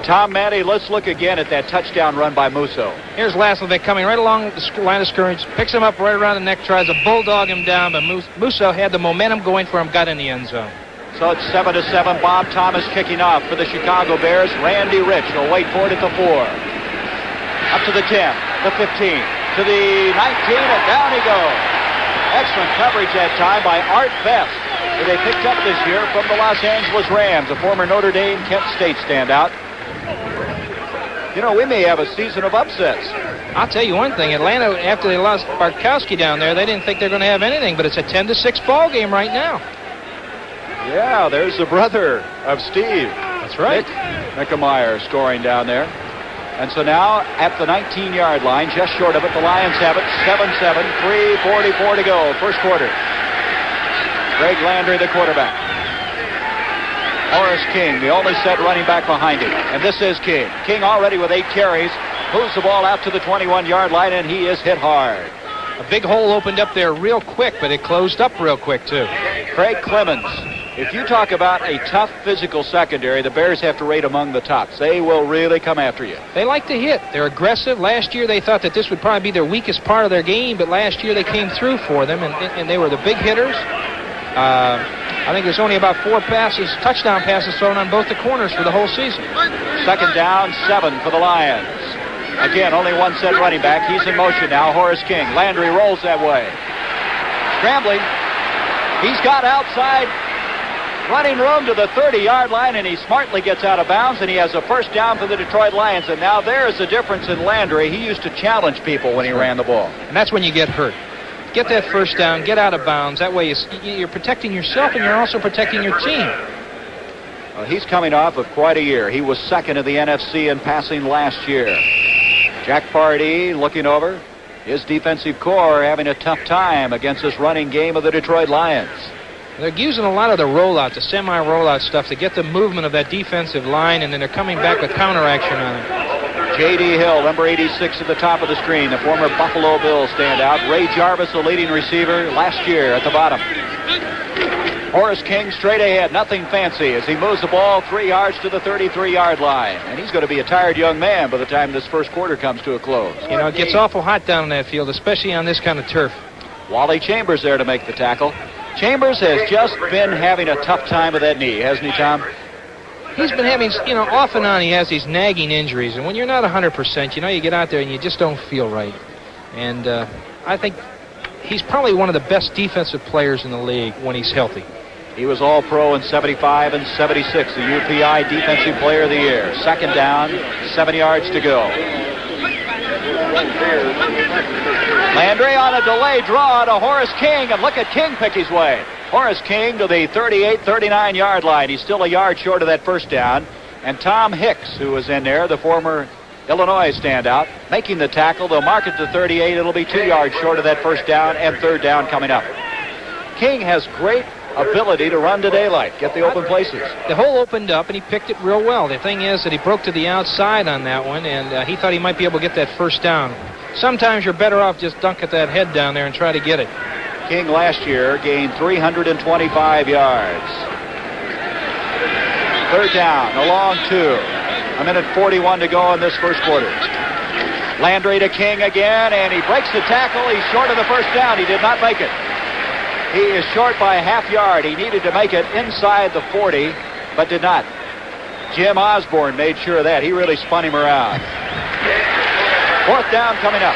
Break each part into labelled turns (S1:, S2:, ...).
S1: Tom Matty, let's look again at that touchdown run by Musso.
S2: Here's Laslovic coming right along the line of scrimmage, picks him up right around the neck, tries to bulldog him down, but Musso had the momentum going for him, got in the end zone.
S1: So it's 7-7. Bob Thomas kicking off for the Chicago Bears. Randy Rich will wait for it at the 4. Up to the 10, the 15, to the 19, and down he goes. Excellent coverage that time by Art Best, who they picked up this year from the Los Angeles Rams, a former Notre Dame Kent State standout. You know, we may have a season of upsets.
S2: I'll tell you one thing. Atlanta, after they lost Bartkowski down there, they didn't think they're going to have anything, but it's a 10-6 ball game right now.
S1: Yeah, there's the brother of Steve.
S2: That's right.
S1: Nick Mickemeyer scoring down there. And so now at the 19-yard line, just short of it, the Lions have it. 7-7, 3:44 to go, first quarter. Greg Landry, the quarterback. Horace King, the only set running back behind him. And this is King. King already with 8 carries. Moves the ball out to the 21-yard line, and he is hit hard.
S2: A big hole opened up there real quick, but it closed up real quick, too.
S1: Craig Clemens. If you talk about a tough physical secondary, the Bears have to rate among the tops. They will really come after you.
S2: They like to hit. They're aggressive. Last year they thought that this would probably be their weakest part of their game, but last year they came through for them, and they were the big hitters. I think there's only about 4 touchdown passes thrown on both the corners for the whole season.
S1: Second down, 7 for the Lions. Again, only one set running back. He's in motion now. Horace King. Landry rolls that way. Scrambling. He's got outside running room to the 30-yard line, and he smartly gets out of bounds, and he has a first down for the Detroit Lions. And now there's the difference in Landry. He used to challenge people when he ran the ball.
S2: And that's when you get hurt. Get that first down, get out of bounds. That way you're protecting yourself, and you're also protecting your team.
S1: Well, he's coming off of quite a year. He was second in the NFC in passing last year. Jack Pardee looking over. His defensive core having a tough time against this running game of the Detroit Lions.
S2: They're using a lot of the rollout, the semi-rollout stuff to get the movement of that defensive line, and then they're coming back with counteraction on it.
S1: J.D. Hill, number 86 at the top of the screen, the former Buffalo Bills standout. Ray Jarvis, the leading receiver last year at the bottom. Horace King straight ahead, nothing fancy as he moves the ball 3 yards to the 33-yard line. And he's going to be a tired young man by the time this first quarter comes to a close.
S2: You know, it gets awful hot down in that field, especially on this kind of turf.
S1: Wally Chambers there to make the tackle. Chambers has just been having a tough time with that knee, hasn't he, Tom?
S2: He's been having, you know, off and on he has these nagging injuries. And when you're not 100%, you know, you get out there and you just don't feel right. And I think he's probably one of the best defensive players in the league when he's healthy.
S1: He was All-Pro in 75 and 76, the UPI Defensive Player of the Year. Second down, 7 yards to go. Landry on a delay draw to Horace King, and look at King pick his way. Horace King to the 38, 39-yard line. He's still a yard short of that first down. And Tom Hicks, who was in there, the former Illinois standout, making the tackle. They'll mark it to 38. It'll be 2 yards short of that first down, and third down coming up. King has great ability to run to daylight, get the open places.
S2: The hole opened up, and he picked it real well. The thing is that he broke to the outside on that one, and he thought he might be able to get that first down. Sometimes you're better off just dunk at that head down there and try to get it.
S1: King last year gained 325 yards. Third down, a long 2. 1:41 to go in this first quarter. Landry to King again, and he breaks the tackle. He's short of the first down. He did not make it. He is short by a half yard. He needed to make it inside the 40, but did not. Jim Osborne made sure of that. He really spun him around. Fourth down coming up.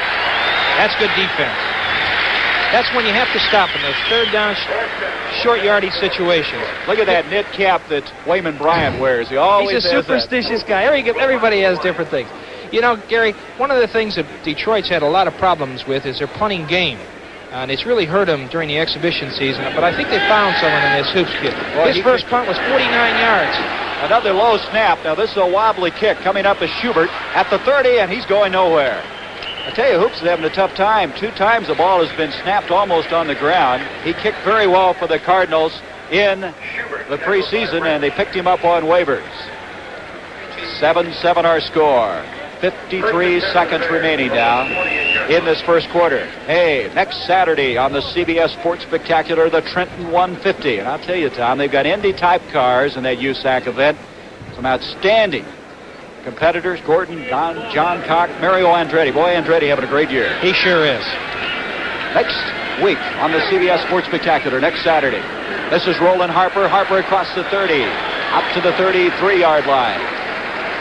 S2: That's good defense. That's when you have to stop in those third down, short yardage situations.
S1: Look at that knit cap that Wayman Bryant wears. He always
S2: He's a superstitious guy. Everybody has different things. You know, Gary, one of the things that Detroit's had a lot of problems with is their punting game. And it's really hurt him during the exhibition season. But I think they found someone in this hoops kid.
S1: Well,
S2: his first punt was 49 yards.
S1: Another low snap. Now this is a wobbly kick coming up as Schubert at the 30, and he's going nowhere. I tell you, Hoops is having a tough time. 2 times the ball has been snapped almost on the ground. He kicked very well for the Cardinals in the preseason, and they picked him up on waivers. 7-7 our score. 53 seconds remaining now in this first quarter. Hey, next Saturday on the CBS Sports Spectacular, the Trenton 150. And I'll tell you, Tom, they've got Indy-type cars in that USAC event. Some outstanding competitors, Gordon, Don, John Cock, Mario Andretti. Boy, Andretti having a great year.
S2: He sure is.
S1: Next week on the CBS Sports Spectacular, next Saturday. This is Roland Harper. Harper across the 30, up to the 33-yard line.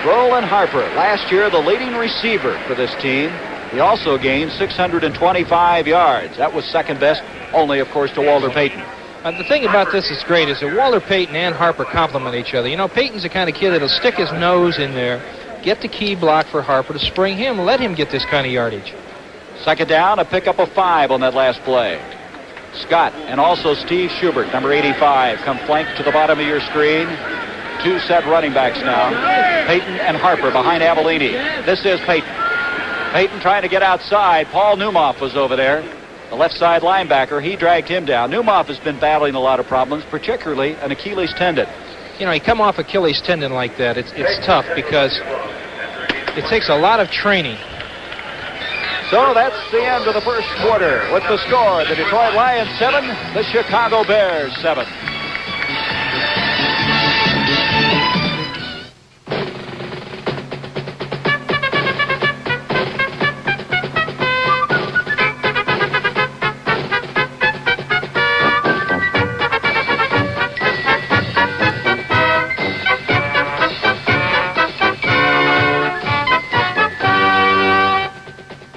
S1: Roland Harper, last year the leading receiver for this team. He also gained 625 yards. That was second best, only, of course, to Walter Payton.
S2: The thing about this is great is that Walter Payton and Harper complement each other. You know, Payton's the kind of kid that'll stick his nose in there, get the key block for Harper to spring him, let him get this kind of yardage.
S1: Second down, a pickup of 5 on that last play. Scott and also Steve Schubert, number 85, come flanked to the bottom of your screen. 2 set running backs now. Payton and Harper behind Avellini. This is Payton. Payton trying to get outside. Paul Newmoff was over there, the left side linebacker. He dragged him down. Newmoff has been battling a lot of problems, particularly an Achilles tendon.
S2: You know, he come off Achilles tendon like that. It's tough because it takes a lot of training.
S1: So that's the end of the first quarter with the score. The Detroit Lions 7, the Chicago Bears 7.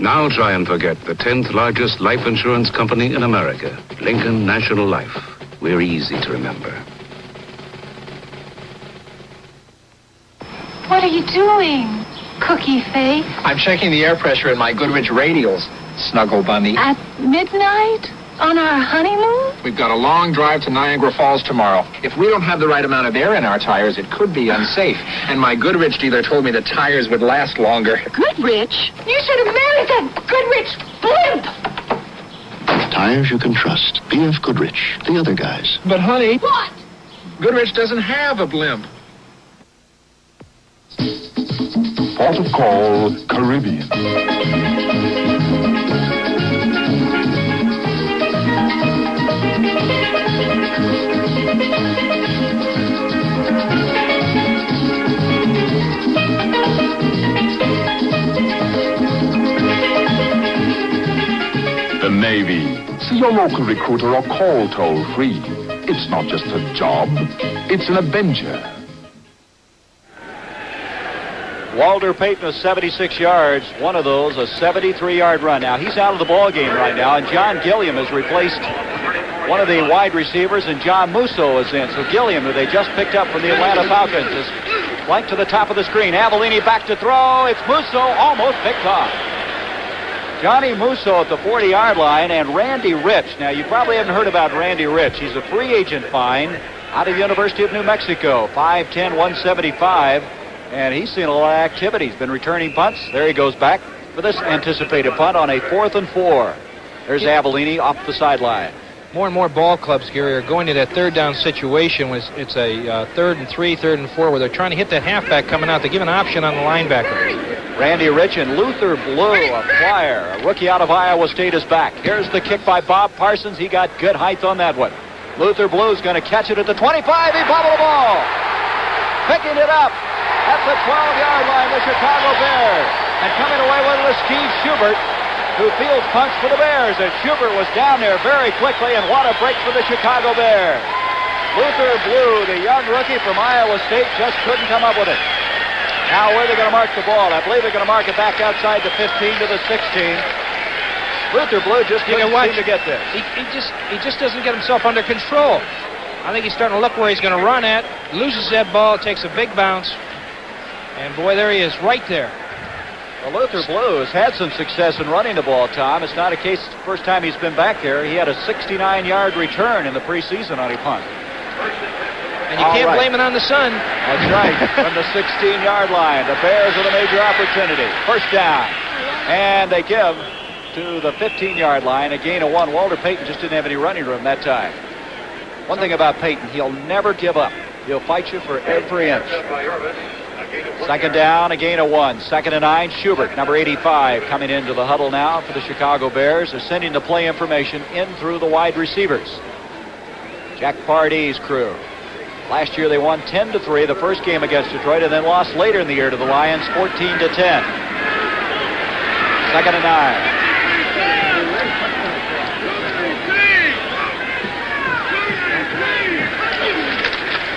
S3: Now try and forget the 10th largest life insurance company in America, Lincoln National Life. We're easy to remember.
S4: What are you doing, Cookie Face?
S5: I'm checking the air pressure in my Goodrich radials, Snuggle Bunny.
S4: At midnight? On our honeymoon?
S5: We've got a long drive to Niagara Falls tomorrow. If we don't have the right amount of air in our tires, it could be unsafe. And my Goodrich dealer told me the tires would last longer.
S4: Goodrich? You should have married that Goodrich blimp!
S6: Tires you can trust. B.F. Goodrich. The other guys.
S5: But, honey...
S4: What?
S5: Goodrich doesn't have a blimp.
S7: Port of call, Caribbean. The Navy. See your local recruiter or call toll-free. It's not just a job, it's an adventure.
S1: Walter Payton is 76 yards. One of those, a 73-yard run. Now, he's out of the ball game right now, and John Gilliam has replaced one of the wide receivers, and John Musso is in. So Gilliam, who they just picked up from the Atlanta Falcons, is flanked to the top of the screen. Avellini back to throw. It's Musso, almost picked off. Johnny Musso at the 40-yard line, and Randy Rich. Now, you probably haven't heard about Randy Rich. He's a free agent find out of the University of New Mexico, 5'10", 175, and he's seen a lot of activity. He's been returning punts. There he goes back for this anticipated punt on a 4th and 4. There's Avellini off the sideline.
S2: More and more ball clubs, Gary, are going to that third down situation. It's a 3rd and 3, 3rd and 4, where they're trying to hit that halfback coming out. They give an option on the linebacker.
S1: Randy Rich and Luther Blue, a flyer. A rookie out of Iowa State is back. Here's the kick by Bob Parsons. He got good height on that one. Luther Blue's going to catch it at the 25. He bobbled the ball. Picking it up at the 12-yard line, the Chicago Bears. And coming away with it is Steve Schubert, who fields punts for the Bears. And Schubert was down there very quickly, and what a break for the Chicago Bears. Luther Blue, the young rookie from Iowa State, just couldn't come up with it. Now, where are they going to mark the ball? I believe they're going to mark it back outside the 15 to the 16. Luther Blue just couldn't seem to get there.
S2: He just doesn't get himself under control. I think he's starting to look where he's going to run at. Loses that ball, takes a big bounce. And, boy, there he is, right there.
S1: Well, Luther Blue has had some success in running the ball, Tom. It's not a case the first time he's been back there. He had a 69-yard return in the preseason on a punt.
S2: And you can't blame it on the sun.
S1: That's right. From the 16-yard line, the Bears with a major opportunity. First down. And they give to the 15-yard line, a gain of 1. Walter Payton just didn't have any running room that time. One thing about Payton, he'll never give up. He'll fight you for every inch. Second down, a gain of 1. 2nd and 9, Schubert, number 85, coming into the huddle now for the Chicago Bears. They're sending the play information in through the wide receivers. Jack Pardee's crew. Last year they won 10-3 the first game against Detroit and then lost later in the year to the Lions 14-10. 2nd and 9.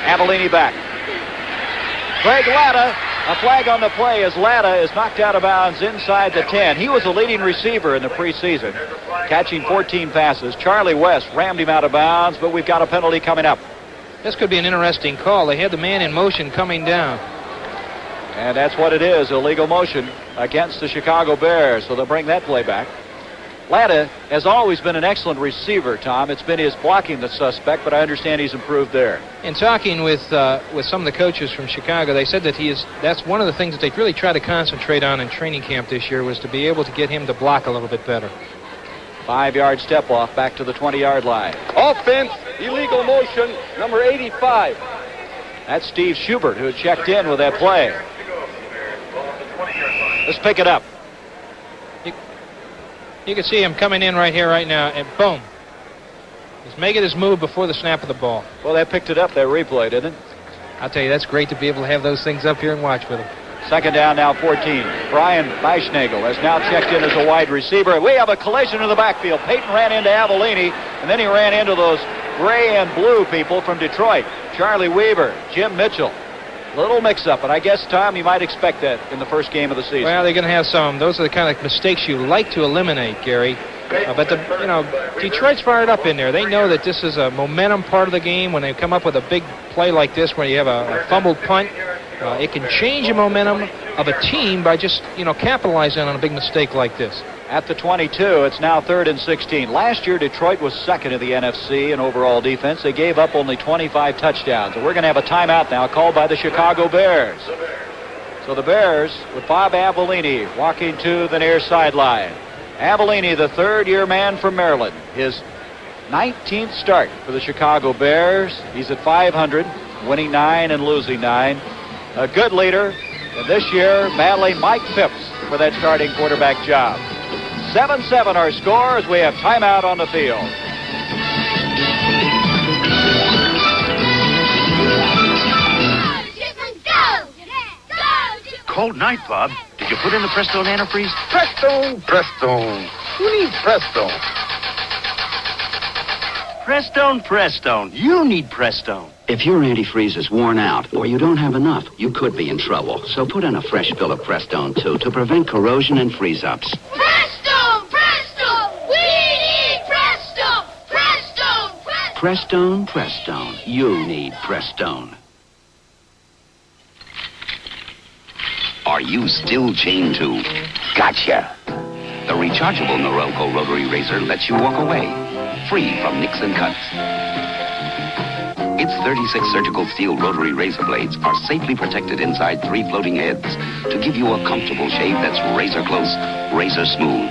S1: Avellini back. Craig Latta, a flag on the play as Latta is knocked out of bounds inside the 10. He was the leading receiver in the preseason, catching 14 passes. Charlie West rammed him out of bounds, but we've got a penalty coming up.
S2: This could be an interesting call. They had the man in motion coming down.
S1: And that's what it is, illegal motion against the Chicago Bears, so they'll bring that play back. Latta has always been an excellent receiver, Tom. It's been his blocking that's suspect, but I understand he's improved there. In
S2: talking with some of the coaches from Chicago, they said that that's one of the things that they really try to concentrate on in training camp this year was to be able to get him to block a little bit better.
S1: 5-yard step off back to the 20-yard line.
S8: Offense, illegal motion, number 85.
S1: That's Steve Schubert who had checked in with that play. Let's pick it up.
S2: You can see him coming in right here, right now, and boom. He's making his move before the snap of the ball.
S1: Well, that picked it up, that replay, didn't it?
S2: I'll tell you, that's great to be able to have those things up here and watch with him.
S1: 2nd down, now 14. Brian Beischnagel has now checked in as a wide receiver. We have a collision in the backfield. Peyton ran into Avellini, and then he ran into those gray and blue people from Detroit. Charlie Weaver, Jim Mitchell. Little mix-up, and I guess, Tom, you might expect that in the first game of the season.
S2: Well, they're going to have some. Those are the kind of mistakes you like to eliminate, Gary. But Detroit's fired up in there. They know that this is a momentum part of the game. When they come up with a big play like this, where you have a fumbled punt, it can change the momentum of a team by just capitalizing on a big mistake like this.
S1: At the 22, it's now 3rd and 16. Last year, Detroit was 2nd in the NFC in overall defense. They gave up only 25 touchdowns. And we're going to have a timeout now called by the Chicago Bears. So the Bears, with Bob Avellini walking to the near sideline. Avellini, the third-year man from Maryland. His 19th start for the Chicago Bears. He's at 500, winning 9 and losing 9. A good leader. And this year, battling Mike Phipps for that starting quarterback job. 7-7 our score as we have timeout on the field.
S3: Cold night, Bob. Did you put in the Prestone antifreeze?
S7: Prestone. Who needs Prestone?
S3: Prestone. You need Prestone.
S9: If your antifreeze is worn out or you don't have enough, you could be in trouble. So put in a fresh fill of Prestone, too, to prevent corrosion and freeze-ups. Prestone. You need Prestone.
S10: Are you still chained to? Gotcha. The rechargeable Norelco rotary razor lets you walk away, free from nicks and cuts. Its 36 surgical steel rotary razor blades are safely protected inside 3 floating heads to give you a comfortable shave that's razor close, razor smooth,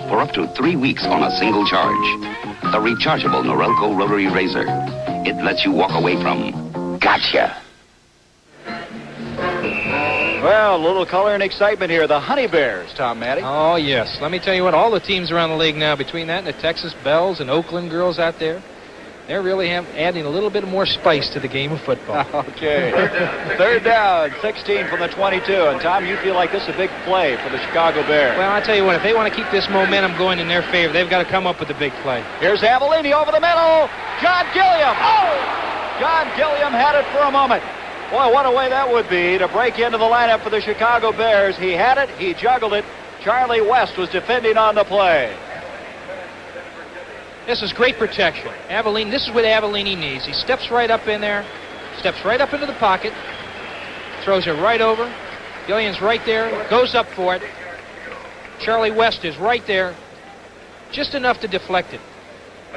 S10: for up to 3 weeks on a single charge. The rechargeable Norelco rotary razor. It lets you walk away from gotcha.
S1: Well, a little color and excitement here. The Honey Bears, Tom Maddy.
S2: Oh, yes. Let me tell you what, all the teams around the league now, between that and the Texas Bells and Oakland girls out there, they're really adding a little bit more spice to the game of football.
S1: Okay. 3rd down, 16 from the 22. And, Tom, you feel like this is a big play for the Chicago Bears.
S2: Well, I tell you what, if they want to keep this momentum going in their favor, they've got to come up with a big play.
S1: Here's Avellini over the middle. John Gilliam. Oh! John Gilliam had it for a moment. Boy, what a way that would be to break into the lineup for the Chicago Bears. He had it. He juggled it. Charlie West was defending on the play.
S2: This is great protection. Avellini, this is what Avellini needs. He steps right up in there, steps right up into the pocket, throws it right over. Gilliam's right there, goes up for it. Charlie West is right there, just enough to deflect it.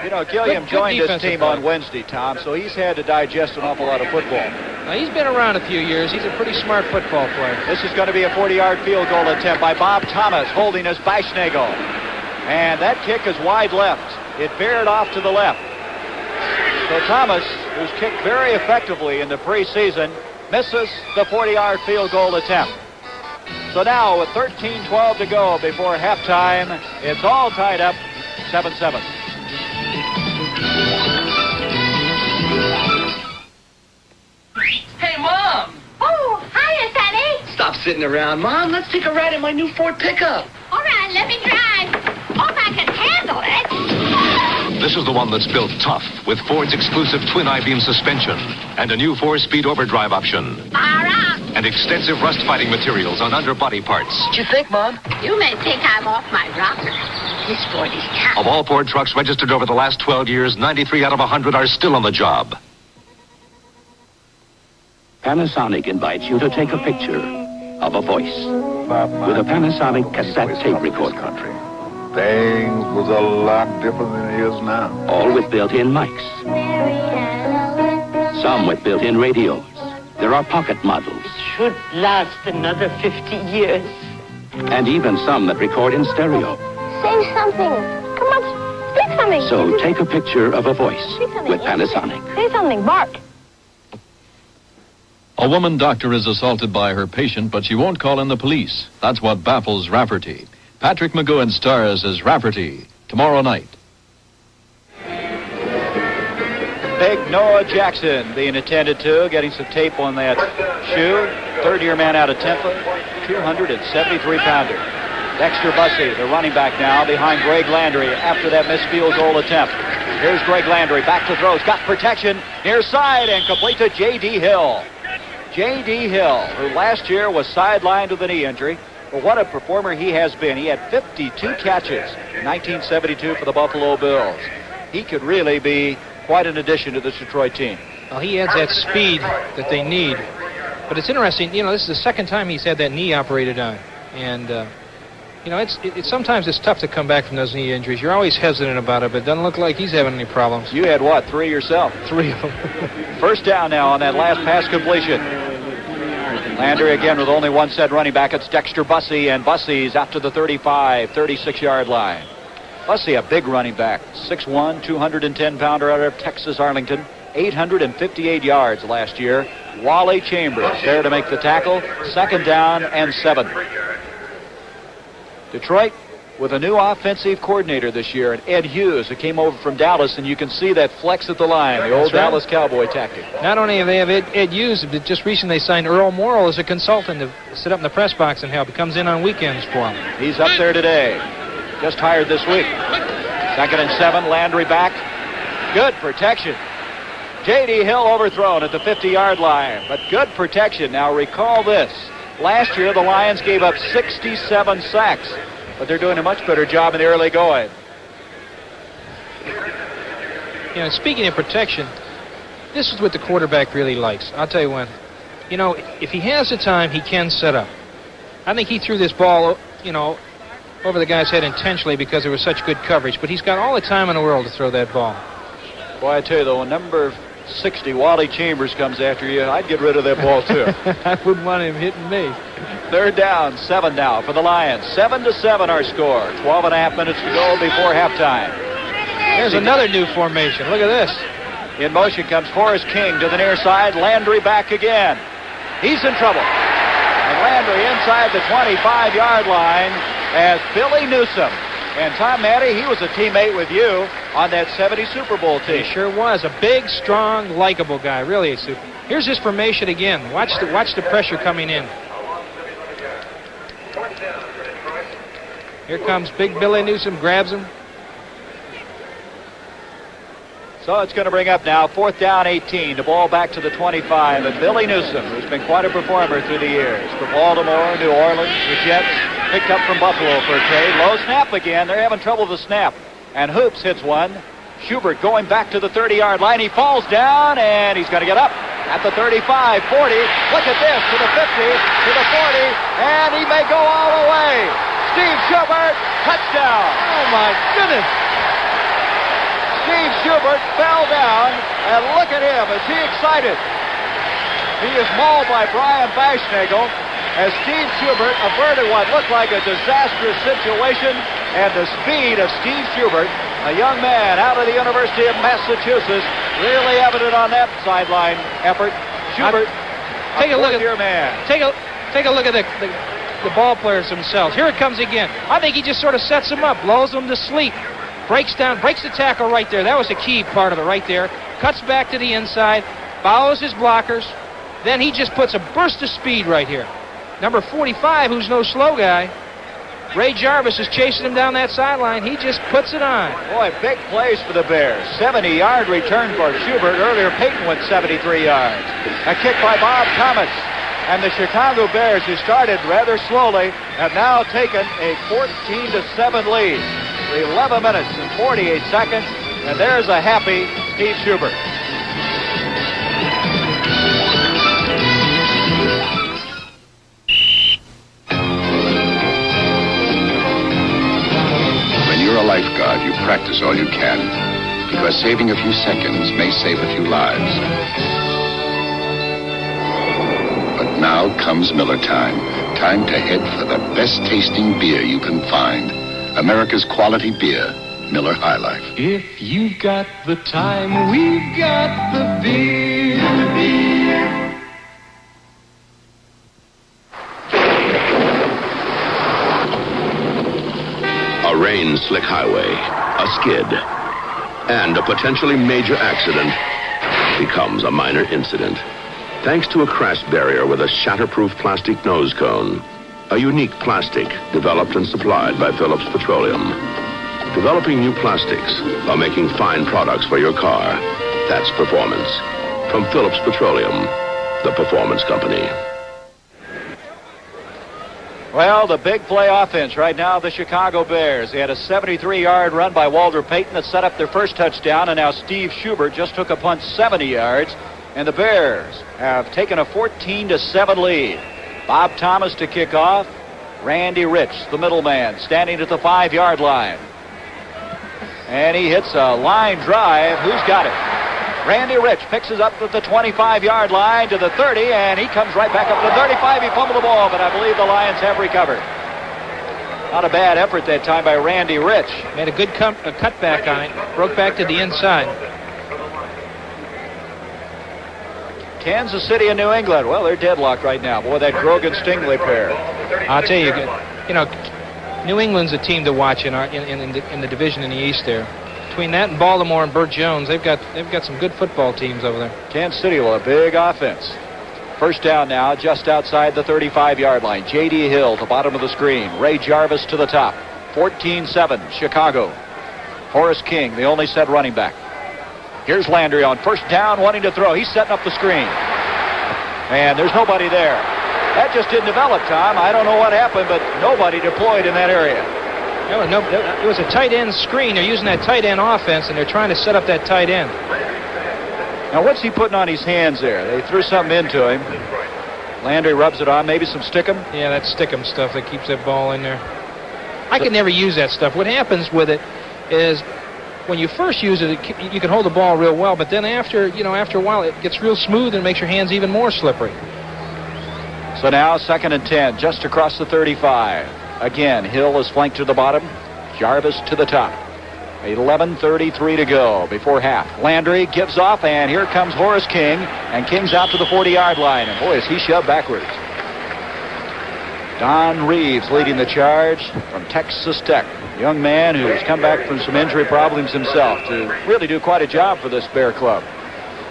S1: You know, Gilliam joined this team on Wednesday, Tom, so he's had to digest an awful lot of football.
S2: Now, he's been around a few years. He's a pretty smart football player.
S1: This is going to be a 40-yard field goal attempt by Bob Thomas, holding his Beischnagel. And that kick is wide left. It veered off to the left. So Thomas, who's kicked very effectively in the preseason, misses the 40-yard field goal attempt. So now, with 13:12 to go before halftime, it's all tied up, 7-7.
S11: stop sitting around. Mom, let's take a ride in my new Ford pickup.
S4: All right, let me drive. Oh, I can handle it.
S12: This is the one that's built tough with Ford's exclusive twin I-beam suspension and a new 4-speed overdrive option.
S4: Fire out.
S12: And extensive rust-fighting materials on underbody parts.
S11: What you think, Mom?
S4: You may think I'm off my rocker. This Ford is tough.
S12: Of all Ford trucks registered over the last 12 years, 93 out of 100 are still on the job.
S9: Panasonic invites you to take a picture of a voice with a Panasonic cassette tape recorder.
S7: Things was a lot different than it is now.
S9: All with built-in mics. Some with built-in radios. There are pocket models.
S13: Should last another 50 years.
S9: And even some that record in stereo.
S4: Say something. Come on, speak something.
S9: So take a picture of a voice with Panasonic.
S4: Say something, bark.
S14: A woman doctor is assaulted by her patient, but she won't call in the police. That's what baffles Rafferty. Patrick McGowan stars as Rafferty tomorrow night.
S1: Big Noah Jackson being attended to, getting some tape on that shoe. Third-year man out of Tampa, 273-pounder. Dexter Bussey, the running back now, behind Greg Landry after that missed field goal attempt. Here's Greg Landry, back to throws, got protection, near side, and complete to J.D. Hill. J.D. Hill, who last year was sidelined with a knee injury. But what a performer he has been. He had 52 catches in 1972 for the Buffalo Bills. He could really be quite an addition to this Detroit team.
S2: Well, he adds that speed that they need. But it's interesting, this is the second time he's had that knee operated on. And, it's sometimes it's tough to come back from those knee injuries. You're always hesitant about it, but it doesn't look like he's having any problems.
S1: You had what, 3 yourself?
S2: 3 of them.
S1: First down now on that last pass completion. Landry again with only one set running back. It's Dexter Bussey, and Bussey's out to the 35, 36-yard line. Bussey, a big running back, 6'1", 210-pounder out of Texas Arlington, 858 yards last year. Wally Chambers there to make the tackle. Second down and 7. Detroit with a new offensive coordinator this year, and Ed Hughes, who came over from Dallas, and you can see that flex at the line, the old Dallas Cowboy tactic.
S2: Not only have they have Ed Hughes, but just recently signed Earl Morrill as a consultant to sit up in the press box and help. He comes in on weekends for him.
S1: He's up there today. Just hired this week. Second and 7, Landry back. Good protection. J.D. Hill overthrown at the 50-yard line, but good protection. Now recall this. Last year, the Lions gave up 67 sacks, but they're doing a much better job in the early going.
S2: Speaking of protection, this is what the quarterback really likes. I'll tell you when. If he has the time, he can set up. I think he threw this ball, over the guy's head intentionally because there was such good coverage, but he's got all the time in the world to throw that ball.
S1: Boy, I tell you, though, when number 60, Wally Chambers, comes after you, I'd get rid of that ball, too.
S2: I wouldn't want him hitting me.
S1: Third down, 7 now for the Lions. 7-7 our score. 12.5 minutes to go before halftime.
S2: There's another new formation. Look at this.
S1: In motion comes Horace King to the near side. Landry back again. He's in trouble. And Landry inside the 25-yard line as Billy Newsome. And Tom Matty, he was a teammate with you on that 70 Super Bowl team.
S2: He sure was. A big, strong, likable guy. Really a super. Here's his formation again. Watch the pressure coming in. Here comes big Billy Newsome, grabs him.
S1: So it's going to bring up now 4th down 18. The ball back to the 25. And Billy Newsome, who's been quite a performer through the years. For Baltimore, New Orleans, the Jets, picked up from Buffalo for a trade. Low snap again. They're having trouble with the snap. And Hoops hits one. Schubert going back to the 30-yard line. He falls down, and he's going to get up at the 35, 40. Look at this, to the 50, to the 40, and he may go all the way. Steve Schubert, touchdown.
S2: Oh, my goodness.
S1: Steve Schubert fell down, and look at him. Is he excited? He is mauled by Brian Baschnagel as Steve Schubert averted what looked like a disastrous situation, and the speed of Steve Schubert, a young man out of the University of Massachusetts, really evident on that sideline effort. Schubert,
S2: take a look at
S1: your man.
S2: Take a look at the ball players themselves. Here it comes again. I think he just sort of sets them up, lulls them to sleep. Breaks the tackle right there. That was the key part of it right there. Cuts back to the inside, follows his blockers. Then he just puts a burst of speed right here. number 45, who's no slow guy. Ray Jarvis is chasing him down that sideline. He just puts it on.
S1: Boy, big plays for the Bears. 70-yard return for Schubert. Earlier, Payton went 73 yards. A kick by Bob Thomas. And the Chicago Bears, who started rather slowly, have now taken a 14-7 lead. 11 minutes and 48 seconds. And there's a happy Steve Schubert.
S15: You're a lifeguard, you practice all you can, because saving a few seconds may save a few lives. But now comes Miller time. Time to head for the best tasting beer you can find. America's quality beer, Miller High Life.
S16: If you've got the time, we've got the beer.
S10: A rain-slick highway, a skid, and a potentially major accident becomes a minor incident. Thanks to a crash barrier with a shatterproof plastic nose cone. A unique plastic developed and supplied by Phillips Petroleum. Developing new plastics while making fine products for your car. That's performance. From Phillips Petroleum, the performance company.
S1: Well, the big play offense right now, the Chicago Bears. They had a 73-yard run by Walter Payton that set up their first touchdown, and now Steve Schubert just took a punt 70 yards, and the Bears have taken a 14-7 lead. Bob Thomas to kick off. Randy Rich, the middleman, standing at the 5-yard line. And he hits a line drive. Who's got it? Randy Rich picks it up at the 25-yard line to the 30, and he comes right back up to the 35. He fumbled the ball, but I believe the Lions have recovered. Not a bad effort that time by Randy Rich.
S2: Made a good cutback on it. Broke back to the inside.
S1: Kansas City and New England. Well, they're deadlocked right now. Boy, that Grogan-Stingley pair.
S2: I'll tell you, New England's a team to watch in the division in the East there. Between that and Baltimore and Burt Jones, they've got some good football teams over there.
S1: Kansas City with a big offense. First down now, just outside the 35-yard line. J.D. Hill, the bottom of the screen. Ray Jarvis to the top. 14-7, Chicago. Horace King, the only set running back. Here's Landry on first down, wanting to throw. He's setting up the screen. And there's nobody there. That just didn't develop, Tom. I don't know what happened, but nobody deployed in that area.
S2: It was a tight end screen. They're using that tight end offense, and they're trying to set up that tight end.
S1: Now, what's he putting on his hands there? They threw something into him. Landry rubs it on. Maybe some Stickum?
S2: Yeah, that Stickum stuff that keeps that ball in there. I could never use that stuff. What happens with it is when you first use it, you can hold the ball real well, but then after a while, it gets real smooth and makes your hands even more slippery.
S1: So now, 2nd and 10, just across the 35. Again, Hill is flanked to the bottom. Jarvis to the top. 11:33 to go before half. Landry gives off, and here comes Horace King, and King's out to the 40-yard line, and boy, is he shoved backwards. Don Reeves leading the charge from Texas Tech. Young man who's come back from some injury problems himself to really do quite a job for this Bear club.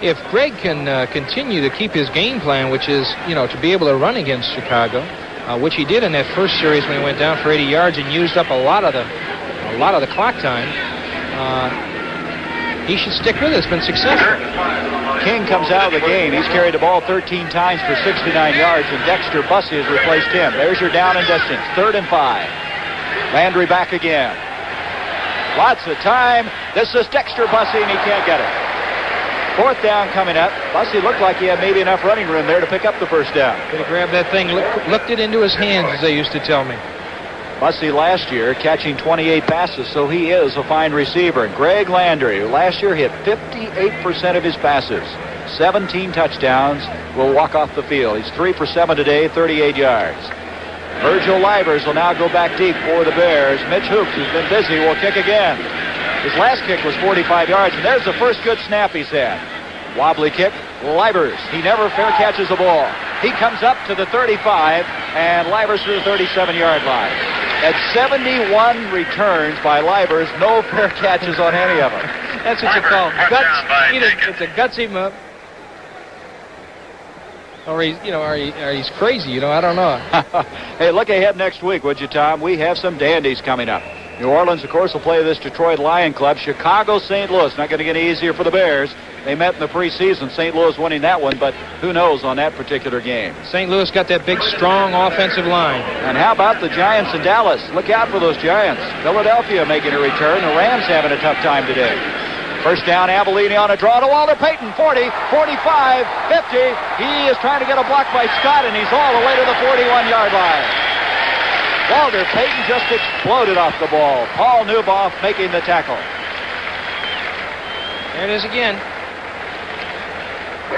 S2: If Greg can continue to keep his game plan, which is, to be able to run against Chicago, which he did in that first series when he went down for 80 yards and used up a lot of the clock time, he should stick with it. It's been successful.
S1: King comes out of the game. He's carried the ball 13 times for 69 yards, and Dexter Bussey has replaced him. There's your down and distance. 3rd and 5. Landry back again. Lots of time. This is Dexter Bussey, and he can't get it. 4th down coming up. Bussey looked like he had maybe enough running room there to pick up the first down.
S2: Could have grabbed that thing, looked it into his hands, as they used to tell me.
S1: Bussey last year catching 28 passes, so he is a fine receiver. And Greg Landry, who last year hit 58% of his passes, 17 touchdowns, will walk off the field. He's 3 for 7 today, 38 yards. Virgil Livers will now go back deep for the Bears. Mitch Hoops, who's been busy, will kick again. His last kick was 45 yards, and there's the first good snap he's had. Wobbly kick, Livers. He never fair catches the ball. He comes up to the 35, and Livers to the 37-yard line. At 71 returns by Livers, no fair catches on any of them.
S2: That's what you call guts. It's a gutsy move. or he's crazy. I don't know.
S1: Hey, look ahead next week, would you, Tom? We have some dandies coming up. New Orleans, of course, will play this Detroit Lion Club. Chicago, St. Louis. Not going to get any easier for the Bears. They met in the preseason. St. Louis winning that one, but who knows on that particular game.
S2: St. Louis got that big, strong offensive line.
S1: And how about the Giants in Dallas? Look out for those Giants. Philadelphia making a return. The Rams having a tough time today. First down, Avellini on a draw to Walter Payton. 40, 45, 50. He is trying to get a block by Scott, and he's all the way to the 41-yard line. Walter Payton just exploded off the ball. Paul Newboff making the tackle.
S2: There it is again.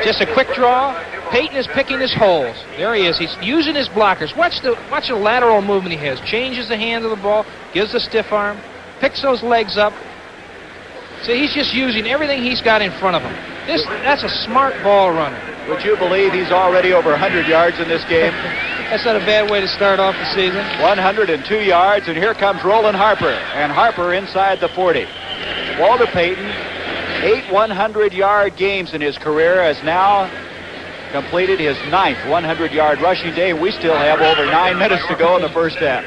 S2: Just a quick draw. Payton is picking his holes. There he is. He's using his blockers. Watch the lateral movement he has. Changes the hand of the ball. Gives the stiff arm. Picks those legs up. So he's just using everything he's got in front of him. That's a smart ball runner.
S1: Would you believe he's already over 100 yards in this game?
S2: That's not a bad way to start off the season.
S1: 102 yards, and here comes Roland Harper. And Harper inside the 40. Walter Payton, 8 100-yard games in his career, has now completed his 9th 100-yard rushing day. We still have over 9 minutes to go in the first half.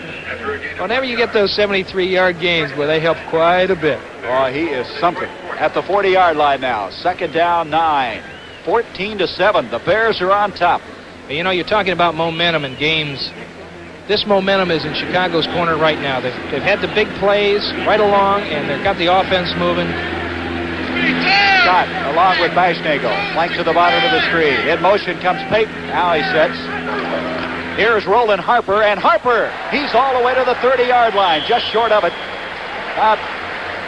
S2: Whenever you get those 73-yard games, well, they help quite a bit.
S1: Oh, he is something. At the 40-yard line now. Second down, 9. 14-7. The Bears are on top.
S2: You're talking about momentum in games. This momentum is in Chicago's corner right now. They've had the big plays right along, and they've got the offense moving.
S1: Scott, along with Bashnagel, flank to the bottom of the screen. In motion comes Payton. Now he sets. Here's Roland Harper, and Harper, he's all the way to the 30-yard line, just short of it.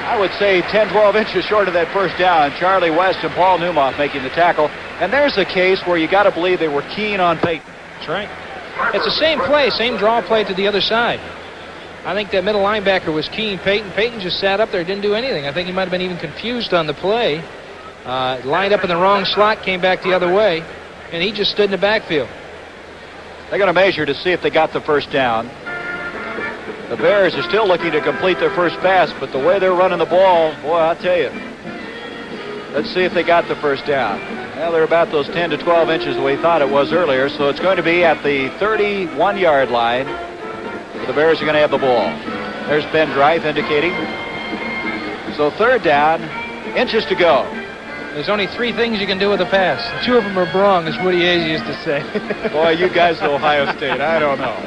S1: I would say 10, 12 inches short of that first down. Charlie West and Paul Newmoff making the tackle. And there's a case where you got to believe they were keen on Payton.
S2: That's right. It's the same play, same draw play to the other side. I think that middle linebacker was keen. Payton just sat up there, didn't do anything. I think he might have been even confused on the play. Lined up in the wrong slot, came back the other way, and he just stood in the backfield.
S1: They're going to measure to see if they got the first down. The Bears are still looking to complete their first pass, but the way they're running the ball, boy, I'll tell you. Let's see if they got the first down. Well, they're about those 10 to 12 inches the way we thought it was earlier, so it's going to be at the 31-yard line. The Bears are going to have the ball. There's Ben Dreith indicating. So third down, inches to go.
S2: There's only 3 things you can do with a pass. 2 of them are wrong, as Woody Hayes used to say.
S1: Boy, you guys at Ohio State, I don't know.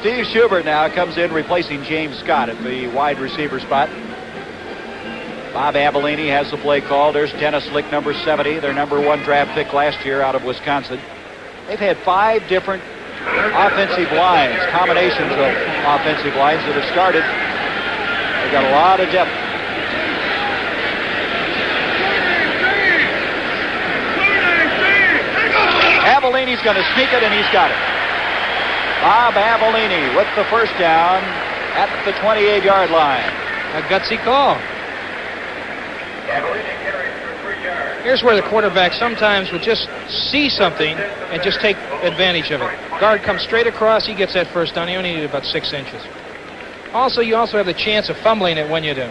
S1: Steve Schubert now comes in replacing James Scott at the wide receiver spot. Bob Avellini has the play call. There's Dennis Lick, number 70, their number 1 draft pick last year out of Wisconsin. They've had 5 different offensive lines, combinations of offensive lines that have started. They've got a lot of depth. Avellini's going to sneak it, and he's got it. Bob Avellini with the first down at the 28-yard line.
S2: A gutsy call. Here's where the quarterback sometimes would just see something and just take advantage of it. Guard comes straight across, he gets that first down. He only needed about 6 inches. You also have the chance of fumbling it when you do.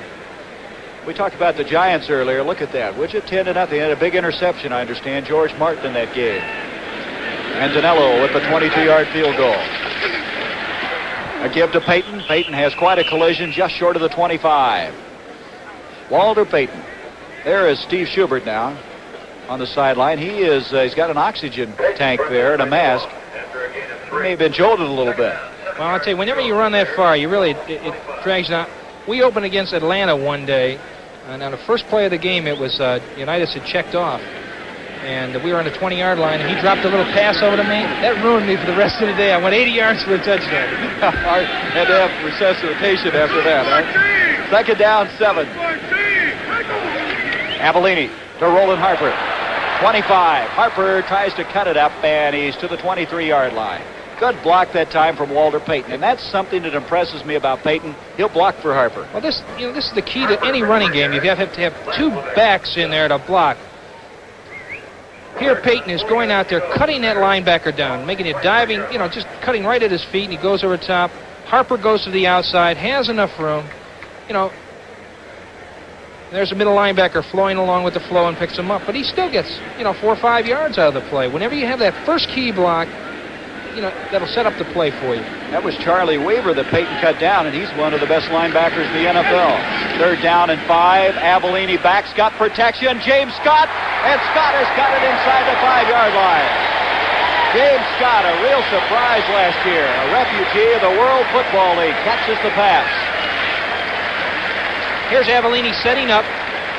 S1: We talked about the Giants earlier. Look at that. Widget 10-0. They had a big interception, I understand. George Martin in that game. And Danello with the 22-yard field goal. A give to Payton. Payton has quite a collision just short of the 25. Walter Payton. There is Steve Schubert now on the sideline. He's got an oxygen tank there and a mask. He may have been jolted a little bit.
S2: Well, I'll tell you, whenever you run that far, it drags you out. We opened against Atlanta one day, and on the first play of the game, it was Unitas had checked off. And we were on the 20-yard line, and he dropped a little pass over to me. That ruined me for the rest of the day. I went 80 yards for a touchdown.
S1: I had to have resuscitation after that, huh? Second down, 7. Avellini to Roland Harper. 25. Harper tries to cut it up, and he's to the 23-yard line. Good block that time from Walter Payton, and that's something that impresses me about Payton. He'll block for Harper.
S2: Well, this is the key to any running game. You have to have 2 backs in there to block. Here, Payton is going out there, cutting that linebacker down, making it diving, just cutting right at his feet, and he goes over top. Harper goes to the outside, has enough room. There's a middle linebacker flowing along with the flow and picks him up. But he still gets, 4 or 5 yards out of the play. Whenever you have that first key block, that'll set up the play for you.
S1: That was Charlie Weaver that Peyton cut down, and he's one of the best linebackers in the NFL. 3rd down and 5. Avellini backs, got protection. James Scott, and Scott has got it inside the 5-yard line. James Scott, a real surprise last year. A refugee of the World Football League, catches the pass.
S2: Here's Avellini setting up.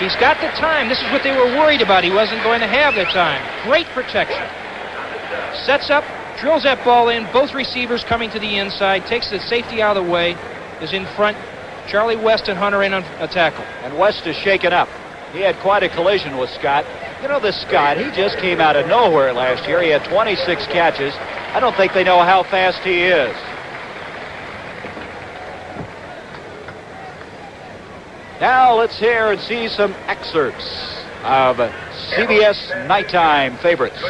S2: He's got the time. This is what they were worried about. He wasn't going to have the time. Great protection. Sets up, drills that ball in. Both receivers coming to the inside. Takes the safety out of the way. Is in front. Charlie West and Hunter in on a tackle.
S1: And West is shaken up. He had quite a collision with Scott. This Scott, he just came out of nowhere last year. He had 26 catches. I don't think they know how fast he is. Now let's hear and see some excerpts of CBS Nighttime Favorites.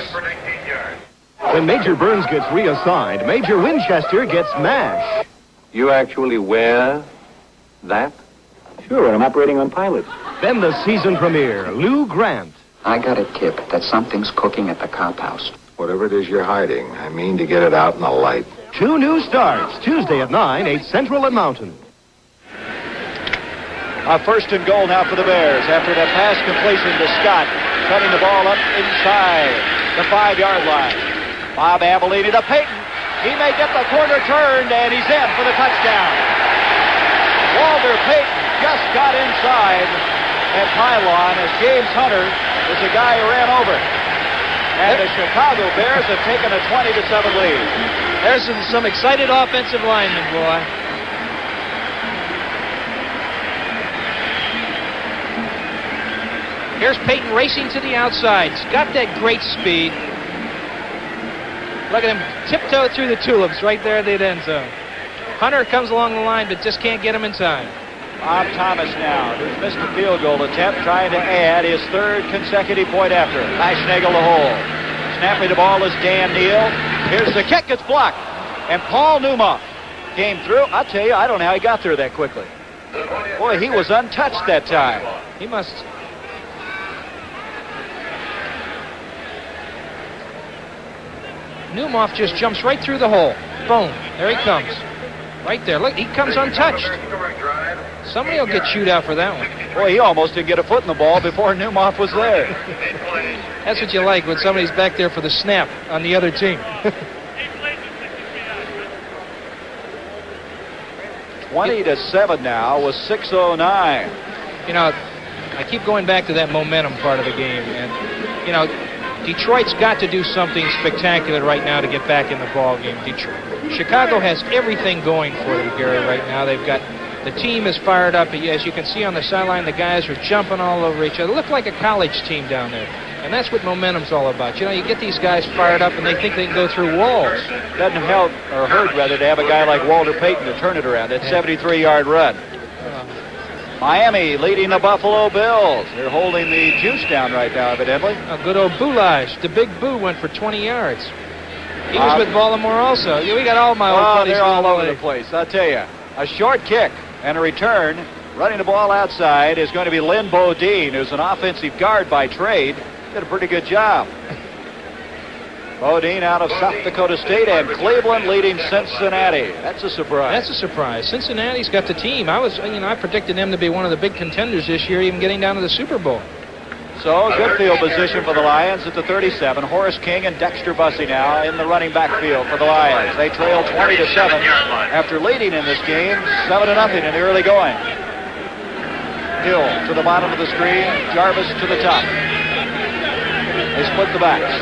S17: When Major Burns gets reassigned, Major Winchester gets MASH.
S18: You actually wear that?
S17: Sure, I'm operating on pilots. Then the season premiere, Lou Grant.
S5: I got a tip that something's cooking at the cop house.
S15: Whatever it is you're hiding, I mean to get it out in the light.
S17: 2 new starts, Tuesday at 9, 8 Central and Mountain.
S1: A 1st and goal now for the Bears after that pass completion to Scott, cutting the ball up inside the 5-yard line. Bob Avellini to Peyton. He may get the corner turned, and he's in for the touchdown. Walter Payton just got inside that pylon as James Hunter was the guy who ran over it. And the Chicago Bears have taken a 20-7 lead.
S2: There's some excited offensive linemen, boy. Here's Peyton racing to the outside. He's got that great speed. Look at him tiptoe through the tulips right there at the end zone. Hunter comes along the line, but just can't get him in time.
S1: Bob Thomas now, who's missed a field goal attempt, trying to add his 3rd consecutive point after. Fashnagle the hole. Snapping the ball is Dan Neal. Here's the kick. It's blocked. And Paul Newmoff came through. I'll tell you, I don't know how he got there that quickly. Boy, he was untouched that time.
S2: He must... Newmoff just jumps right through the hole. Boom. There he comes. Right there. Look, he comes untouched. Somebody will get chewed out for that one.
S1: Boy, he almost didn't get a foot in the ball before Newmoff was there.
S2: That's what you like when somebody's back there for the snap on the other team.
S1: 20-7 now with 6:09.
S2: I keep going back to that momentum part of the game. And, Detroit's got to do something spectacular right now to get back in the ball game. Chicago has everything going for them, Gary, right now. They've got the team is fired up. As you can see on the sideline, the guys are jumping all over each other. Look like a college team down there. And that's what momentum's all about. You get these guys fired up and they think they can go through walls.
S1: Doesn't help, or hurt rather, to have a guy like Walter Payton to turn it around. That 73-yard run. Miami leading the Buffalo Bills. They're holding the juice down right now, evidently.
S2: A good old Boulage. The big Boo went for 20 yards. He was with Baltimore also. We got all my old buddies.
S1: They're all over the place, I'll tell you. A short kick and a return. Running the ball outside is going to be Lynn Boudin, who's an offensive guard by trade. Did a pretty good job. Boudin out of South Dakota State, and Cleveland leading Cincinnati. That's a surprise.
S2: That's a surprise. Cincinnati's got the team. I predicted them to be one of the big contenders this year, even getting down to the Super Bowl.
S1: So, good field position for the Lions at the 37. Horace King and Dexter Bussey now in the running back field for the Lions. They trail 20-7 after leading in this game 7-0 in the early going. Hill to the bottom of the screen, Jarvis to the top. They split the backs.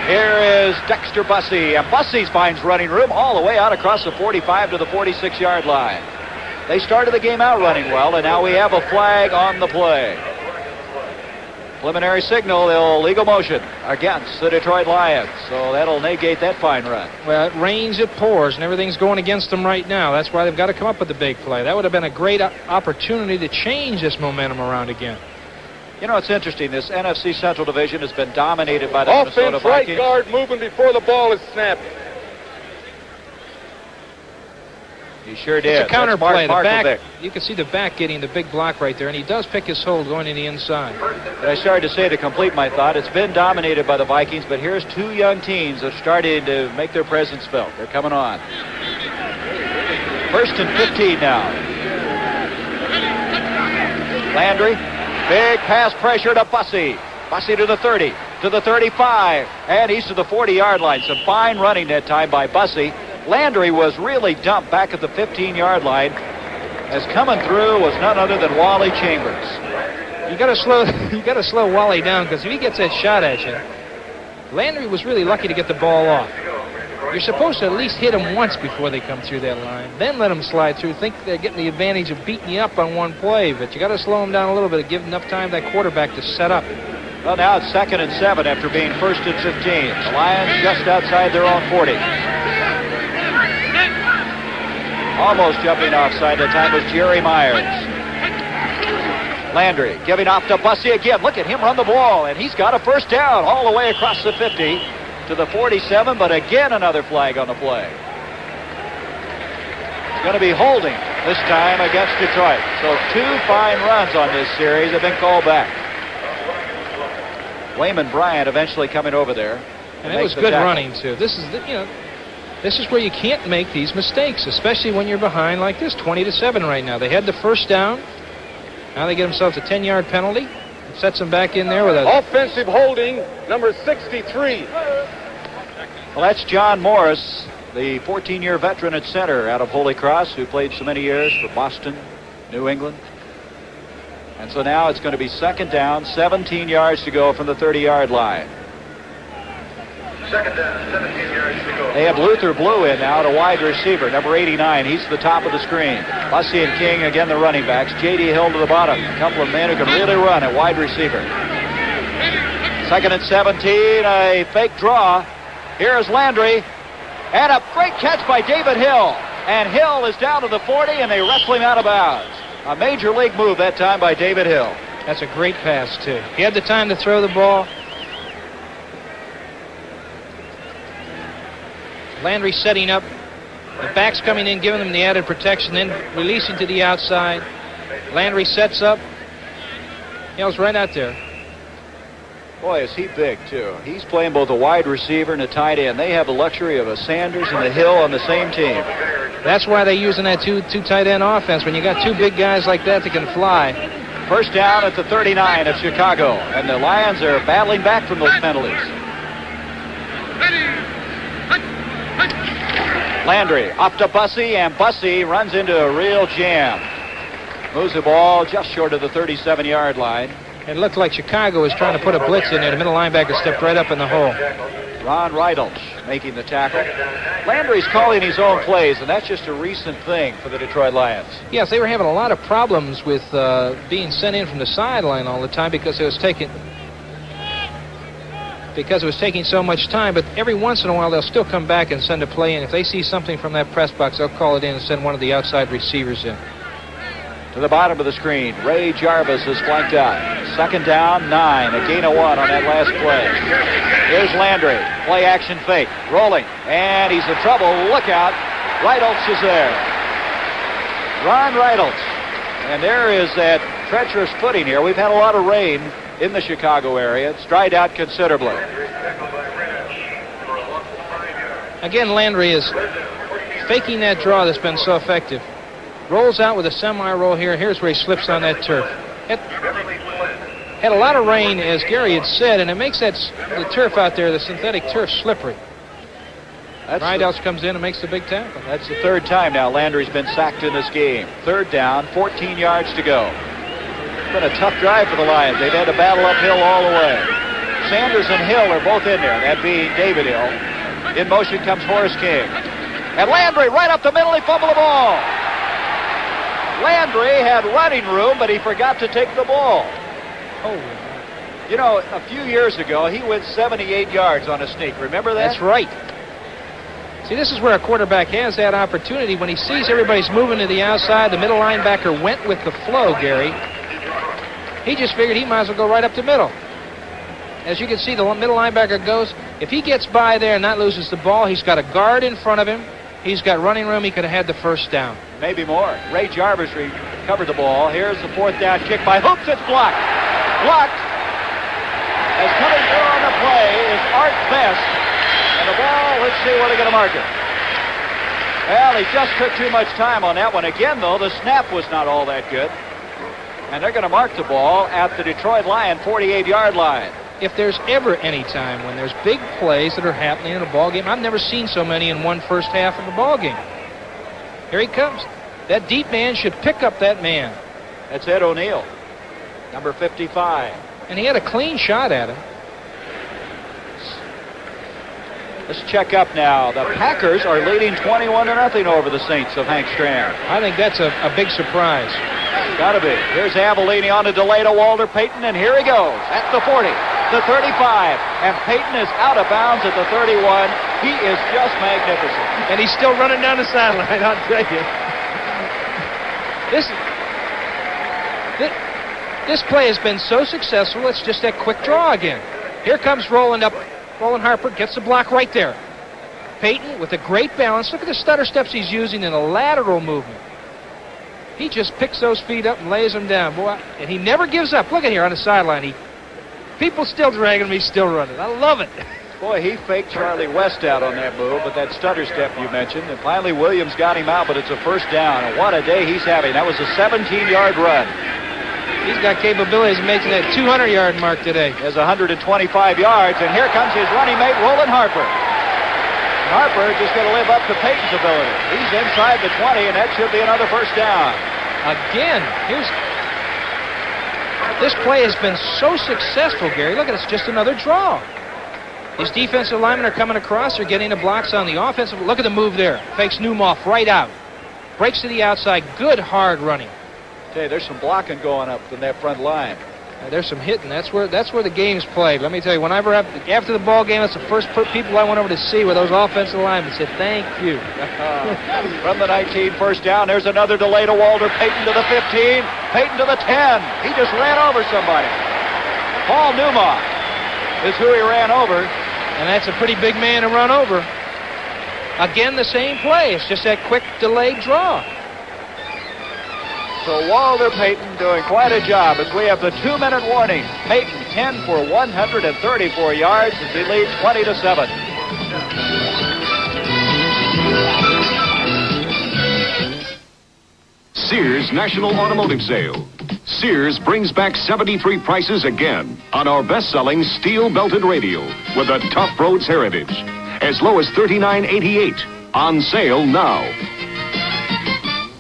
S1: Here is Dexter Bussey, and Bussey finds running room all the way out across the 45 to the 46-yard line. They started the game out running well, and now we have a flag on the play. Preliminary signal, illegal motion against the Detroit Lions, so that'll negate that fine run.
S2: Well, it rains, it pours, and everything's going against them right now. That's why they've got to come up with the big play. That would have been a great opportunity to change this momentum around again.
S1: It's interesting. This NFC Central Division has been dominated by the Minnesota
S8: Vikings. Right guard moving before the ball is snapped.
S1: He sure did.
S2: It's a counter play. The back,
S1: Vick.
S2: you can see the back getting the big block right there, and he does pick his hold going to the inside.
S1: But I started to say, to complete my thought, it's been dominated by the Vikings, but here's two young teams that are starting to make their presence felt. They're coming on. 1st and 15 now. Landry, big pass pressure to Bussey. Bussey to the 30, to the 35, and he's to the 40-yard line. Some fine running that time by Bussey. Landry was really dumped back at the 15-yard line. As coming through was none other than Wally Chambers.
S2: You got to slow Wally down, because if he gets that shot at you, Landry was really lucky to get the ball off. You're supposed to at least hit them once before they come through that line, then let them slide through. Think they're getting the advantage of beating you up on one play, but you got to slow them down a little bit to give enough time to that quarterback to set up.
S1: Well, now it's 2nd and 7 after being 1st and 15. The Lions just outside their own 40. Almost jumping offside that time was Jerry Myers. Landry giving off to Bussey again. Look at him run the ball, and he's got a first down all the way across the 50 to the 47, but again another flag on the play. It's going to be holding this time against Detroit. So 2 fine runs on this series have been called back. Wayman Bryant eventually coming over there.
S2: And it was good running, too. This is, this is where you can't make these mistakes, especially when you're behind like this, 20-7 right now. They had the first down. Now they get themselves a 10-yard penalty. It sets them back in there with a...
S8: Offensive holding, number 63.
S1: Well, that's John Morris, the 14-year veteran at center out of Holy Cross, who played so many years for Boston, New England. And so now it's going to be 2nd down, 17 yards to go from the 30-yard line.
S19: 2nd down, 17 yards to go.
S1: They have Luther Blue in now, to wide receiver, number 89. He's the top of the screen. Bussey and King, again, the running backs. J.D. Hill to the bottom. A couple of men who can really run at wide receiver. 2nd and 17, a fake draw. Here's Landry. And a great catch by David Hill. And Hill is down to the 40, and they wrestle him out of bounds. A major league move that time by David Hill.
S2: That's a great pass, too. He had the time to throw the ball. Landry setting up. The backs coming in, giving them the added protection, then releasing to the outside. Landry sets up. Hill's right out there.
S1: Boy, is he big, too. He's playing both a wide receiver and a tight end. They have the luxury of a Sanders and a Hill on the same team.
S2: That's why they're using that two tight end offense. When you got 2 big guys like that can fly.
S1: First down at the 39 of Chicago, and the Lions are battling back from those penalties. Landry up to Bussey, and Bussey runs into a real jam. Moves the ball just short of the 37-yard line.
S2: It looked like Chicago was trying to put a blitz in there. The middle linebacker stepped right up in the hole.
S1: Ron Reidels making the tackle. Landry's calling his own plays, and that's just a recent thing for the Detroit Lions.
S2: Yes, they were having a lot of problems with being sent in from the sideline all the time because it was taking so much time. But every once in a while, they'll still come back and send a play in. If they see something from that press box, they'll call it in and send one of the outside receivers in.
S1: To the bottom of the screen, Ray Jarvis is flanked out. 2nd down, 9. A gain of 1 on that last play. Here's Landry. Play action fake. Rolling. And he's in trouble. Look out. Reidels is there. Ron Reidels. And there is that treacherous footing here. We've had a lot of rain in the Chicago area. It's dried out considerably.
S2: Again, Landry is faking that draw that's been so effective. Rolls out with a semi-roll here. Here's where he slips on that turf. Had a lot of rain, as Gary had said, and it makes the turf out there, the synthetic turf, slippery. Reidels comes in and makes the big tackle.
S1: That's the 3rd time now Landry's been sacked in this game. 3rd down, 14 yards to go. It's been a tough drive for the Lions. They've had to battle uphill all the way. Sanders and Hill are both in there, that being David Hill. In motion comes Horace King. And Landry right up the middle, he fumbled the ball. Landry had running room, but he forgot to take the ball.
S2: Oh.
S1: You know, a few years ago, he went 78 yards on a sneak. Remember that?
S2: That's right. See, this is where a quarterback has that opportunity. When he sees everybody's moving to the outside, the middle linebacker went with the flow, Gary. He just figured he might as well go right up the middle. As you can see, the middle linebacker goes. If he gets by there and not loses the ball, he's got a guard in front of him. He's got running room. He could have had the first down.
S1: Maybe more. Ray Jarvis recovered the ball. Here's the fourth down kick by Hoops. It's blocked. Blocked. As coming through on the play is Art Best. And the ball, let's see where they're going to mark it. Well, he just took too much time on that one. Again, though, the snap was not all that good. And they're going to mark the ball at the Detroit Lion 48-yard line.
S2: If there's ever any time when there's big plays that are happening in a ball game, I've never seen so many in one first half of a ball game. Here he comes. That deep man should pick up that man.
S1: That's Ed O'Neill, number 55.
S2: And he had a clean shot at him.
S1: Let's check up now. The Packers are leading 21-0 over the Saints of Hank Strand.
S2: I think that's a big surprise.
S1: Gotta be. Here's Avellini on a delay to Walter Payton, and here he goes at the 40, the 35, and Payton is out of bounds at the 31. He is just magnificent.
S2: And he's still running down the sideline, I'll tell you. This play has been so successful, it's just that quick draw again. Here comes Roland Harper gets the block right there. Payton with a great balance. Look at the stutter steps he's using in a lateral movement. He just picks those feet up and lays them down. Boy, and he never gives up. Look at here on the sideline. People still dragging him. He's still running. I love it.
S1: Boy, he faked Charlie West out on that move, but that stutter step you mentioned. And finally, Williams got him out, but it's a first down. And what a day he's having. That was a 17-yard run.
S2: He's got capabilities of making that 200-yard mark today.
S1: He has 125 yards, and here comes his running mate, Roland Harper. Harper just going to live up to Payton's ability. He's inside the 20, and that should be another first down.
S2: Again, this play has been so successful, Gary. Look at it, it's just another draw. These defensive linemen are coming across. They're getting the blocks on the offensive. Look at the move there. Fakes Newmoff right out. Breaks to the outside. Good, hard running.
S1: Okay, there's some blocking going up in that front line.
S2: There's some hitting. That's where the game's played. Let me tell you, whenever after the ball game, that's the first people I went over to see were those offensive linemen. Said thank you.
S1: From the 19, first down. There's another delay to Walter Payton to the 15. Payton to the 10. He just ran over somebody. Paul Newmoff is who he ran over.
S2: And that's a pretty big man to run over. Again, the same play. It's just that quick delayed draw.
S1: So Walter Payton doing quite a job as we have the 2-minute warning. Payton 10 for 134 yards as he leads 20-7.
S12: Sears National Automotive Sale. Sears brings back 73 prices again on our best-selling steel-belted radio with a tough roads heritage. As low as $39.88. On sale now.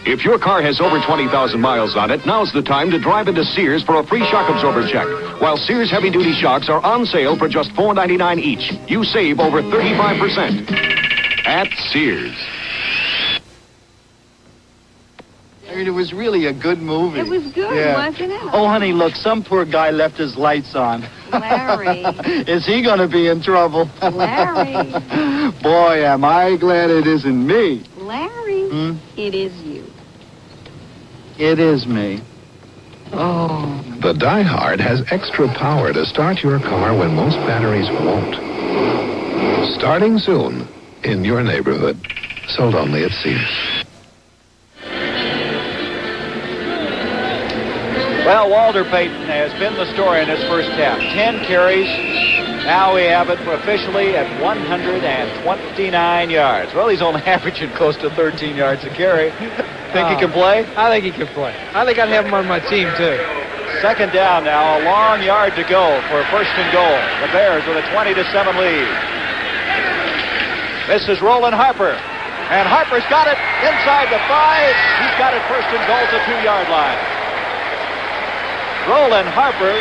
S12: If your car has over 20,000 miles on it, now's the time to drive into Sears for a free shock absorber check. While Sears heavy-duty shocks are on sale for just $4.99 each. You save over 35% at Sears.
S19: It was really a good movie.
S4: It was good, wasn't it?
S19: Oh, honey, look, some poor guy left his lights on.
S4: Larry.
S19: Is he going to be in trouble?
S4: Larry.
S19: Boy, am I glad it isn't me.
S4: Larry, it is you.
S19: It is me. Oh.
S15: The Die Hard has extra power to start your car when most batteries won't. Starting soon in your neighborhood. Sold only at Sears.
S1: Well, Walter Payton has been the story in his first half. 10 carries. Now we have it officially at 129 yards. Well, he's only averaging close to 13 yards a carry. Think he can play?
S2: I think he can play. I think I'd have him on my team, too.
S1: Second down now, a long yard to go for first and goal. The Bears with a 20-7 lead. This is Roland Harper. And Harper's got it inside the 5. He's got it first and goal at the 2-yard line. Roland Harper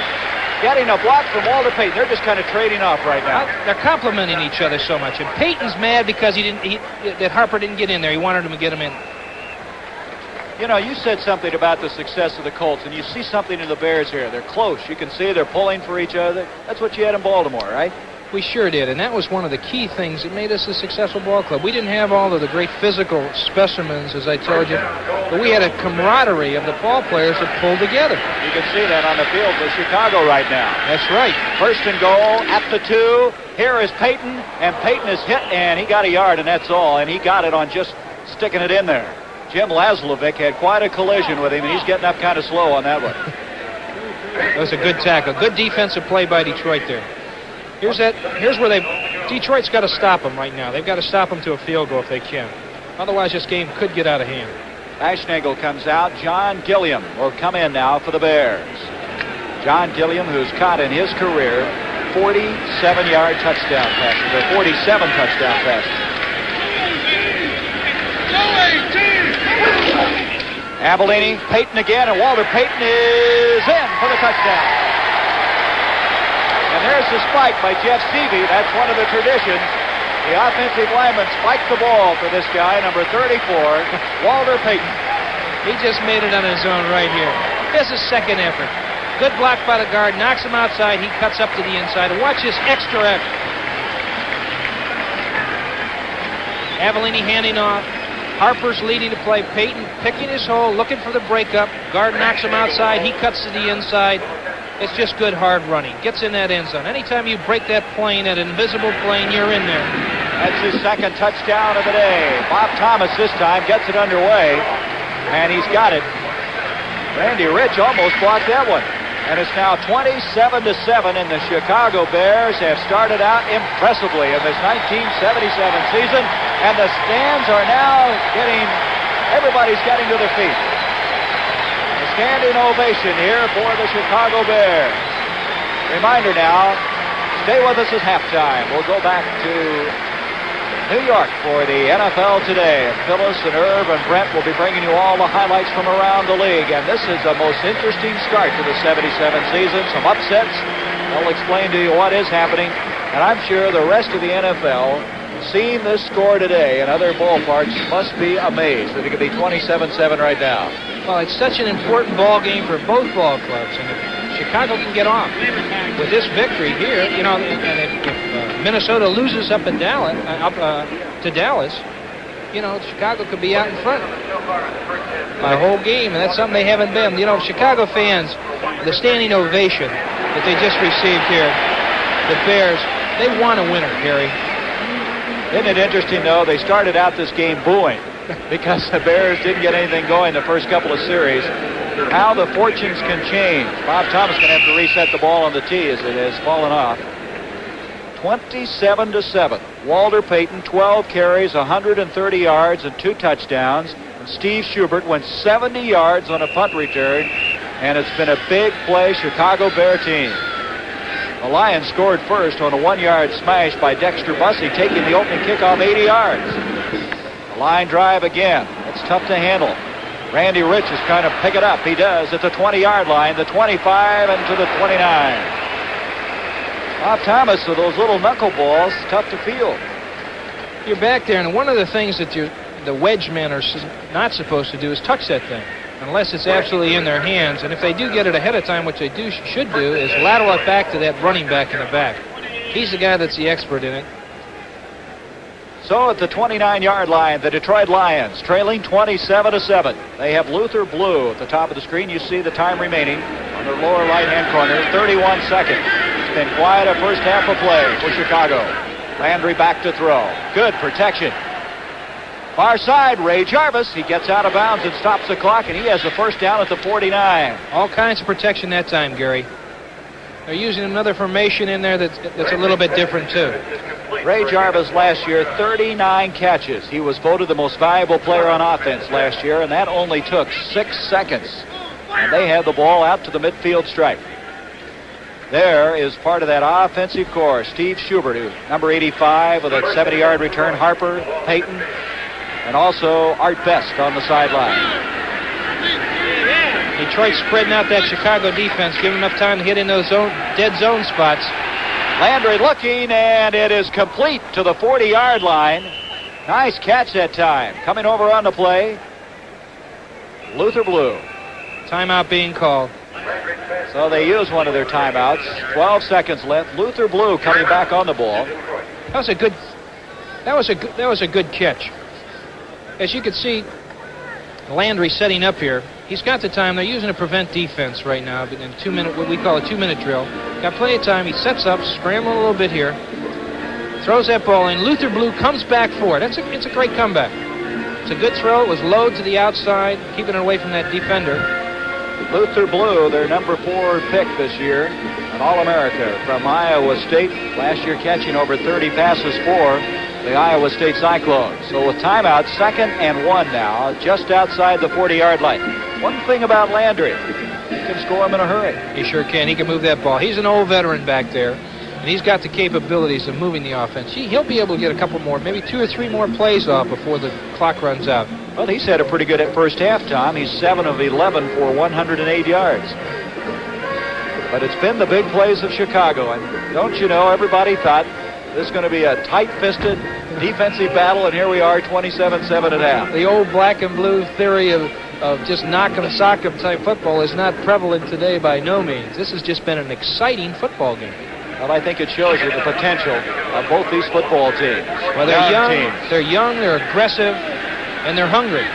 S1: getting a block from Walter Payton. They're just kind of trading off right now.
S2: They're complimenting each other so much. And Payton's mad because that Harper didn't get in there. He wanted him to get him in.
S1: You know, you said something about the success of the Colts, and you see something in the Bears here. They're close. You can see they're pulling for each other. That's what you had in Baltimore, right?
S2: We sure did, and that was one of the key things that made us a successful ball club. We didn't have all of the great physical specimens, as I told you, but we had a camaraderie of the ball players that pulled together.
S1: You can see that on the field for Chicago right now.
S2: That's right.
S1: First and goal at the 2. Here is Payton, and Payton is hit, and he got a yard, and that's all, and he got it on just sticking it in there. Jim Laslovic had quite a collision with him, and he's getting up kind of slow on that one.
S2: That was a good tackle. Good defensive play by Detroit there. Here's where Detroit's got to stop them right now. They've got to stop them to a field goal if they can. Otherwise, this game could get out of hand.
S1: Ashnagle comes out. John Gilliam will come in now for the Bears. John Gilliam, who's caught in his career 47-yard touchdown passes, or 47 touchdown passes. Avellini, Payton again, and Walter Payton is in for the touchdown. And there's the spike by Jeff Seavey. That's one of the traditions. The offensive lineman spiked the ball for this guy, number 34, Walter Payton.
S2: He just made it on his own right here. Here's his second effort. Good block by the guard, knocks him outside. He cuts up to the inside. And watch this extra effort. Avellini handing off. Harper's leading the play. Payton picking his hole, looking for the breakup. Guard knocks him outside. He cuts to the inside. It's just good, hard running. Gets in that end zone. Anytime you break that plane, that invisible plane, you're in there.
S1: That's his second touchdown of the day. Bob Thomas this time gets it underway, and he's got it. Randy Rich almost blocked that one. And it's now 27-7, and the Chicago Bears have started out impressively in this 1977 season, and the stands are now everybody's getting to their feet. Standing ovation here for the Chicago Bears. Reminder now, stay with us at halftime. We'll go back to New York for the NFL Today. And Phyllis and Irv and Brent will be bringing you all the highlights from around the league. And this is the most interesting start to the 77 season. Some upsets. They'll explain to you what is happening. And I'm sure the rest of the NFL, seeing this score today in other ballparks, must be amazed that it could be 27-7 right now.
S2: Well, it's such an important ball game for both ball clubs, and if Chicago can get off with this victory here, you know, and if Minnesota loses up in Dallas, to Dallas, you know, Chicago could be out in front by a whole game, and that's something they haven't been. You know, Chicago fans, the standing ovation that they just received here, the Bears, they want a winner, Gary.
S1: Isn't it interesting, though? They started out this game booing because the Bears didn't get anything going the first couple of series. How the fortunes can change. Bob Thomas going to have to reset the ball on the tee as it has fallen off. 27-7. Walter Payton, 12 carries, 130 yards, and 2 touchdowns. And Steve Schubert went 70 yards on a punt return, and it's been a big play Chicago Bear team. The Lions scored first on a 1-yard smash by Dexter Bussey, taking the opening kickoff 80 yards. The line drive again. It's tough to handle. Randy Rich is trying to pick it up. He does at the 20-yard line, the 25, and to the 29. Bob Thomas with those little knuckleballs, tough to field.
S2: You're back there, and one of the things that the wedge men are not supposed to do is touch that thing, unless it's absolutely in their hands. And if they do get it ahead of time, which they should do, is lateral it back to that running back in the back. He's the guy that's the expert in it.
S1: So at the 29-yard line, the Detroit Lions trailing 27-7. They have Luther Blue at the top of the screen. You see the time remaining on the lower right-hand corner, 31 seconds. It's been quite a first half of play for Chicago. Landry back to throw. Good protection. Far side, Ray Jarvis. He gets out of bounds and stops the clock, and he has the first down at the 49.
S2: All kinds of protection that time, Gary. They're using another formation in there that's a little bit different, too.
S1: Ray Jarvis last year, 39 catches. He was voted the most valuable player on offense last year, and that only took 6 seconds. And they had the ball out to the midfield stripe. There is part of that offensive core, Steve Schubert, who number 85 with a 70-yard return, Harper, Payton, and also Art Best on the sideline.
S2: Detroit spreading out that Chicago defense, giving enough time to hit in those dead zone spots.
S1: Landry looking, and it is complete to the 40-yard line. Nice catch that time. Coming over on the play, Luther Blue.
S2: Timeout being called.
S1: So they use one of their timeouts. 12 seconds left. Luther Blue coming back on the ball.
S2: That was a good catch. As you can see, Landry setting up here. He's got the time. They're using a prevent defense right now, but in a 2-minute, what we call a 2-minute drill. Got plenty of time. He sets up, scrambling a little bit here. Throws that ball in. Luther Blue comes back for it. It's a great comeback. It's a good throw. It was low to the outside, keeping it away from that defender.
S1: Luther Blue, their number 4 pick this year, an All-America from Iowa State. Last year catching over 30 passes for the Iowa State Cyclones. So with timeout, 2nd and 1 now, just outside the 40-yard line. One thing about Landry, he can score him in a hurry.
S2: He sure can. He can move that ball. He's an old veteran back there, and he's got the capabilities of moving the offense. He'll be able to get a couple more, maybe 2 or 3 more plays off before the clock runs out.
S1: Well, he's had a pretty good at first half, Tom. He's 7 of 11 for 108 yards. But it's been the big plays of Chicago, and don't you know, everybody thought this is going to be a tight-fisted defensive battle, and here we are, 27-7 at half.
S2: The old black and blue theory of just knock 'em, sock 'em type football is not prevalent today by no means. This has just been an exciting football game.
S1: Well, I think it shows you the potential of both these football teams.
S2: Well, they're young, they're aggressive, and they're hungry.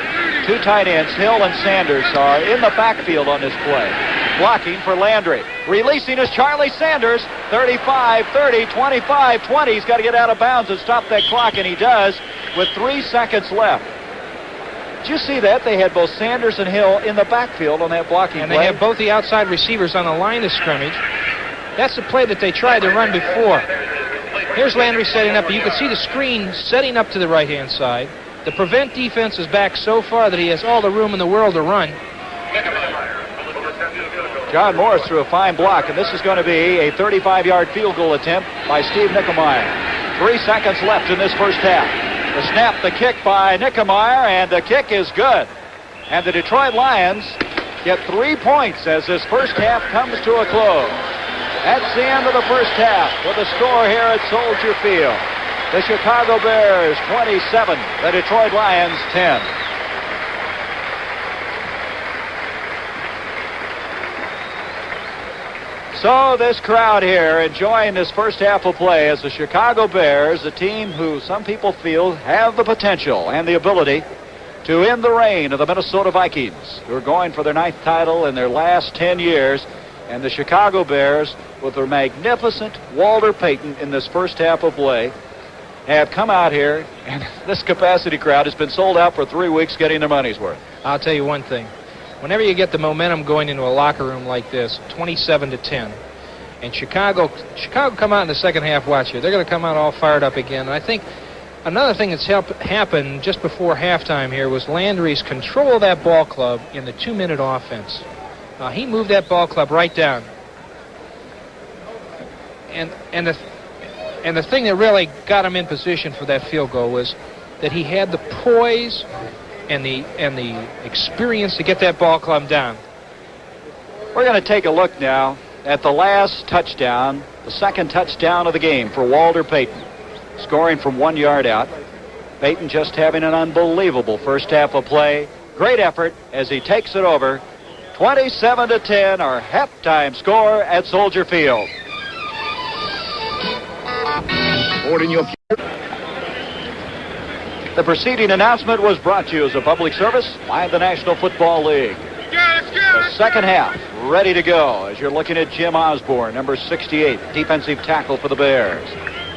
S1: 2 tight ends, Hill and Sanders, are in the backfield on this play. Blocking for Landry. Releasing is Charlie Sanders. 35, 30, 25, 20. He's got to get out of bounds and stop that clock, and he does with 3 seconds left. Did you see that? They had both Sanders and Hill in the backfield on that blocking
S2: and
S1: play.
S2: They have both the outside receivers on the line of scrimmage. That's the play that they tried to run before. Here's Landry setting up. You can see the screen setting up to the right-hand side. The prevent defense is back so far that he has all the room in the world to run.
S1: John Morris threw a fine block, and this is going to be a 35-yard field goal attempt by Steve Nickemeyer. 3 seconds left in this first half. The snap, the kick by Nickemeyer, and the kick is good. And the Detroit Lions get 3 points as this first half comes to a close. That's the end of the first half with a score here at Soldier Field. The Chicago Bears 27, the Detroit Lions 10. So this crowd here enjoying this first half of play as the Chicago Bears, a team who some people feel have the potential and the ability to end the reign of the Minnesota Vikings, who are going for their 9th title in their last 10 years. And the Chicago Bears, with their magnificent Walter Payton in this first half of play, have come out here, and this capacity crowd has been sold out for 3 weeks getting their money's worth.
S2: I'll tell you one thing. Whenever you get the momentum going into a locker room like this, 27-10, and Chicago come out in the second half, watch here. They're going to come out all fired up again. And I think another thing that's happened just before halftime here was Landry's control of that ball club in the 2-minute offense. He moved that ball club right down. And the thing that really got him in position for that field goal was that he had the poise and the experience to get that ball club down.
S1: We're going to take a look now at the last touchdown, the second touchdown of the game for Walter Payton, scoring from 1 yard out. Payton just having an unbelievable first half of play. Great effort as he takes it over. 27-10, our halftime score at Soldier Field. The preceding announcement was brought to you as a public service by the National Football League. The second half ready to go as you're looking at Jim Osborne, number 68, defensive tackle for the Bears.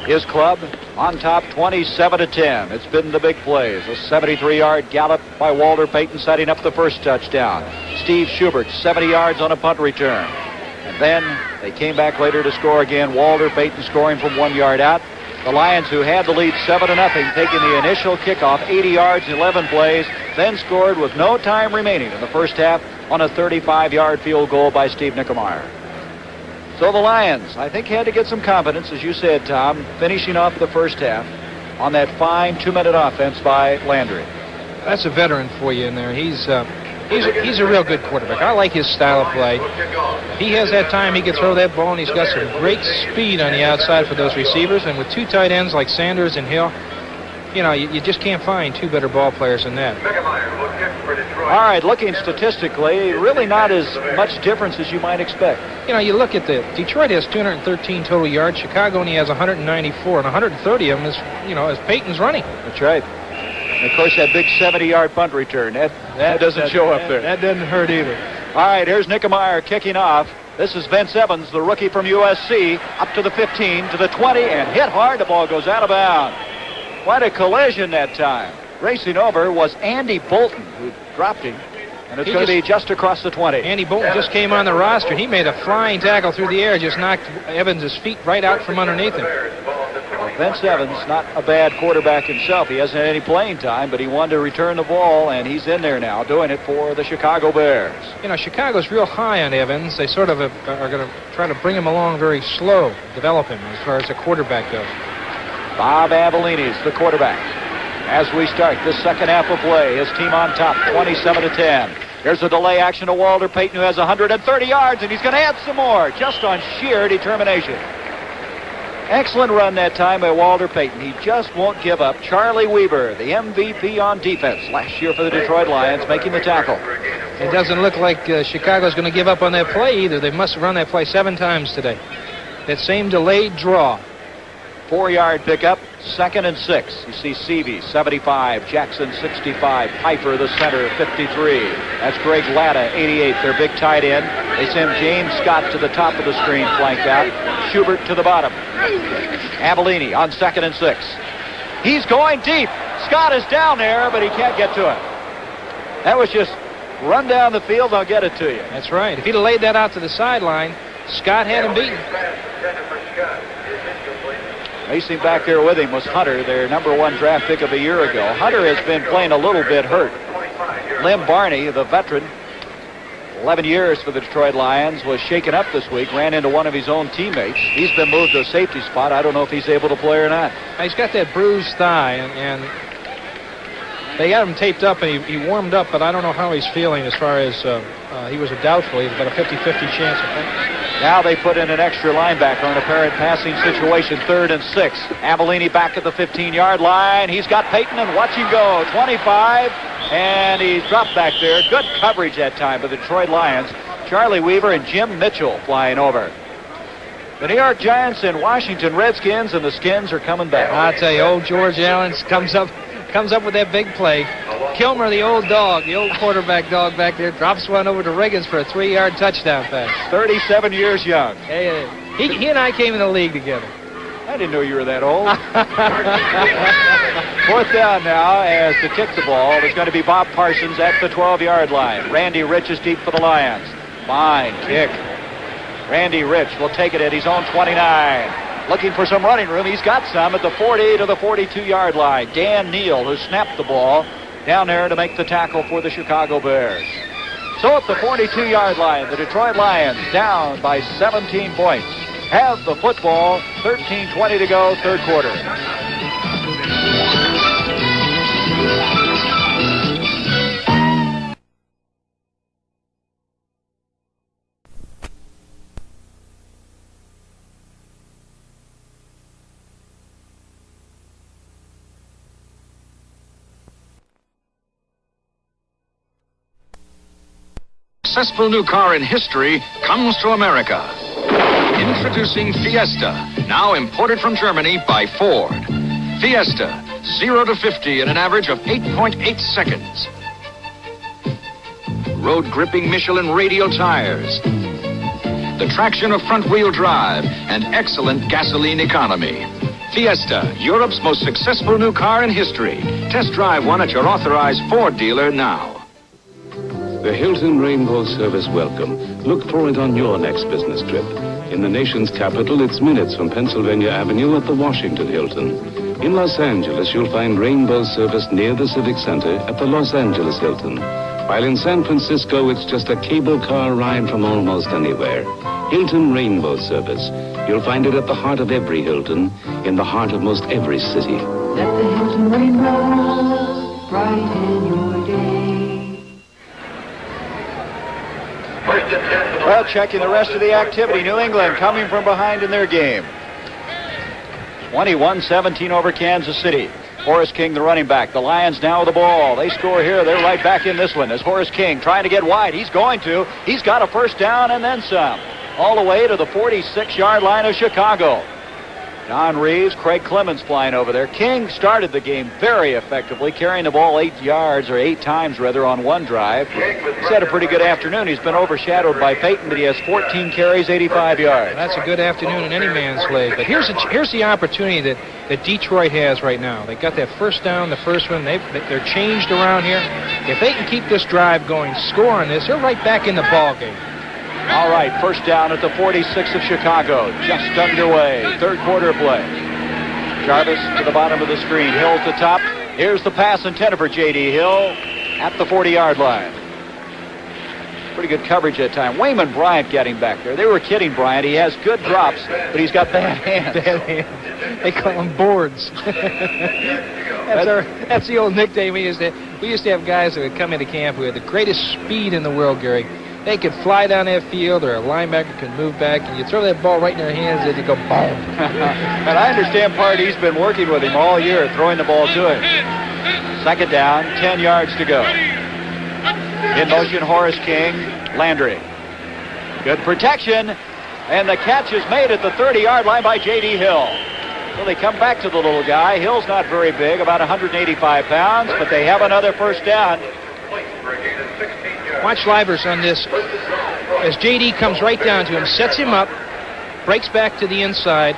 S1: His club on top 27-10. It's been the big plays. A 73-yard gallop by Walter Payton setting up the first touchdown. Steve Schubert, 70 yards on a punt return. And then they came back later to score again. Walter Payton scoring from 1 yard out. The Lions, who had the lead 7-0, taking the initial kickoff, 80 yards in 11 plays, then scored with no time remaining in the first half on a 35-yard field goal by Steve Nickemeyer. So the Lions, I think, had to get some confidence, as you said, Tom, finishing off the first half on that fine 2-minute offense by Landry.
S2: That's a veteran for you in there. He's a real good quarterback. I like his style of play. He has that time. He can throw that ball, and he's got some great speed on the outside for those receivers. And with 2 tight ends like Sanders and Hill, you just can't find two better ball players than that.
S1: All right, looking statistically, really not as much difference as you might expect.
S2: You look at Detroit has 213 total yards. Chicago only has 194, and 130 of them is, as Peyton's running.
S1: That's right. And of course, that big 70-yard punt return, that doesn't show up there.
S2: That doesn't hurt either.
S1: All right, here's Nickemeyer kicking off. This is Vince Evans, the rookie from USC, up to the 15, to the 20, and hit hard. The ball goes out of bounds. Quite a collision that time. Racing over was Andy Bolton, who dropped him, and it's going to be just across the 20.
S2: Andy Bolton just came on the roster. He made a flying tackle through the air, just knocked Evans' feet right out from underneath him.
S1: Well, Vince Evans, not a bad quarterback himself. He hasn't had any playing time, but he wanted to return the ball, and he's in there now doing it for the Chicago Bears.
S2: Chicago's real high on Evans. They sort of are going to try to bring him along very slow, develop him as far as a quarterback goes.
S1: Bob Avellini's the quarterback. As we start this second half of play, his team on top, 27-10. Here's a delay action to Walter Payton, who has 130 yards, and he's going to add some more, just on sheer determination. Excellent run that time by Walter Payton. He just won't give up. Charlie Weaver, the MVP on defense last year for the Detroit Lions, making the tackle.
S2: It doesn't look like Chicago's going to give up on that play either. They must have run that play 7 times today. That same delayed draw.
S1: 4-yard pickup, 2nd and 6. You see Seavey, 75, Jackson, 65, Piper, the center, 53. That's Greg Latta, 88, their big tight end. They send James Scott to the top of the screen, flanked out. Schubert to the bottom. Avellini on 2nd and 6. He's going deep. Scott is down there, but he can't get to it. That was just run down the field, I'll get it to you.
S2: That's right. If he'd have laid that out to the sideline, Scott had him beaten.
S1: Racing back there with him was Hunter, their #1 draft pick of a year ago. Hunter has been playing a little bit hurt. Lynn Boudin, the veteran, 11 years for the Detroit Lions, was shaken up this week, ran into one of his own teammates. He's been moved to a safety spot. I don't know if he's able to play or not.
S2: He's got that bruised thigh, and they got him taped up, and he warmed up, but I don't know how he's feeling as far as he was a doubtful. He's got a 50-50 chance of playing.
S1: Now they put in an extra linebacker on a apparent passing situation, 3rd and 6. Avellini back at the 15-yard line. He's got Payton, and watch him go. 25, and he's dropped back there. Good coverage that time by the Detroit Lions. Charlie Weaver and Jim Mitchell flying over. The New York Giants and Washington Redskins, and the Skins are coming back.
S2: I'll tell you, old George Allen comes up with that big play. Kilmer, the old dog, the old quarterback dog back there, drops one over to Riggins for a 3-yard touchdown pass.
S1: 37 years young.
S2: Hey, he and I came in the league together.
S1: I didn't know you were that old. 4th down now as to kick the ball. There's going to be Bob Parsons at the 12-yard line. Randy Rich is deep for the Lions. Fine kick. Randy Rich will take it at his own 29. Looking for some running room. He's got some at the 40 to the 42-yard line. Dan Neal, who snapped the ball, down there to make the tackle for the Chicago Bears. So at the 42-yard line, the Detroit Lions down by 17 points. Have the football, 13:20 to go, 3rd quarter.
S3: Successful new car in history comes to America. Introducing Fiesta, now imported from Germany by Ford. Fiesta, 0 to 50 in an average of 8.8 seconds. Road gripping Michelin radial tires. The traction of front-wheel drive and excellent gasoline economy. Fiesta, Europe's most successful new car in history. Test drive one at your authorized Ford dealer now.
S20: The Hilton Rainbow Service welcome. Look for it on your next business trip. In the nation's capital, it's minutes from Pennsylvania Avenue at the Washington Hilton. In Los Angeles, you'll find Rainbow Service near the Civic Center at the Los Angeles Hilton. While in San Francisco, it's just a cable car ride from almost anywhere. Hilton Rainbow Service. You'll find it at the heart of every Hilton, in the heart of most every city.
S21: Let the Hilton Rainbow brighten your day.
S1: Well, checking the rest of the activity. New England coming from behind in their game. 21-17 over Kansas City. Horace King, the running back. The Lions now with the ball. They score here. They're right back in this one as Horace King trying to get wide. He's going to. He's got a first down and then some. All the way to the 46-yard line of Chicago. Don Reeves, Craig Clemens flying over there. King started the game very effectively, carrying the ball 8 times on one drive. He's had a pretty good afternoon. He's been overshadowed by Peyton, but he has 14 carries, 85 yards.
S2: That's a good afternoon in any man's league. But here's the opportunity that Detroit has right now. They got that first down, the first one. They're changed around here. If they can keep this drive going, score on this, they're right back in the ball game.
S1: All right, first down at the 46 of Chicago. Just underway. Third quarter play. Jarvis to the bottom of the screen. Hill to top. Here's the pass intended for J.D. Hill at the 40-yard line. Pretty good coverage that time. Wayman Bryant getting back there. They were kidding Bryant. He has good drops, but he's got bad hands.
S2: Bad hands. They call them boards. That's the old nickname we used to have guys that would come into camp who had the greatest speed in the world, Gary. They could fly down that field, or a linebacker could move back, and you throw that ball right in their hands, and they go boom.
S1: And I understand Party's been working with him all year, throwing the ball to him. Second down, 10 yards to go. In motion, Horace King, Landry. Good protection, and the catch is made at the 30-yard line by J.D. Hill. So they come back to the little guy. Hill's not very big, about 185 pounds, but they have another first down.
S2: Watch Livers on this. As J.D. comes right down to him, sets him up, breaks back to the inside.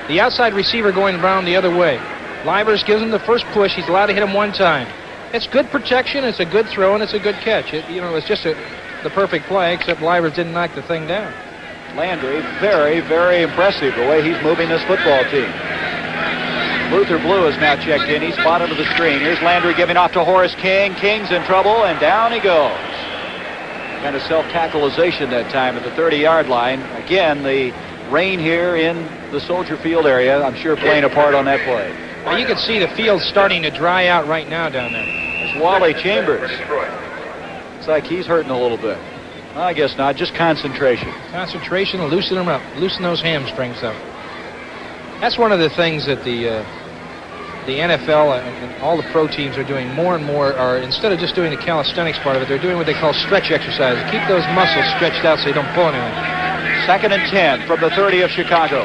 S2: The outside receiver going around the other way. Livers gives him the first push. He's allowed to hit him one time. It's good protection, it's a good throw, and it's a good catch. It's just the perfect play, except Livers didn't knock the thing down.
S1: Landry, very, very impressive the way he's moving this football team. Luther Blue is now checked in. He's bottom of the screen. Here's Landry giving off to Horace King. King's in trouble, and down he goes. Kind of self-tackleization that time at the 30-yard line. Again, the rain here in the Soldier Field area, I'm sure playing a part on that play.
S2: Well, you can see the field starting to dry out right now down there.
S1: It's Wally Chambers. It's like he's hurting a little bit. Well, I guess not. Just concentration.
S2: Concentration, loosen them up. Loosen those hamstrings up. That's one of the things that the NFL and all the pro teams are doing more and more. Are instead of just doing the calisthenics part of it, they're doing what they call stretch exercises. Keep those muscles stretched out so they don't pull anything.
S1: Second and 10 from the 30 of Chicago.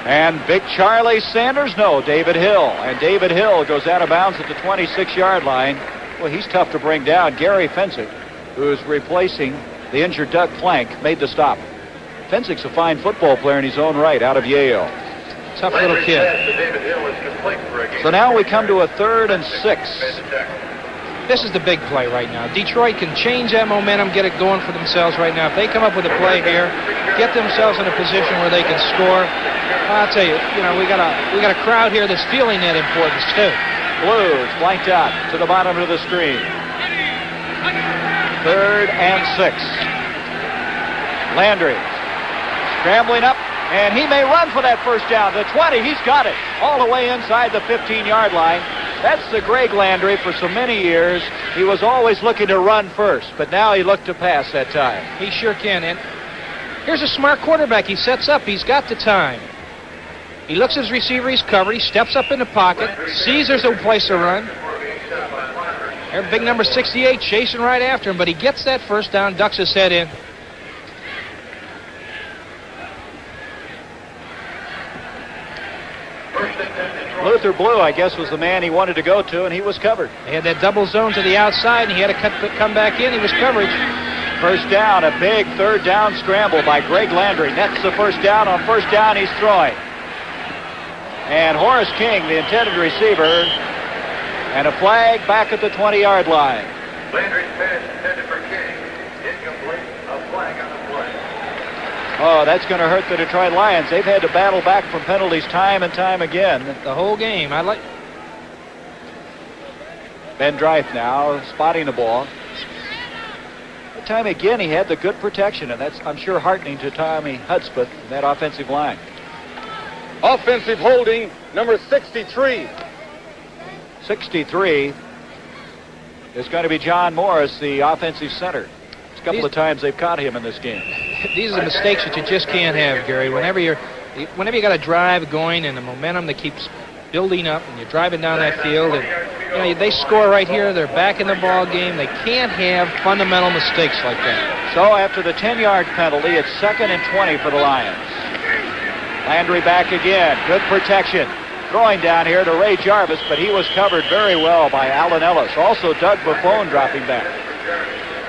S1: And Big Charlie Sanders, no, David Hill. And David Hill goes out of bounds at the 26-yard line. Well, he's tough to bring down. Gary Fensick, who's replacing the injured Doug Plank, made the stop. Fensick's a fine football player in his own right out of Yale.
S2: Tough little kid.
S1: So now we come to a 3rd and 6.
S2: This is the big play right now. Detroit can change that momentum, get it going for themselves right now. If they come up with a play here, get themselves in a position where they can score. I'll tell you, we got a crowd here that's feeling that importance too.
S1: Blues flanked out to the bottom of the screen. 3rd and 6. Landry scrambling up, and he may run for that first down. The 20, he's got it all the way inside the 15-yard line. That's the Greg Landry for so many years. He was always looking to run first, but now he looked to pass that time.
S2: He sure can. And here's a smart quarterback. He sets up. He's got the time. He looks at his receiver. He's covered. He steps up in the pocket, sees there's a place to run. There's big number 68 chasing right after him, but he gets that first down, ducks his head in.
S1: Luther Blue, I guess, was the man he wanted to go to, and he was covered.
S2: He had that double zone to the outside, and he had to come back in. He was coverage.
S1: First down, a big 3rd down scramble by Greg Landry. That's the first down. On first down, he's throwing. And Horace King, the intended receiver, and a flag back at the 20-yard line.
S6: Landry's pass intended for King. Incomplete. A flag on the play.
S1: Oh, that's going to hurt the Detroit Lions. They've had to battle back from penalties time and time again.
S2: The whole game.
S1: Ben Dreif now spotting the ball. That time again he had the good protection, and that's, I'm sure, heartening to Tommy Hudspeth and that offensive line.
S8: Offensive holding, number 63.
S1: 63 is going to be John Morris, the offensive center. A couple of times they've caught him in this game.
S2: These are the mistakes that you just can't have, Gary. Whenever you got a drive going and the momentum that keeps building up, and you're driving down that field, and you know, they score right here. They're back in the ball game. They can't have fundamental mistakes like that.
S1: So after the 10-yard penalty, it's 2nd and 20 for the Lions. Landry back again. Good protection. Throwing down here to Ray Jarvis, but he was covered very well by Allen Ellis. Also Doug Buffone dropping back.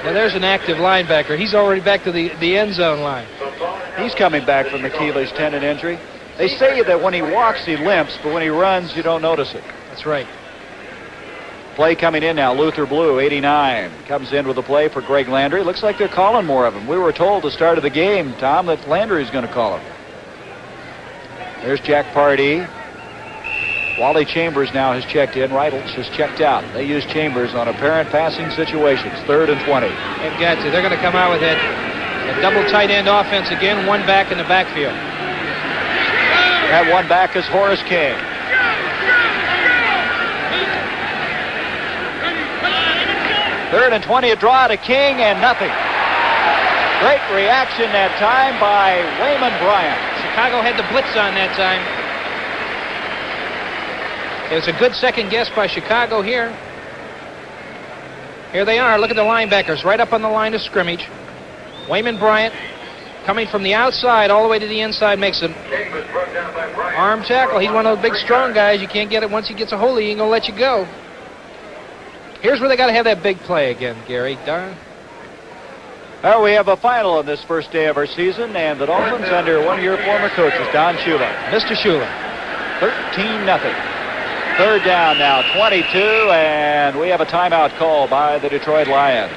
S2: Now there's an active linebacker. He's already back to the end zone line.
S1: He's coming back from Achilles tendon injury. They say that when he walks, he limps, but when he runs, you don't notice it.
S2: That's right.
S1: Play coming in now. Luther Blue, 89, comes in with a play for Greg Landry. Looks like they're calling more of him. We were told at the start of the game, Tom, that Landry's going to call him. There's Jack Pardee. Wally Chambers now has checked in. Reitels has checked out. They use Chambers on apparent passing situations. 3rd and 20.
S2: They've got to. They're going to come out with that double tight end offense again. One back in the backfield.
S1: That one back is Horace King. Third and 20, a draw to King, and nothing. Great reaction that time by Wayman Bryant.
S2: Chicago had the blitz on that time. It was a good second guess by Chicago here. Here they are. Look at the linebackers right up on the line of scrimmage. Wayman Bryant coming from the outside all the way to the inside, makes an arm tackle. He's one of those big, strong guys. You can't get it once he gets a hold of you. He ain't going to let you go. Here's where they got to have that big play again, Gary. Darn.
S1: Well, we have a final on this first day of our season, and the Dolphins under one of your former coaches, Don Shula.
S2: Mr. Shula.
S1: 13-0. Third down now, 22, and we have a timeout call by the Detroit Lions.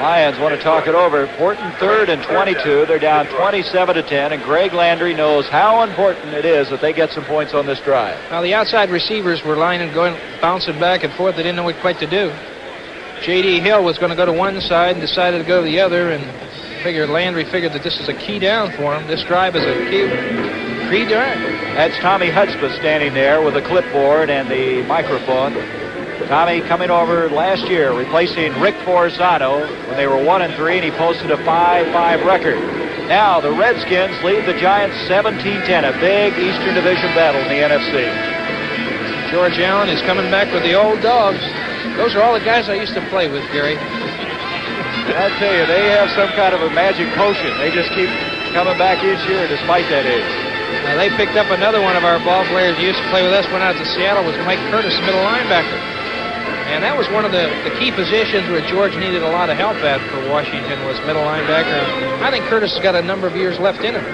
S1: Lions want to talk it over. Important 3rd and 22. They're down 27-10, and Greg Landry knows how important it is that they get some points on this drive.
S2: Now, the outside receivers were lining, bouncing back and forth. They didn't know what quite to do. J.D. Hill was going to go to one side and decided to go to the other, and Landry figured that this is a key down for him. This drive is a key drive.
S1: That's Tommy Hudspeth standing there with the clipboard and the microphone. Tommy coming over last year, replacing Rick Forzano when they were 1-3, and he posted a 5-5 record. Now the Redskins lead the Giants 17-10, a big Eastern Division battle in the NFC.
S2: George Allen is coming back with the old dogs. Those are all the guys I used to play with, Gary.
S1: I tell you, they have some kind of a magic potion. They just keep coming back each year despite that age.
S2: Now they picked up another one of our ball players who used to play with us, went out to Seattle, was Mike Curtis, middle linebacker. And that was one of the key positions where George needed a lot of help at for Washington, was middle linebacker. I think Curtis has got a number of years left in him.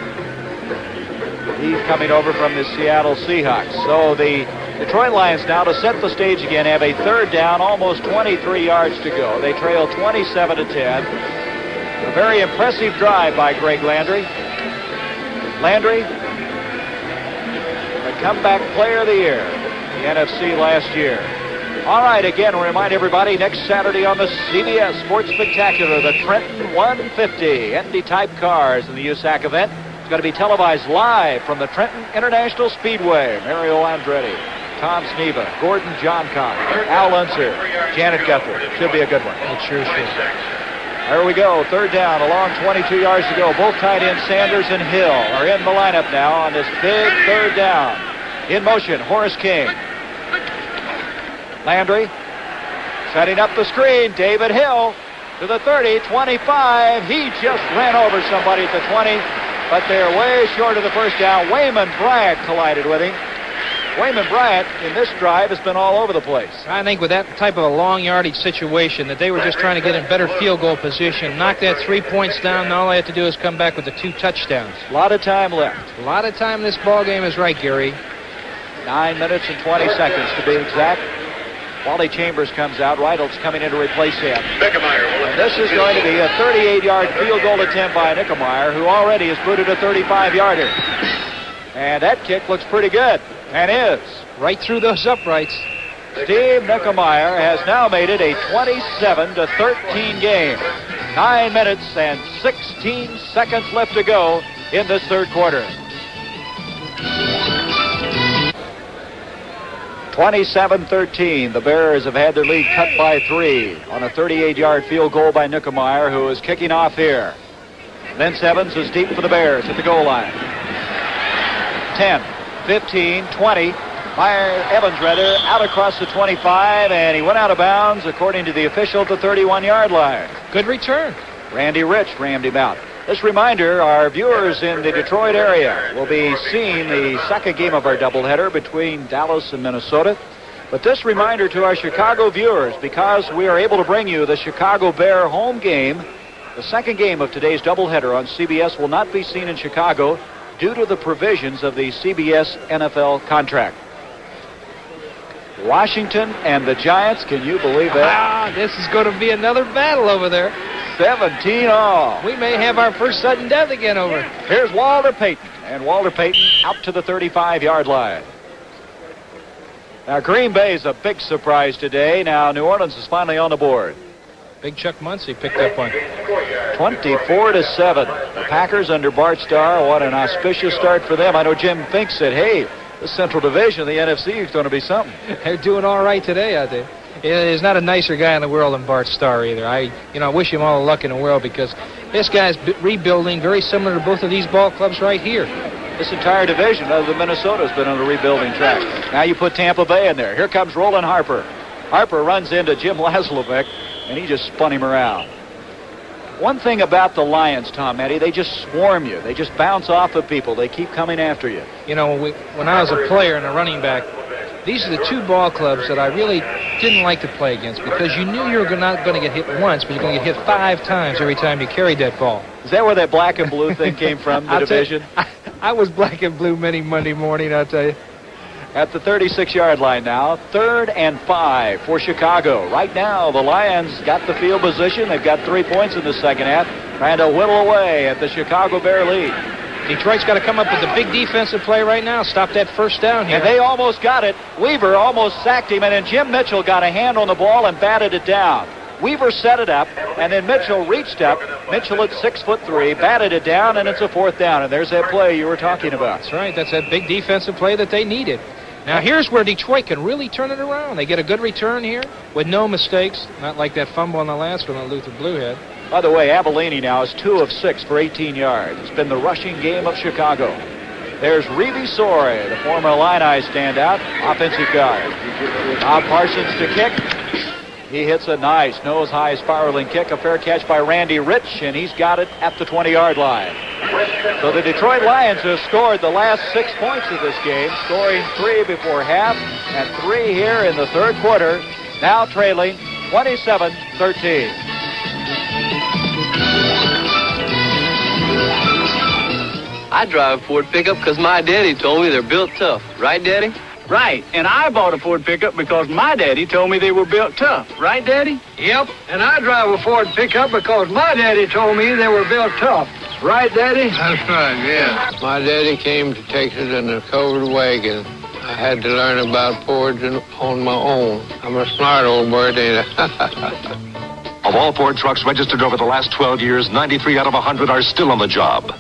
S1: He's coming over from the Seattle Seahawks. So the Detroit Lions now, to set the stage again, have a third down, almost 23 yards to go. They trail 27-10. A very impressive drive by Greg Landry. Landry, the comeback player of the year, the NFC last year. All right, again, we'll remind everybody, next Saturday on the CBS Sports Spectacular, the Trenton 150 Indy-type cars in the USAC event. It's going to be televised live from the Trenton International Speedway. Mario Andretti, Tom Sneva, Gordon Johncock, Al Unser, Janet Guthrie. Should be a good one.
S2: It sure should.
S1: There we go. Third down, a long 22 yards to go. Both tight ends, Sanders and Hill, are in the lineup now on this big third down. In motion, Horace King. Landry setting up the screen. David Hill to the 30, 25. He just ran over somebody at the 20, but they're way short of the first down. Wayman Bryant collided with him. Wayman Bryant in this drive has been all over the place.
S2: I think with that type of a long yardage situation that they were just trying to get in better field goal position, knock that 3 points down, and all they have to do is come back with the 2 touchdowns.
S1: A lot of time left.
S2: A lot of time. This ball game is right, Gary.
S1: 9 minutes and 20 seconds to be exact. Wally Chambers comes out. Reitels coming in to replace him. And this is going to be a 38-yard field goal attempt by Nickemeyer, who already has booted a 35-yarder. And that kick looks pretty good, and is.
S2: Right through those uprights.
S1: Steve Nickemeyer has now made it a 27-13 game. 9 minutes and 16 seconds left to go in this third quarter. 27-13. The Bears have had their lead cut by 3 on a 38-yard field goal by Nickemeyer, who is kicking off here. Vince Evans is deep for the Bears at the goal line. 10, 15, 20. Evans out across the 25, and he went out of bounds, according to the official, at the 31-yard line.
S2: Good return.
S1: Randy Rich rammed him out. This reminder, our viewers in the Detroit area will be seeing the second game of our doubleheader between Dallas and Minnesota. But this reminder to our Chicago viewers, because we are able to bring you the Chicago Bear home game, the second game of today's doubleheader on CBS will not be seen in Chicago due to the provisions of the CBS NFL contract. Washington and the Giants, can you believe that?
S2: This is going to be another battle over there.
S1: 17-all.
S2: We may have our first sudden death again over.
S1: Here's Walter Payton, and Walter Payton out to the 35-yard line. Now, Green Bay is a big surprise today. Now, New Orleans is finally on the board.
S2: Big Chuck Muncie picked up one.
S1: 24-7. The Packers under Bart Starr. What an auspicious start for them. I know Jim Fink said, hey, the Central Division of the NFC is going to be something.
S2: They're doing all right today out there. There's not a nicer guy in the world than Bart Starr either. I wish him all the luck in the world, because this guy's rebuilding very similar to both of these ball clubs right here.
S1: This entire division other than Minnesota has been on a rebuilding track. Now you put Tampa Bay in there. Here comes Roland Harper. Harper runs into Jim Laslovic, and he just spun him around. One thing about the Lions, Tom Eddy, they just swarm you. They just bounce off of people. They keep coming after you.
S2: You know, when I was a player and a running back, these are the two ball clubs that I really didn't like to play against, because you knew you were not going to get hit once, but you're going to get hit 5 times every time you carried that ball.
S1: Is that where that black and blue thing came from, the division?
S2: I was black and blue many Monday morning, I'll tell you.
S1: At the 36-yard line now, 3rd and 5 for Chicago. Right now, the Lions got the field position. They've got 3 points in the second half, trying to whittle away at the Chicago Bear lead.
S2: Detroit's got to come up with a big defensive play right now. Stop that first down here.
S1: And they almost got it. Weaver almost sacked him, and then Jim Mitchell got a hand on the ball and batted it down. Weaver set it up, and then Mitchell reached up. Mitchell at 6'3", batted it down, and it's a 4th down. And there's that play you were talking about.
S2: That's right. That's that big defensive play that they needed. Now here's where Detroit can really turn it around. They get a good return here with no mistakes. Not like that fumble on the last one that Luther Blue had.
S1: By the way, Avellini now is 2 of 6 for 18 yards. It's been the rushing game of Chicago. There's Reeve Sore, the former Illini standout, offensive guard. Bob Parsons to kick. He hits a nice nose-high spiraling kick, a fair catch by Randy Rich, and he's got it at the 20-yard line. So the Detroit Lions have scored the last 6 points of this game, scoring 3 before half and 3 here in the third quarter, now trailing 27-13.
S11: I drive a Ford pickup because my daddy told me they're built tough. Right, Daddy?
S22: Right, and I bought a Ford pickup because my daddy told me they were built tough. Right, Daddy?
S23: Yep, and I drive a Ford pickup because my daddy told me they were built tough. Right, Daddy?
S24: That's right, yeah. My daddy came to Texas in a covered wagon. I had to learn about Fords on my own. I'm a smart old bird, ain't I?
S12: Of all Ford trucks registered over the last 12 years, 93 out of 100 are still on the job.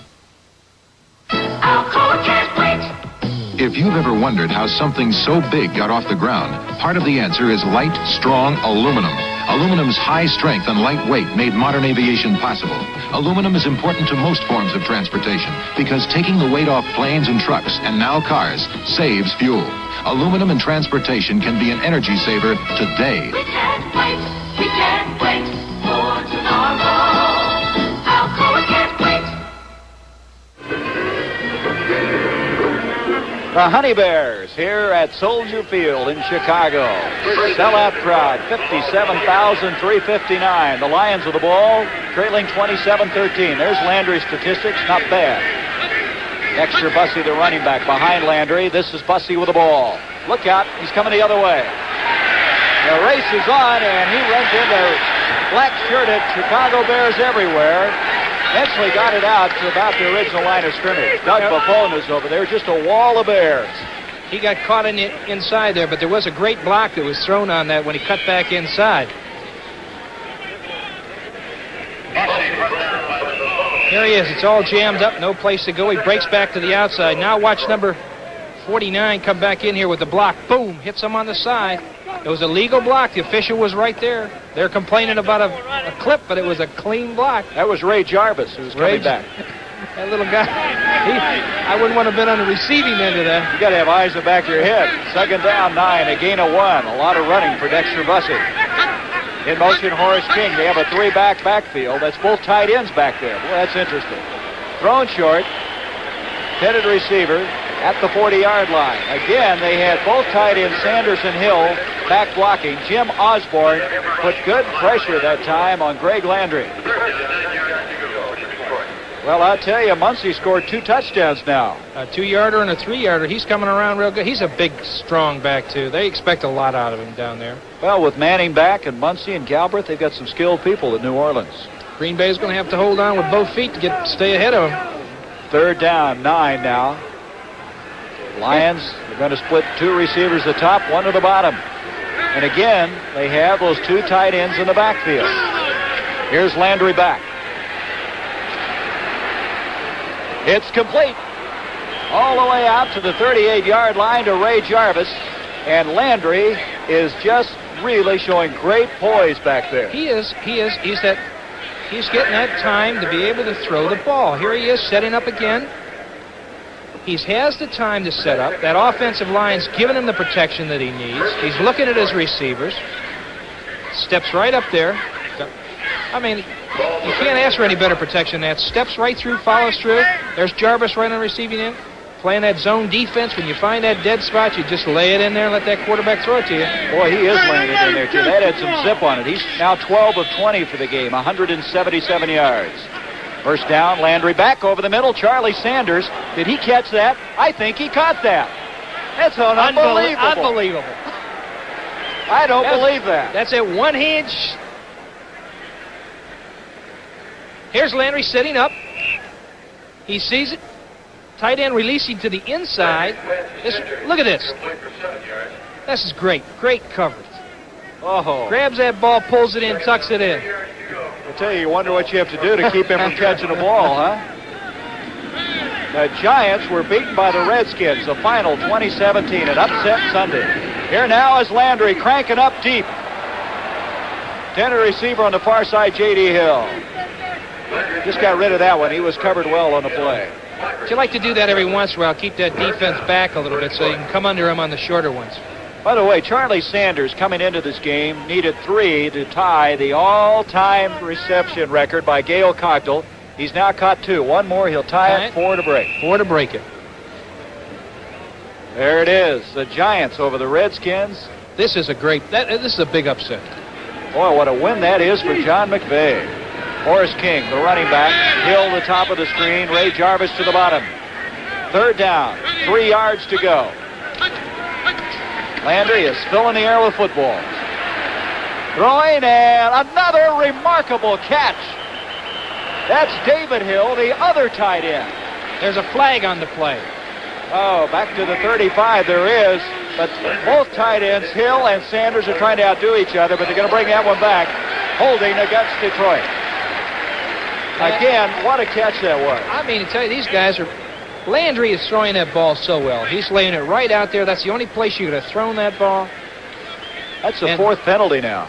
S3: If you've ever wondered how something so big got off the ground, part of the answer is light, strong aluminum. Aluminum's high strength and light weight made modern aviation possible. Aluminum is important to most forms of transportation because taking the weight off planes and trucks, and now cars, saves fuel. Aluminum in transportation can be an energy saver today.
S21: We can't wait for tomorrow. Alcoa can't wait.
S1: The Honey Bears here at Soldier Field in Chicago. Sellout crowd, 57,359. The Lions with the ball, trailing 27-13. There's Landry's statistics, not bad. Dexter Bussey, the running back, behind Landry. This is Bussey with the ball. Look out, he's coming the other way. The race is on, and he runs into black-shirted Chicago Bears everywhere. Eventually got it out to about the original line of scrimmage. Doug Buffon is over there, just a wall of Bears.
S2: He got caught in the inside there, but there was a great block that was thrown on that when he cut back inside. Here he is. It's all jammed up, no place to go. He breaks back to the outside. Now watch number 49 come back in here with the block. Boom, hits him on the side. It was a legal block. The official was right there. They're complaining about a clip, but it was a clean block.
S1: That was Ray Jarvis who was coming back.
S2: That little guy, I wouldn't want to have been on the receiving end of that.
S1: You got to have eyes in the back of your head. Second down, 9, a gain of 1. A lot of running for Dexter Bussey. In motion, Horace King. They have a 3-back backfield. That's both tight ends back there. Boy, that's interesting. Thrown short. Intended receiver at the 40-yard line. Again, they had both tight ends, Sanders and Hill, back blocking. Jim Osborne put good pressure that time on Greg Landry. Well, I'll tell you, Muncie scored 2 touchdowns now.
S2: A 2-yarder and a 3-yarder. He's coming around real good. He's a big, strong back, too. They expect a lot out of him down there.
S1: Well, with Manning back and Muncie and Galbraith, they've got some skilled people at New Orleans.
S2: Green Bay's going to have to hold on with both feet to stay ahead of him.
S1: Third down, 9 now. Lions are going to split 2 receivers at the top, 1 to the bottom. And again, they have those 2 tight ends in the backfield. Here's Landry back. It's complete. All the way out to the 38-yard line to Ray Jarvis. And Landry is just really showing great poise back there.
S2: He is. He's getting that time to be able to throw the ball. Here he is setting up again. He has the time to set up. That offensive line's giving him the protection that he needs. He's looking at his receivers. Steps right up there. I mean, you can't ask for any better protection than that. Steps right through, follows through. There's Jarvis right on the receiving end. Playing that zone defense. When you find that dead spot, you just lay it in there and let that quarterback throw it to you.
S1: Boy, he is laying it in there, too. That had some zip on it. He's now 12 of 20 for the game, 177 yards. First down, Landry back over the middle. Charlie Sanders, did he catch that? I think he caught that. That's unbelievable.
S2: Unbelievable.
S1: I don't believe that.
S2: That's at one hand. Here's Landry setting up. He sees it. Tight end releasing to the inside. Look at this. This is great. Great coverage.
S1: Oh.
S2: Grabs that ball, pulls it in, tucks it in.
S1: I tell you want what you have to do to keep him from catching the ball, huh? The Giants were beaten by the Redskins. The final 2017, an upset Sunday. Here now is Landry cranking up deep. Intended receiver on the far side, J.D. Hill. Just got rid of that one. He was covered well on the play.
S2: But you like to do that every once in a while, keep that defense back a little bit so you can come under him on the shorter ones.
S1: By the way, Charlie Sanders coming into this game needed 3 to tie the all-time reception record by Gail Cocktail. He's now caught 2. One more, he'll tie it, 4 to break.
S2: 4 to break it.
S1: There it is, the Giants over the Redskins.
S2: This is a this is a big upset.
S1: Boy, what a win that is for John McVay. Horace King, the running back. Hill, the top of the screen. Ray Jarvis to the bottom. Third down. 3 yards to go. Landry is filling the air with footballs. Throwing, and another remarkable catch. That's David Hill, the other tight end.
S2: There's a flag on the play.
S1: Oh, back to the 35 there is. But both tight ends, Hill and Sanders, are trying to outdo each other, but they're going to bring that one back. Holding against Detroit. Again, what a catch that was.
S2: I mean, to tell you, these guys are... Landry is throwing that ball so well. He's laying it right out there. That's the only place you could have thrown that ball.
S1: That's the 4th penalty now.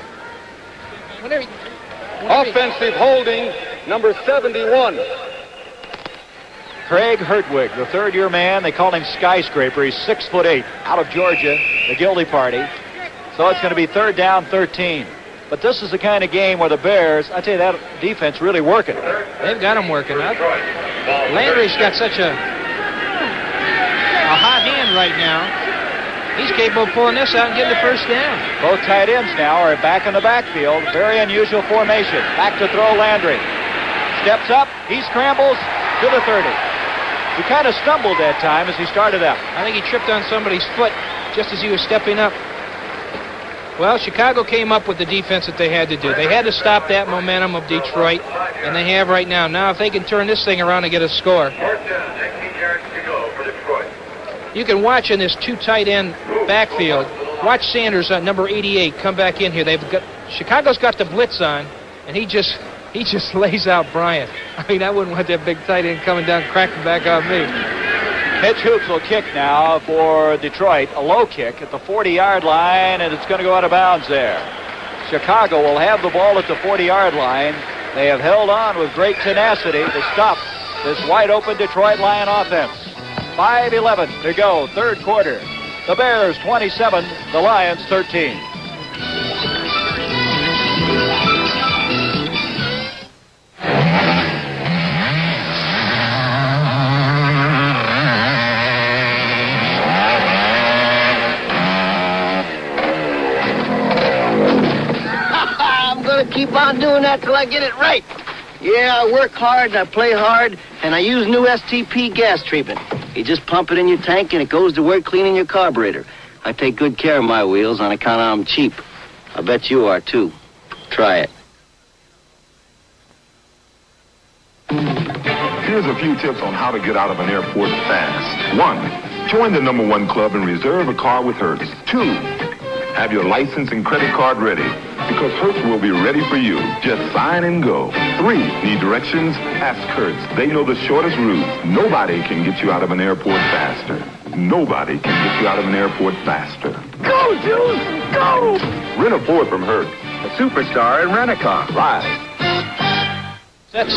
S8: Offensive holding, number 71.
S1: Craig Hertwig, the third-year man. They call him Skyscraper. He's 6'8", out of Georgia, the Guilty Party. So it's going to be third down, 13. But this is the kind of game where the Bears, I tell you, that defense really working.
S2: They've got them working up. Landry's got such a hot hand right now. He's capable of pulling this out and getting the first down.
S1: Both tight ends now are back in the backfield. Very unusual formation. Back to throw Landry. Steps up. He scrambles to the 30. He kind of stumbled that time as he started out.
S2: I think he tripped on somebody's foot just as he was stepping up. Well, Chicago came up with the defense that they had to do. They had to stop that momentum of Detroit, and they have right now. Now, if they can turn this thing around and get a score. You can watch in this 2 tight end backfield. Watch Sanders on number 88 come back in here. Chicago's got the blitz on, and he just lays out Bryant. I mean, I wouldn't want that big tight end coming down cracking back on me.
S1: Mitch Hoops will kick now for Detroit. A low kick at the 40-yard line, and it's going to go out of bounds there. Chicago will have the ball at the 40-yard line. They have held on with great tenacity to stop this wide-open Detroit Lion offense. 5:11 to go, third quarter. The Bears 27, the Lions 13.
S7: I'm going to keep on doing that till I get it right. Yeah, I work hard and I play hard, and I use new STP gas treatment. You just pump it in your tank and it goes to work cleaning your carburetor. I take good care of my wheels on account of I'm cheap. I bet you are, too. Try it.
S12: Here's a few tips on how to get out of an airport fast. 1. Join the #1 club and reserve a car with Hertz. 2. Have your license and credit card ready, because Hertz will be ready for you. Just sign and go. 3. Need directions? Ask Hertz. They know the shortest route. Nobody can get you out of an airport faster. Nobody can get you out of an airport faster.
S23: Go, Juice! Go!
S12: Rent a Ford from Hertz.
S23: A superstar in rent-a-car.
S12: Ride.
S1: That's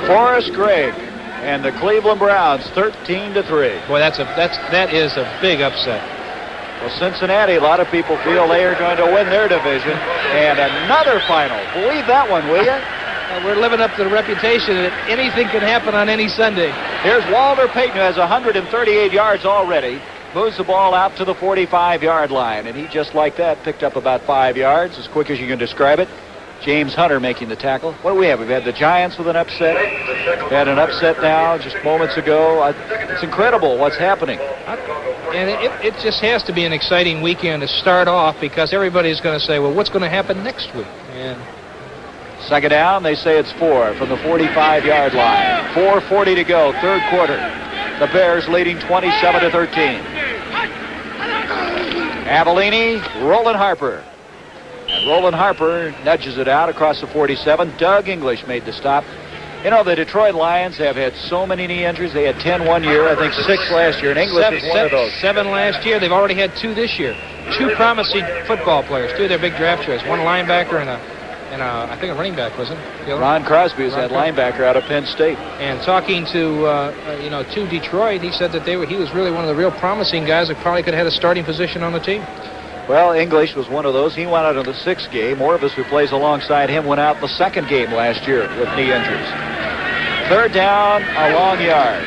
S1: Forrest Gregg and the Cleveland Browns 13-3.
S2: Boy, that is a big upset.
S1: Well, Cincinnati, a lot of people feel they are going to win their division. And another final. Believe that one, will you?
S2: We're living up to the reputation that anything can happen on any Sunday.
S1: Here's Walter Payton, who has 138 yards already. Moves the ball out to the 45-yard line. And he, just like that, picked up about 5 yards, as quick as you can describe it. James Hunter making the tackle. What do we have? We've had the Giants with an upset. We had an upset now just moments ago. It's incredible what's happening.
S2: And it just has to be an exciting weekend to start off, because everybody's going to say, well, what's going to happen next week? And
S1: second down, they say it's 4 from the 45-yard line. 4:40 to go, third quarter. The Bears leading 27-13. Avellini, Roland Harper. And Roland Harper nudges it out across the 47. Doug English made the stop. You know, the Detroit Lions have had so many knee injuries. They had 10 one year, I think 6 last year, and English was one of those.
S2: 7 last year. They've already had 2 this year. 2 promising football players, 2 of their big draft choice. One linebacker and I think a running back, wasn't it?
S1: Ron Crosby was that linebacker out of Penn State.
S2: And talking to Detroit, he said that he was really one of the real promising guys that probably could have had a starting position on the team.
S1: Well, English was one of those. He went out in the 6th game. Orvis, who plays alongside him, went out in the 2nd game last year with knee injuries. Third down, a long yard.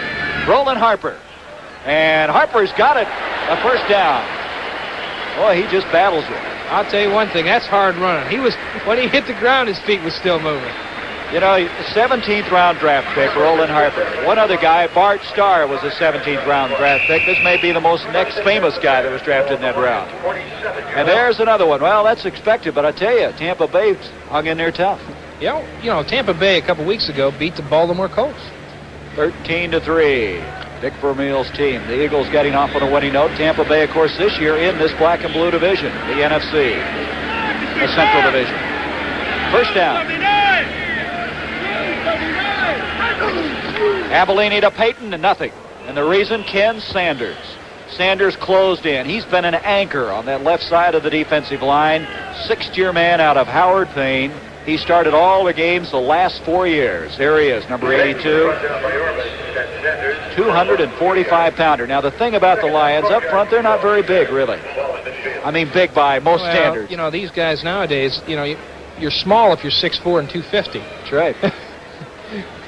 S1: Roland Harper. And Harper's got it. A first down. Boy, he just battles it.
S2: I'll tell you one thing, that's hard running. When he hit the ground, his feet was still moving.
S1: You know, 17th round draft pick, Roland Harper. One other guy, Bart Starr, was a 17th round draft pick. This may be the most next famous guy that was drafted in that round. And there's another one. Well, that's expected, but I tell you, Tampa Bay hung in there tough.
S2: Yeah, Tampa Bay a couple weeks ago beat the Baltimore Colts.
S1: 13-3. Dick Vermeil's team. The Eagles getting off on a winning note. Tampa Bay, of course, this year in this black and blue division, the NFC, the Central Division. First down. Avellini to Payton and nothing. And the reason, Ken Sanders. Sanders closed in. He's been an anchor on that left side of the defensive line. 6th-year man out of Howard Payne. He started all the games the last 4 years. There he is, number 82. 245-pounder. Now, the thing about the Lions, up front, they're not very big, really. I mean, big by most standards.
S2: These guys nowadays, you're small if you're 6'4" and 250.
S1: That's right.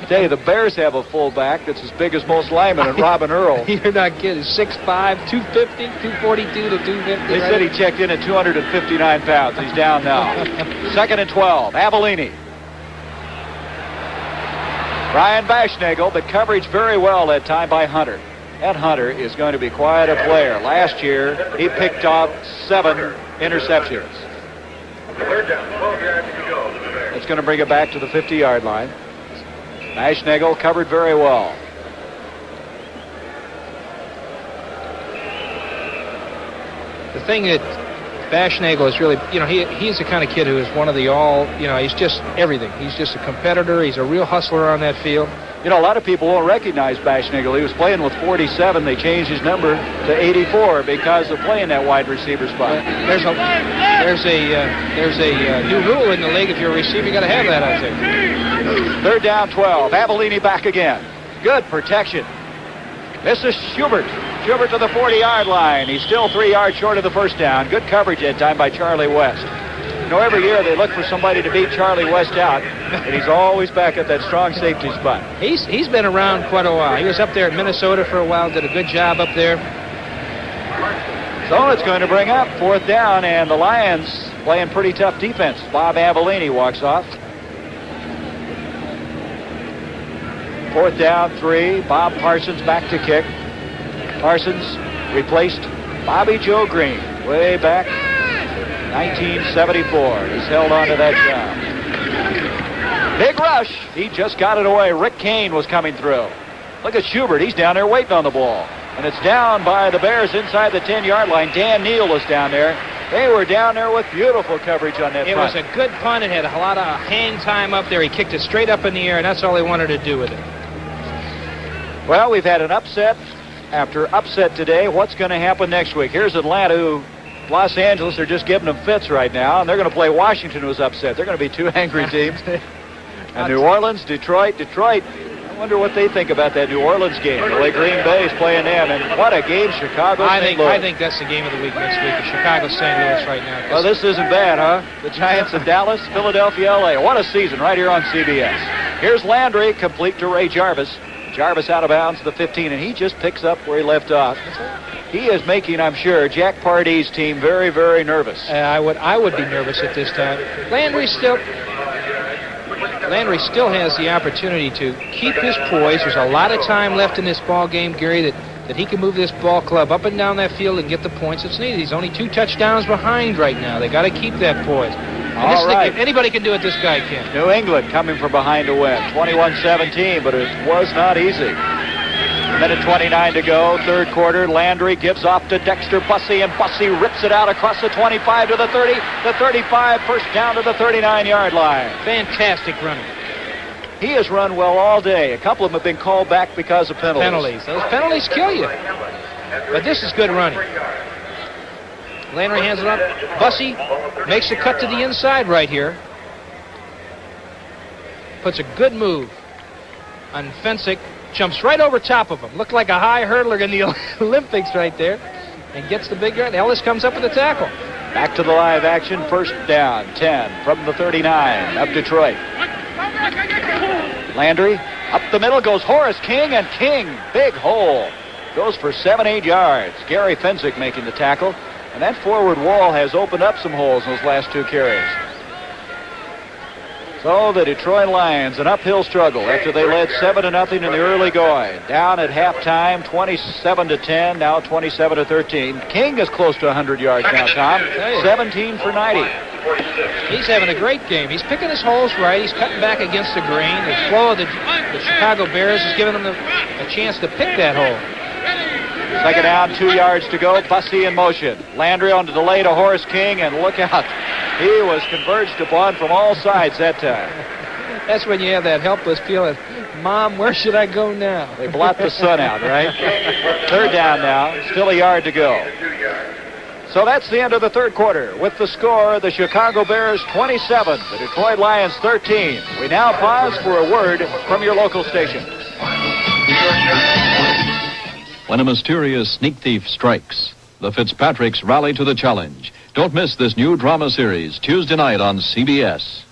S1: I tell you, the Bears have a fullback that's as big as most linemen, and Robin Earl.
S2: You're not kidding. 6'5", 250, 242 to 250.
S1: They said he checked in at 259 pounds. He's down now. 2nd and 12. Avellini. Brian Bashnagel, but coverage very well that time by Hunter. That Hunter is going to be quite a player. Last year, he picked off 7 interceptions. It's going to bring it back to the 50-yard line. Bashnagel covered very well.
S2: The thing that Bashnagel is really, he's the kind of kid who is one of the he's just everything. He's just a competitor. He's a real hustler on that field.
S1: You know, a lot of people won't recognize Baschnigel. He was playing with 47. They changed his number to 84 because of playing that wide receiver spot.
S2: There's a new rule in the league. If you're a receiver, you got to have that out there.
S1: Third down, 12. Avellini back again. Good protection. This is Schubert. Schubert to the 40-yard line. He's still 3 yards short of the first down. Good coverage that time by Charlie West. You know, every year they look for somebody to beat Charlie West out, and he's always back at that strong safety spot.
S2: He's been around quite a while. He was up there in Minnesota for a while, did a good job up there.
S1: So it's going to bring up fourth down, and the Lions playing pretty tough defense. Bob Avellini walks off. Fourth down, 3. Bob Parsons back to kick. Parsons replaced Bobby Joe Green way back 1974. He's held on to that job. Big rush. He just got it away. Rick Kane was coming through. Look at Schubert. He's down there waiting on the ball. And it's down by the Bears inside the 10-yard line. Dan Neal was down there. They were down there with beautiful coverage on that punt.
S2: It was a good punt. It had a lot of hang time up there. He kicked it straight up in the air, and that's all he wanted to do with it.
S1: Well, we've had an upset after upset today. What's going to happen next week? Here's Atlanta, who Los Angeles are just giving them fits right now, and they're going to play Washington, who's upset. They're going to be two angry teams. And New Orleans, Detroit. I wonder what they think about that New Orleans game. The way Green Bay is playing them, and what a game Chicago.
S2: I think that's the game of the week next week. Chicago, St. Louis right now.
S1: Well, this isn't bad, huh? The Giants in Dallas, Philadelphia, LA. What a season right here on CBS. Here's Landry, complete to Ray Jarvis. Jarvis out of bounds to the 15, and he just picks up where he left off. He is making, I'm sure, Jack Pardee's team very, very nervous.
S2: I would be nervous at this time. Landry still has the opportunity to keep his poise. There's a lot of time left in this ball game, Gary, that he can move this ball club up and down that field and get the points it's needed. He's only 2 touchdowns behind right now. They got to keep that poise.
S1: All right.
S2: If anybody can do it, this guy can.
S1: New England coming from behind to win. 21-17, but it was not easy. 1:29 to go, third quarter. Landry gives off to Dexter Bussey, and Bussey rips it out across the 25 to the 30, the 35, first down to the 39-yard line.
S2: Fantastic running.
S1: He has run well all day. A couple of them have been called back because of penalties.
S2: Those penalties kill you. But this is good running. Landry hands it up. Bussey makes a cut to the inside right here. Puts a good move on Fensick. Jumps right over top of him. Looked like a high hurdler in the Olympics right there. And gets the big run. Ellis comes up with the tackle.
S1: Back to the live action. First down, 10 from the 39 of Detroit. Landry up the middle goes Horace King, and King, big hole. Goes for 7-8 yards. Gary Fensick making the tackle. And that forward wall has opened up some holes in those last 2 carries. So the Detroit Lions, an uphill struggle after they led 7-0 in the early going. Down at halftime, 27-10, now 27-13. King is close to 100 yards now, Tom. 17 for 90.
S2: He's having a great game. He's picking his holes right. He's cutting back against the grain. The flow of the Chicago Bears is giving him a chance to pick that hole.
S1: Second down, 2 yards to go. Bussey in motion. Landry on the delay to Horace King, and look out. He was converged upon from all sides that time.
S2: That's when you have that helpless feeling. Mom, where should I go now?
S1: They blot the sun out, right? Third down now. Still a yard to go. So that's the end of the third quarter. With the score, the Chicago Bears 27, the Detroit Lions 13. We now pause for a word from your local station.
S3: When a mysterious sneak thief strikes, the Fitzpatricks rally to the challenge. Don't miss this new drama series, Tuesday night on CBS.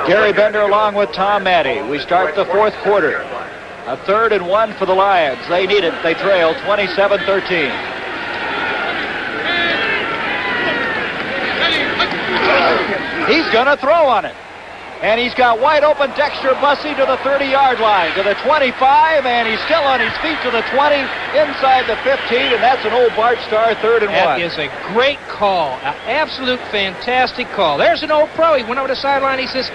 S1: Gary Bender along with Tom Matte. We start the fourth quarter. A 3rd and 1 for the Lions. They need it. They trail 27-13. He's going to throw on it. And he's got wide open Dexter Bussey to the 30-yard line, to the 25, and he's still on his feet to the 20, inside the 15, and that's an old Bart Starr 3rd and 1.
S2: That is a great call, an absolute fantastic call. There's an old pro. He went over the sideline. He says,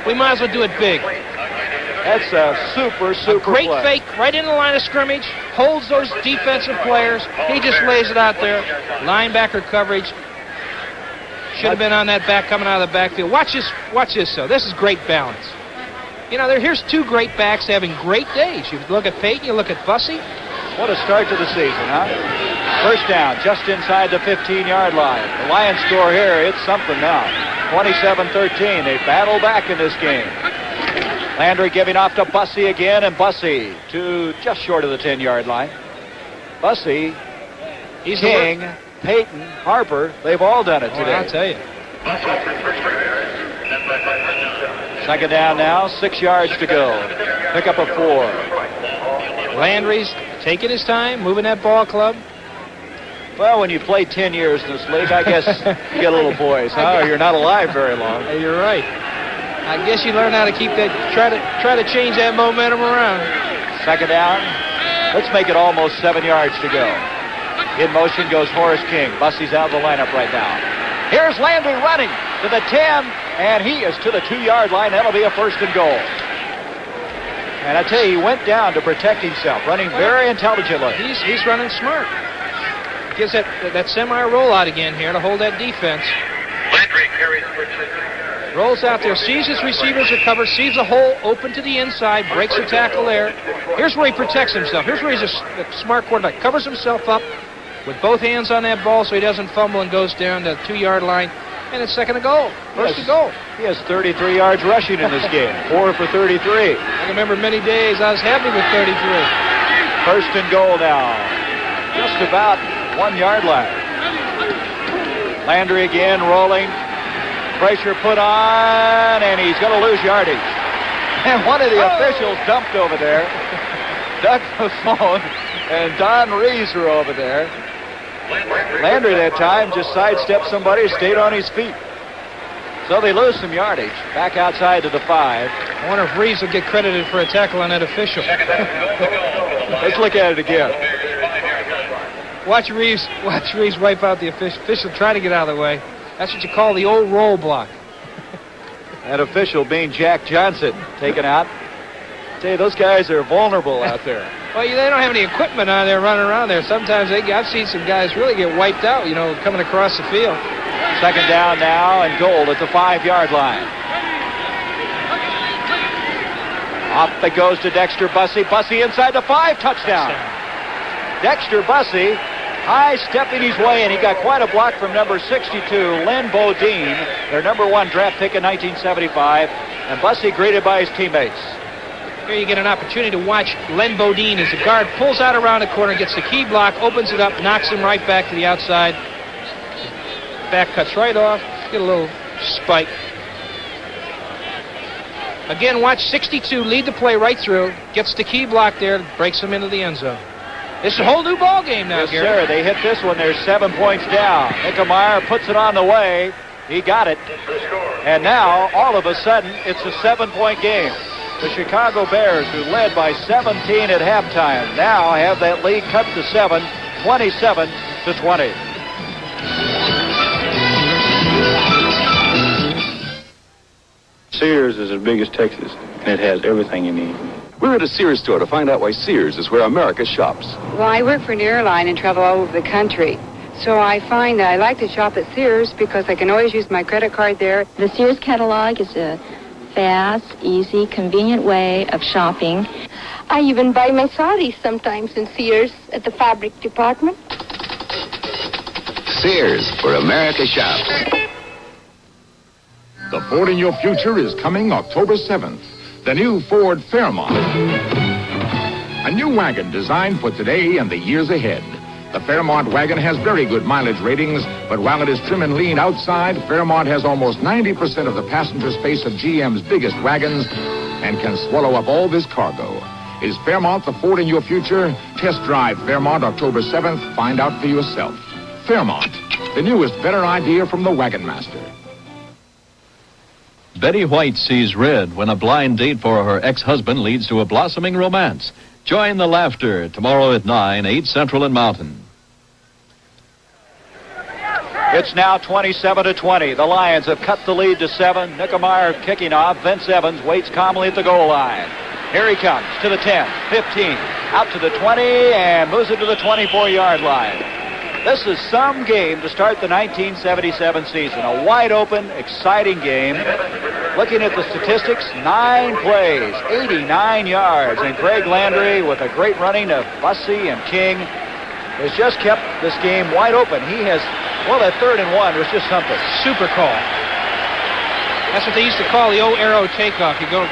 S2: we might as well do it big.
S1: That's a super
S2: great
S1: play.
S2: fake right in the line of scrimmage, holds those defensive players. He just lays it out there. Linebacker coverage. Should have been on that back coming out of the backfield. Watch this, though. This is great balance. You know, here's two great backs having great days. You look at Peyton, you look at Bussey.
S1: What a start to the season, huh? First down, just inside the 15-yard line. The Lions score here, it's something now. 27-13. They battle back in this game. Landry giving off to Bussey again, and Bussey to just short of the 10-yard line. Bussey, King, Peyton, Harper, they've all done it today.
S2: I'll tell you.
S1: Second down now, 6 yards to go. Pick up a 4.
S2: Landry's taking his time, moving that ball club.
S1: Well, when you play 10 years in this league, I guess you get a little voice, huh? Or you're not alive very long.
S2: You're right. I guess you learn how to keep that, try to change that momentum around.
S1: Second down. Let's make it almost 7 yards to go. In motion goes Horace King. Bussey's out of the lineup right now. Here's Landry running to the 10, and he is to the 2-yard line. That'll be a first and goal. And I tell you, he went down to protect himself, running very intelligently.
S2: He's running smart. Gives that semi-rollout again here to hold that defense.
S6: Landry carries for 2.
S2: Rolls out there, sees his receivers are covered, sees a hole open to the inside, breaks the tackle there. Here's where he protects himself. Here's where he's a smart quarterback. Covers himself up with both hands on that ball so he doesn't fumble and goes down the 2-yard line. And it's second and goal. First and goal.
S1: He has 33 yards rushing in this game. 4 for 33.
S2: I remember many days I was happy with 33.
S1: First and goal now. Just about 1-yard line. Landry again rolling. Pressure put on, and he's going to lose yardage. And one of the officials dumped over there. Doug Buffon and Don Rees were over there. Landry that time just sidestepped somebody, stayed on his feet. So they lose some yardage. Back outside to the 5.
S2: I wonder if Rees will get credited for a tackle on that official.
S1: Let's look at it again.
S2: Watch Rees wipe out the official, try to get out of the way. That's what you call the old roll block.
S1: That official being Jack Johnson taken out. I tell you, those guys are vulnerable out there.
S2: Well, they don't have any equipment on there running around there. Sometimes I've seen some guys really get wiped out, coming across the field.
S1: Second down now and goal at the 5-yard line. Off it goes to Dexter Bussey. Bussey inside the 5, touchdown. Dexter Bussey high-stepping his way, and he got quite a block from number 62, Lynn Boudin, their number 1 draft pick in 1975, and Bussey greeted by his teammates.
S2: Here you get an opportunity to watch Lynn Boudin as the guard pulls out around the corner, gets the key block, opens it up, knocks him right back to the outside. Back cuts right off, get a little spike. Again, watch 62 lead the play right through, gets the key block there, breaks him into the end zone. It's a whole new ball game now,
S1: yes,
S2: Gary.
S1: Sir, they hit this one. They're 7 points down. Nickemeyer puts it on the way. He got it. And now, all of a sudden, it's a 7-point game. The Chicago Bears, who led by 17 at halftime, now have that lead cut to 7, 27-20.
S18: Sears is as big as Texas, and it has everything you need.
S12: We're at a Sears store to find out why Sears is where America shops.
S9: Well, I work for an airline and travel all over the country. So I find that I like to shop at Sears because I can always use my credit card there.
S13: The Sears catalog is a fast, easy, convenient way of shopping.
S14: I even buy my saris sometimes in Sears at the fabric department.
S10: Sears, where America shops.
S16: The Ford in Your Future is coming October 7th. The new Ford Fairmont. A new wagon designed for today and the years ahead. The Fairmont wagon has very good mileage ratings, but while it is trim and lean outside, Fairmont has almost 90% of the passenger space of GM's biggest wagons and can swallow up all this cargo. Is Fairmont the Ford in Your Future? Test drive Fairmont October 7th. Find out for yourself. Fairmont, the newest, better idea from the Wagon Master.
S25: Betty White sees red when a blind date for her ex-husband leads to a blossoming romance. Join the laughter tomorrow at 9, 8 Central and Mountain.
S1: It's now 27-20. The Lions have cut the lead to 7. Nickemeyer kicking off. Vince Evans waits calmly at the goal line. Here he comes to the 10, 15, out to the 20, and moves it to the 24-yard line. This is some game to start the 1977 season. A wide-open, exciting game. Looking at the statistics, 9 plays, 89 yards, and Greg Landry, with a great running of Bussey and King, has just kept this game wide open. He has, well, that 3rd and 1 was just something.
S2: Super call. That's what they used to call the old arrow takeoff. You go,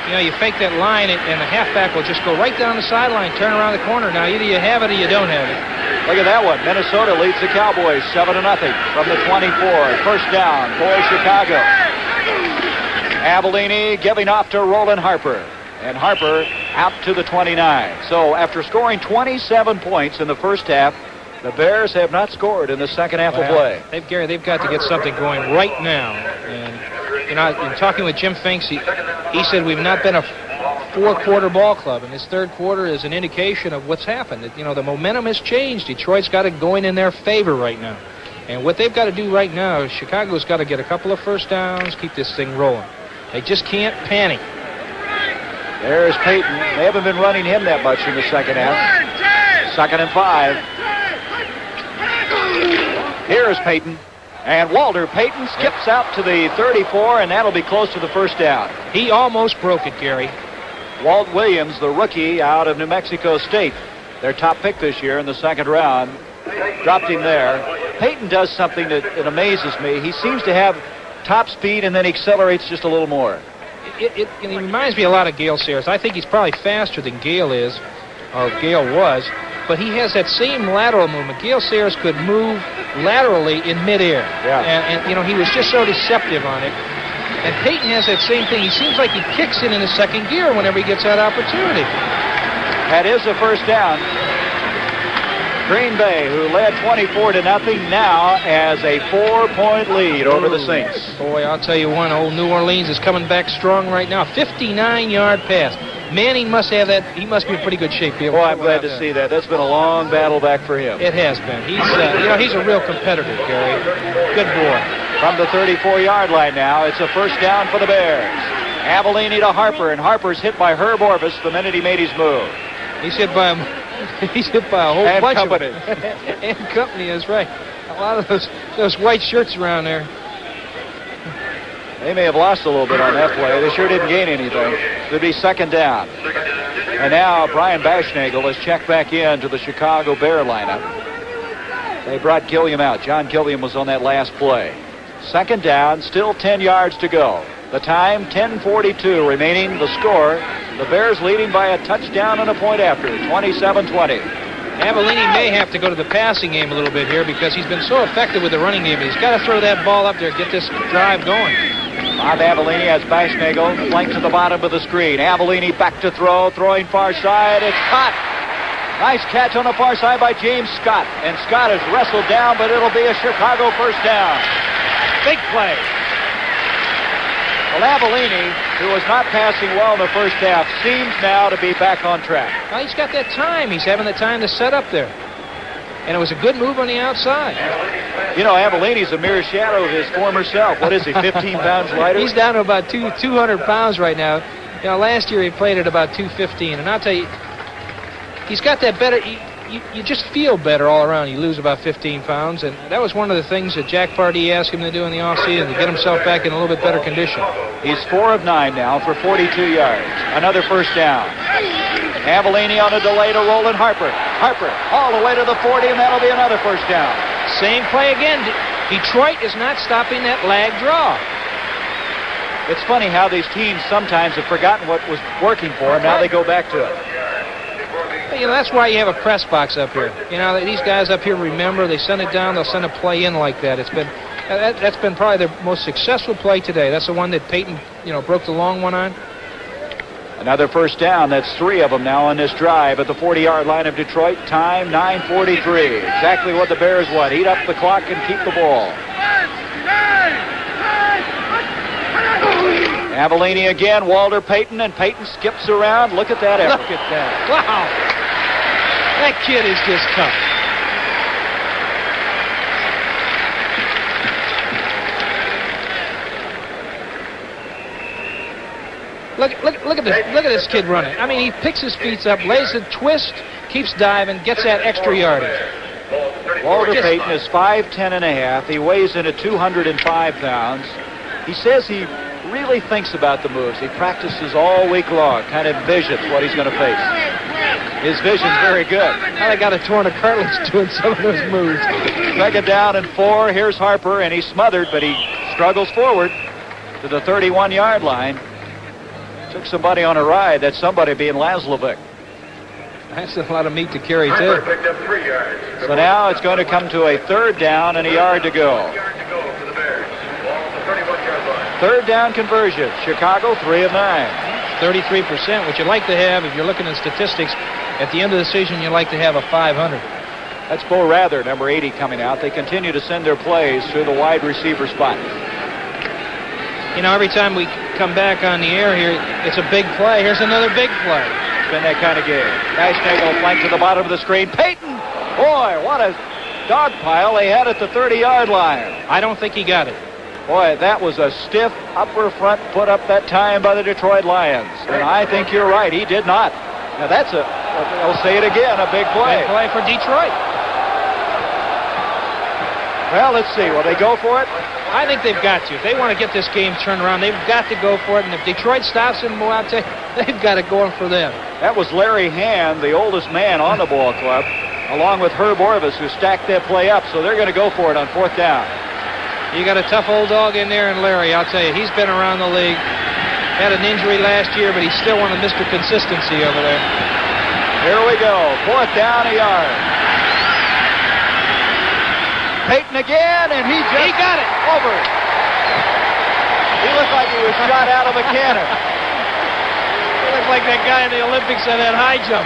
S2: you fake that line, and the halfback will just go right down the sideline, turn around the corner. Now, either you have it or you don't have it.
S1: Look at that one. Minnesota leads the Cowboys 7-0 from the 24. First down for Chicago. Avellini giving off to Roland Harper. And Harper out to the 29. So after scoring 27 points in the first half, the Bears have not scored in the second half of play.
S2: They've got to get something going right now. And, in talking with Jim Finks, he said we've not been a 4-quarter ball club, and this 3rd quarter is an indication of what's happened. The momentum has changed. Detroit's got it going in their favor right now. And what they've got to do right now is Chicago's got to get a couple of first downs, keep this thing rolling. They just can't panic.
S1: There's Payton. They haven't been running him that much in the second half. 2nd and 5. Here's Payton. And Walter Payton skips out to the 34, and that'll be close to the first down.
S2: He almost broke it, Gary.
S1: Walt Williams, the rookie out of New Mexico State, their top pick this year in the 2nd round, dropped him there. Payton does something that amazes me. He seems to have top speed, and then he accelerates just a little more.
S2: It reminds me a lot of Gale Sears. I think he's probably faster than Gale is, or Gale was, but he has that same lateral movement. Gale Sears could move laterally in midair.
S1: Yeah.
S2: And he was just so deceptive on it. And Payton has that same thing. He seems like he kicks it in the 2nd gear whenever he gets that opportunity.
S1: That is the first down. Green Bay, who led 24-0, now has a 4-point lead over the Saints.
S2: Boy, I'll tell you one, old New Orleans is coming back strong right now. 59-yard pass. Manning must have that. He must be in pretty good shape.
S1: I'm glad to see that. That's been a long battle back for him.
S2: It has been. He's, he's a real competitor, Gary. Good boy.
S1: From the 34-yard line now, it's a first down for the Bears. Avellini to Harper, and Harper's hit by Herb Orvis the minute he made his move.
S2: He's hit by a whole
S1: and
S2: bunch
S1: company.
S2: of and company is right. A lot of those white shirts around there.
S1: They may have lost a little bit on that play. They sure didn't gain anything. It'll be 2nd down. And now Brian Baschnagel has checked back into the Chicago Bear lineup. They brought Gilliam out. John Gilliam was on that last play. 2nd down, still 10 yards to go. The time, 10:42 remaining. The score, the Bears leading by a touchdown and a point after, 27-20.
S2: Avellini may have to go to the passing game a little bit here because he's been so effective with the running game. He's got to throw that ball up there, get this drive going.
S1: Bob Avellini has Baschnagel flanked to the bottom of the screen. Avellini back to throw, throwing far side. It's caught. Nice catch on the far side by James Scott. And Scott is wrestled down, but it'll be a Chicago first down. Big play. Well, Avellini, who was not passing well in the first half, seems now to be back on track.
S2: Well, he's got that time. He's having the time to set up there. And it was a good move on the outside.
S1: Avellini's a mere shadow of his former self. What is he, 15 pounds lighter?
S2: He's down to about 200 pounds right now. Last year he played at about 215. And I'll tell you, he's got that better... You just feel better all around. You lose about 15 pounds, and that was one of the things that Jack Pardee asked him to do in the offseason, to get himself back in a little bit better condition.
S1: He's 4 of 9 now for 42 yards. Another first down. Avellini on a delay to Roland Harper. Harper all the way to the 40, and that'll be another first down.
S2: Same play again. Detroit is not stopping that lag draw.
S1: It's funny how these teams sometimes have forgotten what was working for them. Now they go back to it.
S2: That's why you have a press box up here. These guys up here remember. They send it down. They'll send a play in like that. That's been probably their most successful play today. That's the one that Payton, broke the long one on.
S1: Another first down. That's 3 of them now on this drive at the 40-yard line of Detroit. Time, 9:43. Exactly what the Bears want. Heat up the clock and keep the ball. Avellini again, Walter Payton, and Payton skips around. Look at that effort.
S2: Look at that. Wow. That kid is just tough. Look at this kid running. I mean, he picks his feet up, lays a twist, keeps diving, gets that extra yardage.
S1: Walter Payton is 5'10 and a half. He weighs in at 205 pounds. He says he really thinks about the moves. He practices all week long, kind of envisions what he's going to face. His vision's very good.
S2: I got a torn cartilage doing some of those moves.
S1: Second down and 4. Here's Harper, and he's smothered, but he struggles forward to the 31-yard line. Took somebody on a ride. That somebody being Laslovic.
S2: That's a lot of meat to carry, too.
S1: So now it's going to come to a third down and a yard to go. Third down conversion. Chicago 3 of 9.
S2: 33%, which you like to have if you're looking at statistics. At the end of the season, you like to have a 500.
S1: That's Bo Rather, number 80, coming out. They continue to send their plays through the wide receiver spot.
S2: You know, every time we come back on the air here, it's a big play. Here's another big play.
S1: It's been that kind of game. Bashnagel flanked to the bottom of the screen. Payton! Boy, what a dog pile they had at the 30-yard line.
S2: I don't think he got it.
S1: Boy, that was a stiff upper front put up that time by the Detroit Lions. And I think you're right. He did not. Now, that's I'll say it again, a big play.
S2: Big play for Detroit.
S1: Well, let's see. Will they go for it?
S2: I think they've got to. If they want to get this game turned around, they've got to go for it. And if Detroit stops them, well, I'll tell you, they've got it going for them.
S1: That was Larry Hamm, the oldest man on the ball club, along with Herb Orvis, who stacked that play up. So they're going to go for it on fourth down.
S2: You got a tough old dog in there, and Larry, I'll tell you, he's been around the league. Had an injury last year, but he's still one of Mr. Consistency over there.
S1: Here we go. Fourth down, a yard. Payton again, and he
S2: got it.
S1: Over. He looked like he was shot out of a cannon.
S2: He looked like that guy in the Olympics on that high jump.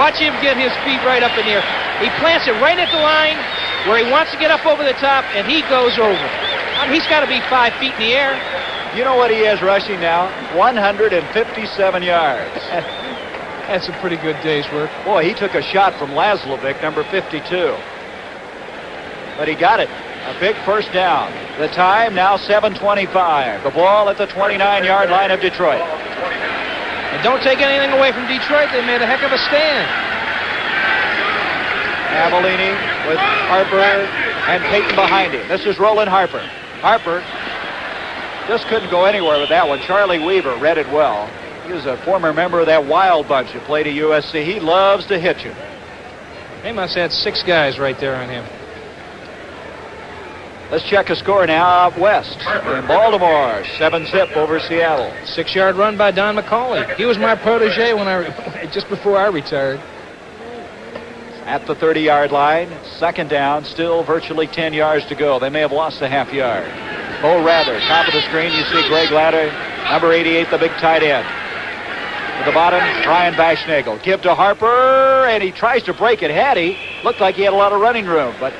S2: Watch him get his feet right up in the air. He plants it right at the line where he wants to get up over the top, and he goes over. I mean, he's got to be 5 feet in the air.
S1: You know what he is rushing now? 157 yards.
S2: That's a pretty good day's work.
S1: Boy, he took a shot from Laslovic, number 52. But he got it. A big first down. The time now 7:25. The ball at the 29-yard line of Detroit.
S2: And don't take anything away from Detroit. They made a heck of a stand.
S1: Avellini with Harper and Payton behind him. This is Roland Harper. Harper just couldn't go anywhere with that one. Charlie Weaver read it well. He was a former member of that Wild Bunch who played at USC. He loves to hit you.
S2: They must have had 6 guys right there on him.
S1: Let's check a score now out west in Baltimore. 7-zip over Seattle.
S2: 6-yard run by Don McCauley. He was my protege just before I retired.
S1: At the 30-yard line, second down, still virtually 10 yards to go. They may have lost a half yard. Bo Rather, top of the screen, you see Greg Ladder, number 88, the big tight end. At the bottom, Brian Bashnagel. Give to Harper, and he tries to break it. Had he, looked like he had a lot of running room, but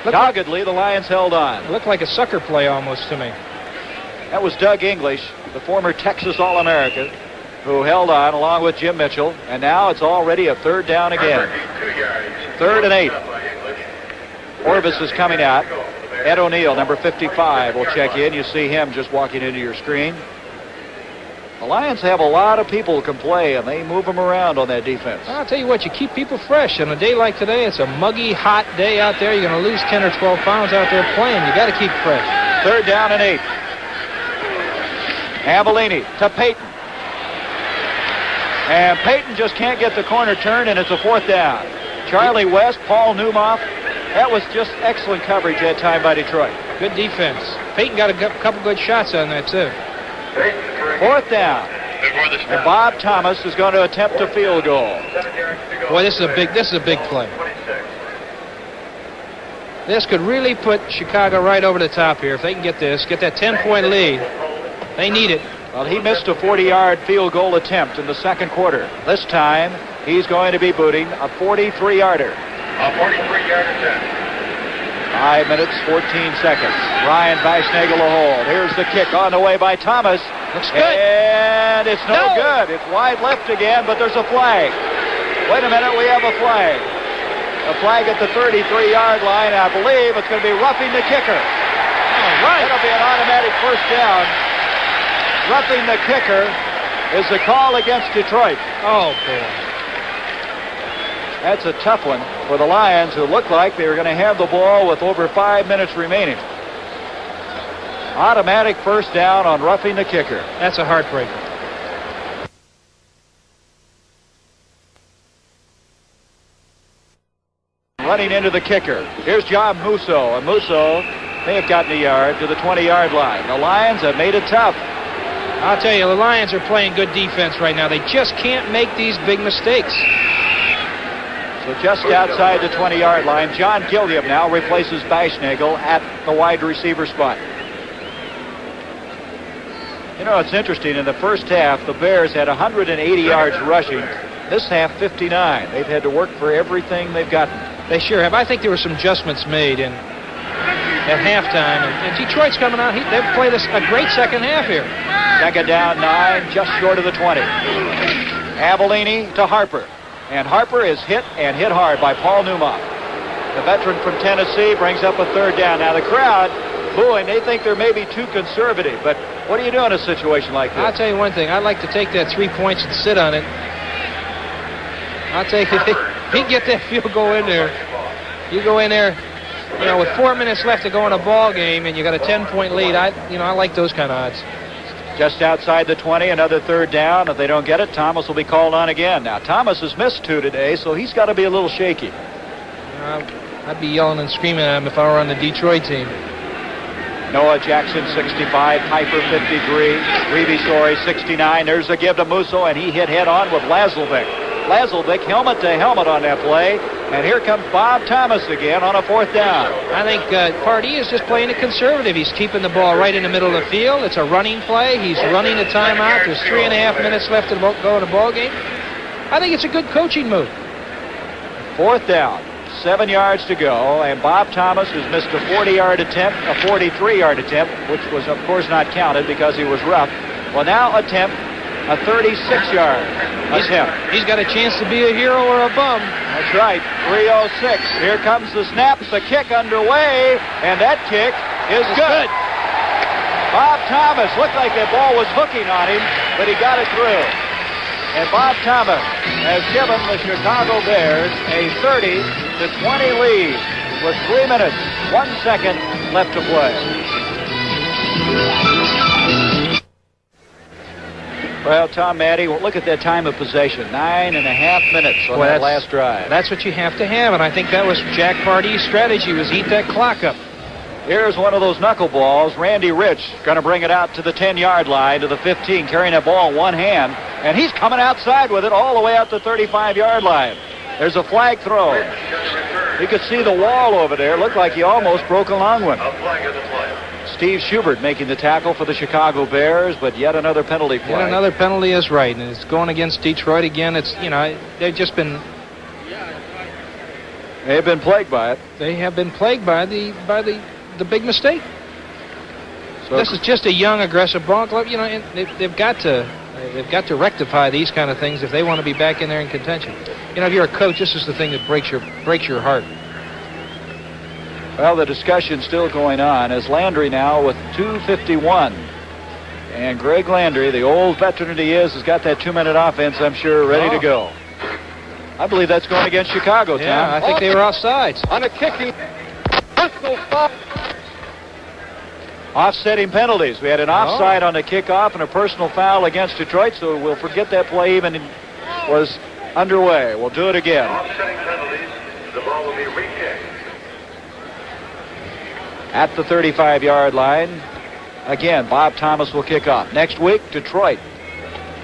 S1: doggedly, the Lions held on.
S2: It looked like a sucker play almost to me.
S1: That was Doug English, the former Texas All-American, who held on along with Jim Mitchell, and now it's already a third down again. 3rd and 8. Orvis is coming out. Ed O'Neill, number 55, will check in. You see him just walking into your screen. The Lions have a lot of people who can play, and they move them around on that defense.
S2: I'll tell you what, you keep people fresh. On a day like today, it's a muggy, hot day out there. You're going to lose 10 or 12 pounds out there playing. You got to keep fresh.
S1: 3rd down and 8. Avellini to Payton. And Payton just can't get the corner turned, and it's a 4th down. Charlie West, Paul Newmoff. That was just excellent coverage that time by Detroit.
S2: Good defense. Payton got a couple good shots on that, too.
S1: 4th down. And Bob Thomas is going to attempt a field goal.
S2: Boy, this is a big play. This could really put Chicago right over the top here. If they can get this, get that 10-point lead. They need it.
S1: Well, he missed a 40-yard field goal attempt in the second quarter. This time, he's going to be booting a 43-yarder.
S6: A 43-yard attempt.
S1: 5 minutes, 14 seconds. Ryan Bashnagel a hold. Here's the kick on the way by Thomas.
S2: Looks good.
S1: And it's no good. It's wide left again, but there's a flag. Wait a minute, we have a flag. A flag at the 33-yard line. I believe it's going to be roughing the kicker.
S2: All right.
S1: That'll be an automatic first down. roughing the kicker is the call against Detroit.
S2: Oh, boy.
S1: That's a tough one for the Lions, who looked like they were going to have the ball with over 5 minutes remaining. Automatic first down on roughing the kicker.
S2: That's a heartbreaker.
S1: Running into the kicker. Here's John Musso, and Musso may have gotten a yard to the 20-yard line. The Lions have made it tough.
S2: I'll tell you, the Lions are playing good defense right now. They just can't make these big mistakes.
S1: So just outside the 20-yard line, John Gilliam now replaces Baschnagel at the wide receiver spot. You know, it's interesting. In the first half, the Bears had 180 yards rushing. This half, 59. They've had to work for everything they've gotten.
S2: They sure have. I think there were some adjustments made at halftime. And Detroit's coming out. They've played a great second half here.
S1: Second down, 9, just short of the 20. Avellini to Harper. And Harper is hit hard by Paul Newmont. The veteran from Tennessee brings up a third down. Now the crowd booing. They think they're maybe too conservative. But what do you do in a situation like this?
S2: I'll tell you one thing. I'd like to take that 3 points and sit on it. I'll tell you, if he get that field goal in there, you go in there, you know, with 4 minutes left to go in a ball game, and you got a 10-point lead. I like those kind of odds.
S1: Just outside the 20, another third down. If they don't get it, Thomas will be called on again. Now, Thomas has missed 2 today, so he's got to be a little shaky.
S2: I'd be yelling and screaming at him if I were on the Detroit team.
S1: Noah Jackson, 65. Piper, 53. Revisori, 69. There's a give to Musso, and he hit head-on with Lazelvic. Lazelvic, helmet to helmet on that play. And here comes Bob Thomas again on a fourth down.
S2: I think Pardee is just playing it conservative. He's keeping the ball right in the middle of the field. It's a running play. He's running a timeout. There's 3.5 minutes left to go in a ball game. I think it's a good coaching move.
S1: Fourth down. 7 yards to go, and Bob Thomas has missed a 40-yard attempt, a 43-yard attempt, which was, of course, not counted because he was rough. Will now attempt a 36-yard attempt.
S2: He's got a chance to be a hero or a bum.
S1: That's right, 3:06. Here comes the snap, the kick underway, and that kick is good. Bob Thomas looked like the ball was hooking on him, but he got it through. And Bob Thomas has given the Chicago Bears a 30-20 lead with 3 minutes, 1 second left to play. Well, Tom Maddie, look at that time of possession. 9.5 minutes on that last drive.
S2: That's what you have to have, and I think that was Jack Pardee's strategy, was eat that clock up.
S1: Here's one of those knuckleballs. Randy Rich going to bring it out to the 10-yard line, to the 15, carrying that ball in one hand. And he's coming outside with it all the way out the 35-yard line. There's a flag thrown. You could see the wall over there. Looked like he almost broke a long one. Steve Schubert making the tackle for the Chicago Bears, but yet another penalty flag.
S2: Yet another penalty is right, and it's going against Detroit again. It's, you know, they've just been...
S1: They've been plagued by it.
S2: They have been plagued by the big mistake. So this is just a young, aggressive ball club, you know, and they've got to rectify these kind of things if they want to be back in there in contention. You know, if you're a coach, this is the thing that breaks your heart.
S1: Well, the discussion's still going on as Landry now with 2:51. And Greg Landry, the old veteran that he is, has got that 2-minute offense, I'm sure, ready to go. I believe that's going against Chicago, Tom.
S2: Yeah, I think they were offsides.
S8: On a kicking personal foul.
S1: Offsetting penalties. We had an offside on the kickoff and a personal foul against Detroit, so we'll forget that play even was underway. We'll do it again.
S6: Offsetting penalties. The ball will be re-kicked.
S1: At the 35-yard line, again, Bob Thomas will kick off. Next week, Detroit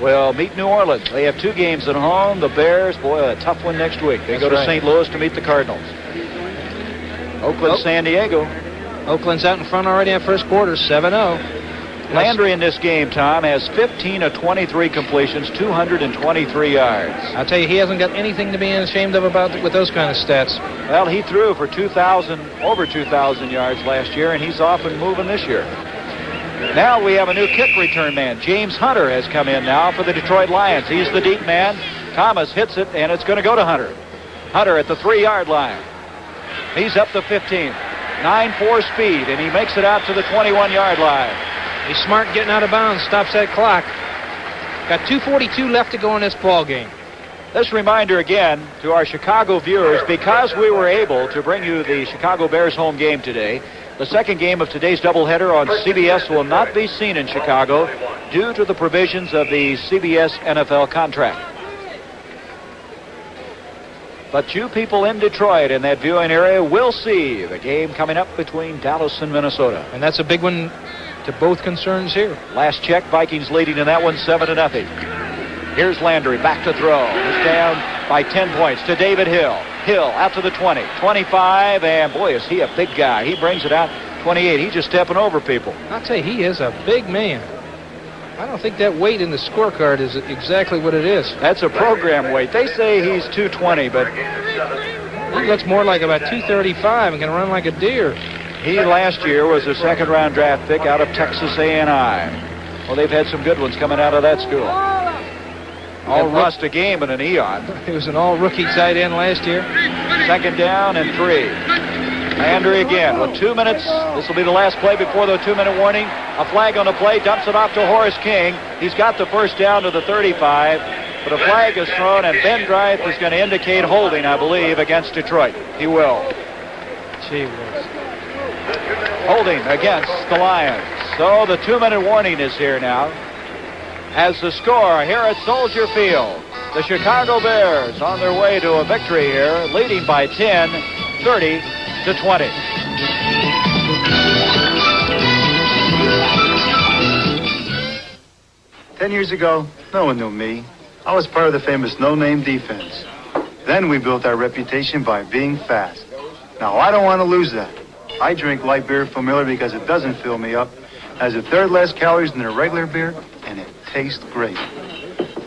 S1: will meet New Orleans. They have 2 games at home. The Bears, boy, a tough one next week. They go to St. Louis to meet the Cardinals. Oakland, San Diego.
S2: Oakland's out in front already in first quarter, 7-0.
S1: Landry in this game, Tom, has 15 of 23 completions, 223 yards.
S2: I'll tell you, he hasn't got anything to be ashamed of with those kind of stats.
S1: Well, he threw for over 2,000 yards last year, and he's off and moving this year. Now we have a new kick return man. James Hunter has come in now for the Detroit Lions. He's the deep man. Thomas hits it, and it's going to go to Hunter. Hunter at the 3-yard line. He's up to 15. 9.4 speed, and he makes it out to the 21-yard line.
S2: He's smart getting out of bounds. Stops that clock. Got 2:42 left to go in this ball game.
S1: This reminder again to our Chicago viewers, because we were able to bring you the Chicago Bears home game today, the second game of today's doubleheader on CBS will not be seen in Chicago due to the provisions of the CBS NFL contract. But you people in Detroit in that viewing area will see the game coming up between Dallas and Minnesota.
S2: And that's a big one to both concerns here.
S1: Last check, Vikings leading in that one 7-0. Here's Landry back to throw. He's down by 10 points to David Hill. Hill out to the 20, 25, and boy, is he a big guy. He brings it out 28. He's just stepping over people.
S2: I'll tell you, he is a big man. I don't think that weight in the scorecard is exactly what it is.
S1: That's a program weight. They say he's 220, but
S2: he looks more like about 235 and can run like a deer.
S1: He last year was a second-round draft pick out of Texas A&I. Well, they've had some good ones coming out of that school. All lost a game in an eon.
S2: He was an all-rookie tight end last year.
S1: Second down and 3. Landry again with 2 minutes. This will be the last play before the 2-minute warning. A flag on the play, dumps it off to Horace King. He's got the first down to the 35, but a flag is thrown, and Ben Dreith is going to indicate holding, I believe, against Detroit. He will.
S2: Gee whiz.
S1: Holding against the Lions. So the 2-minute warning is here now. As the score here at Soldier Field, the Chicago Bears on their way to a victory here, leading by 10, 30-20.
S4: Ten years ago, no one knew me. I was part of the famous no-name defense. Then we built our reputation by being fast. Now, I don't want to lose that. I drink light beer from Miller because it doesn't fill me up, has a third less calories than a regular beer, and it tastes great.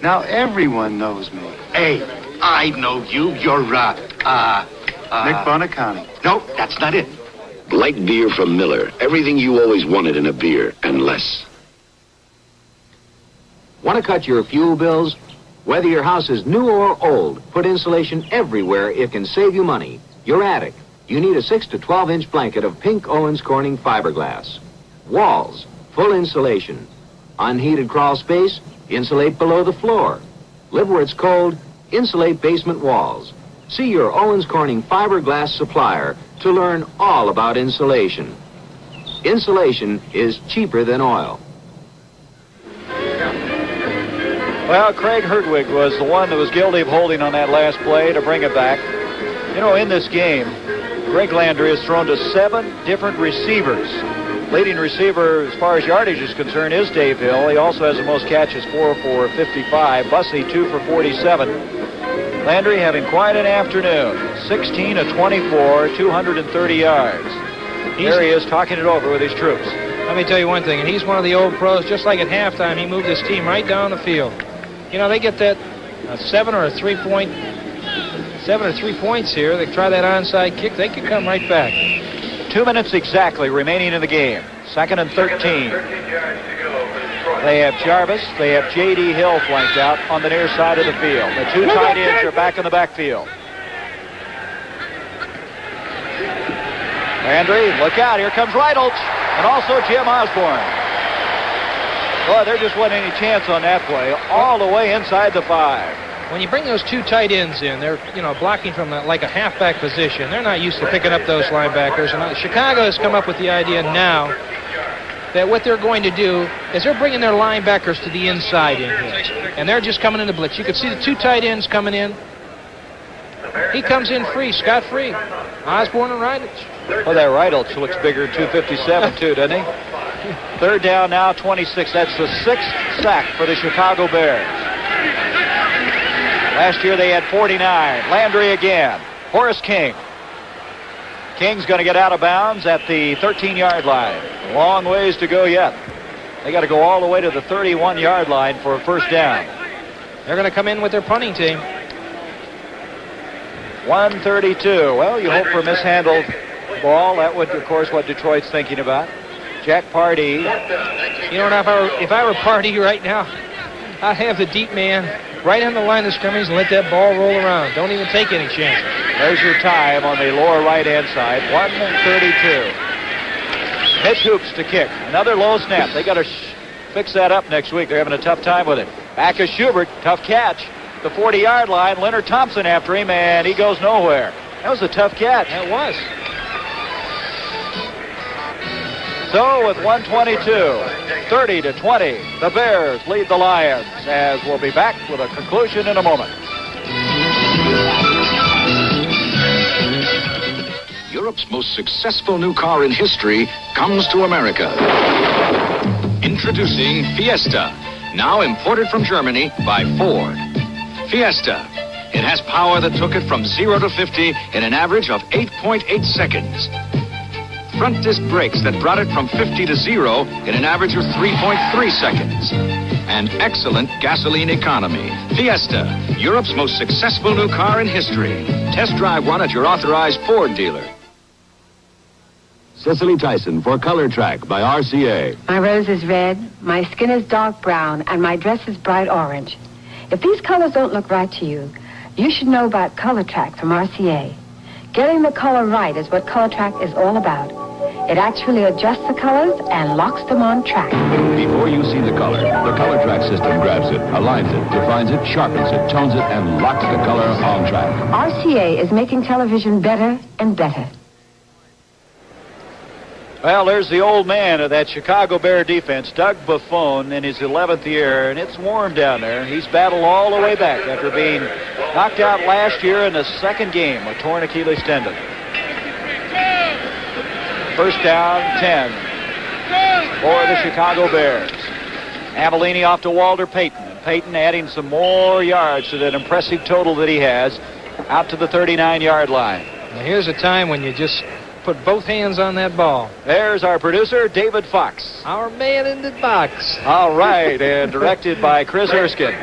S4: Now everyone knows me.
S10: Hey, I know you. You're,
S4: Nick Bonacani.
S10: No, that's not it. Light beer from Miller. Everything you always wanted in a beer, and less.
S5: Want to cut your fuel bills? Whether your house is new or old, put insulation everywhere. It can save you money. Your attic. You need a 6 to 12-inch blanket of pink Owens Corning fiberglass. Walls, full insulation. Unheated crawl space, insulate below the floor. Live where it's cold, insulate basement walls. See your Owens Corning fiberglass supplier to learn all about insulation. Insulation is cheaper than oil.
S1: Well, Craig Hertwig was the one that was guilty of holding on that last play to bring it back. You know, in this game, Greg Landry has thrown to 7 different receivers. Leading receiver as far as yardage is concerned is Dave Hill. He also has the most catches, 4 for 55. Bussey, 2 for 47. Landry having quite an afternoon. 16 of 24, 230 yards. There he is talking it over with his troops.
S2: Let me tell you one thing, and he's one of the old pros. Just like at halftime, he moved his team right down the field. You know, they get that 7 or 3 points here. They try that onside kick. They can come right back.
S1: 2 minutes exactly remaining in the game. 2nd and 13. They have Jarvis. They have J.D. Hill flanked out on the near side of the field. The 2 tight ends are back in the backfield. Landry, look out. Here comes Reitels. And also Jim Osborne. Boy, there just wasn't any chance on that play. All the way inside the 5.
S2: When you bring those 2 tight ends in, they're, blocking from like a halfback position. They're not used to picking up those linebackers. And Chicago has come up with the idea now that what they're going to do is they're bringing their linebackers to the inside in here. And they're just coming in the blitz. You can see the 2 tight ends coming in. He comes in free, scot-free. Osborne and Reitels.
S1: Well, that Reitels looks bigger, 257 too, doesn't he? 3rd down now, 26. That's the 6th sack for the Chicago Bears. Last year they had 49. Landry again. Horace King. King's going to get out of bounds at the 13-yard line. Long ways to go yet. They got to go all the way to the 31-yard line for a first down.
S2: They're going to come in with their punting team.
S1: 132. Well, you hope for a mishandled ball. That would, of course, what Detroit's thinking about. Jack Pardee.
S2: You know, if I were Pardee right now, I'd have the deep man right on the line of scrimmage and let that ball roll around. Don't even take any chances.
S1: There's your time on the lower right-hand side. 1:32. Mitch Hoops to kick. Another low snap. They got to fix that up next week. They're having a tough time with it. Back is Schubert. Tough catch. The 40-yard line. Leonard Thompson after him, and he goes nowhere. That was a tough catch.
S2: That was.
S1: So with 122, 30-20, the Bears lead the Lions, as we'll be back with a conclusion in a moment.
S3: Europe's most successful new car in history comes to America. Introducing Fiesta, now imported from Germany by Ford. Fiesta. It has power that took it from 0 to 50 in an average of 8.8 seconds. Front disc brakes that brought it from 50 to 0 in an average of 3.3 seconds. And excellent gasoline economy. Fiesta, Europe's most successful new car in history. Test drive one at your authorized Ford dealer.
S5: Cicely Tyson for Color Track by RCA.
S11: My rose is red, my skin is dark brown, and my dress is bright orange. If these colors don't look right to you, you should know about Color Track from RCA. Getting the color right is what Color Track is all about. It actually adjusts the colors and locks them on track.
S16: Before you see the Color Track system grabs it, aligns it, defines it, sharpens it, tones it, and locks the color on track.
S11: RCA is making television better and better.
S1: Well, there's the old man of that Chicago Bear defense, Doug Buffone, in his 11th year, and it's warm down there. He's battled all the way back after being knocked out last year in the second game with torn Achilles tendon. First down, 10 for the Chicago Bears. Avellini off to Walter Payton. And Payton adding some more yards to that impressive total that he has out to the 39-yard line.
S2: Now here's a time when you just put both hands on that ball.
S1: There's our producer, David Fox.
S2: Our man in the box.
S1: All right, and directed by Chris Erskine.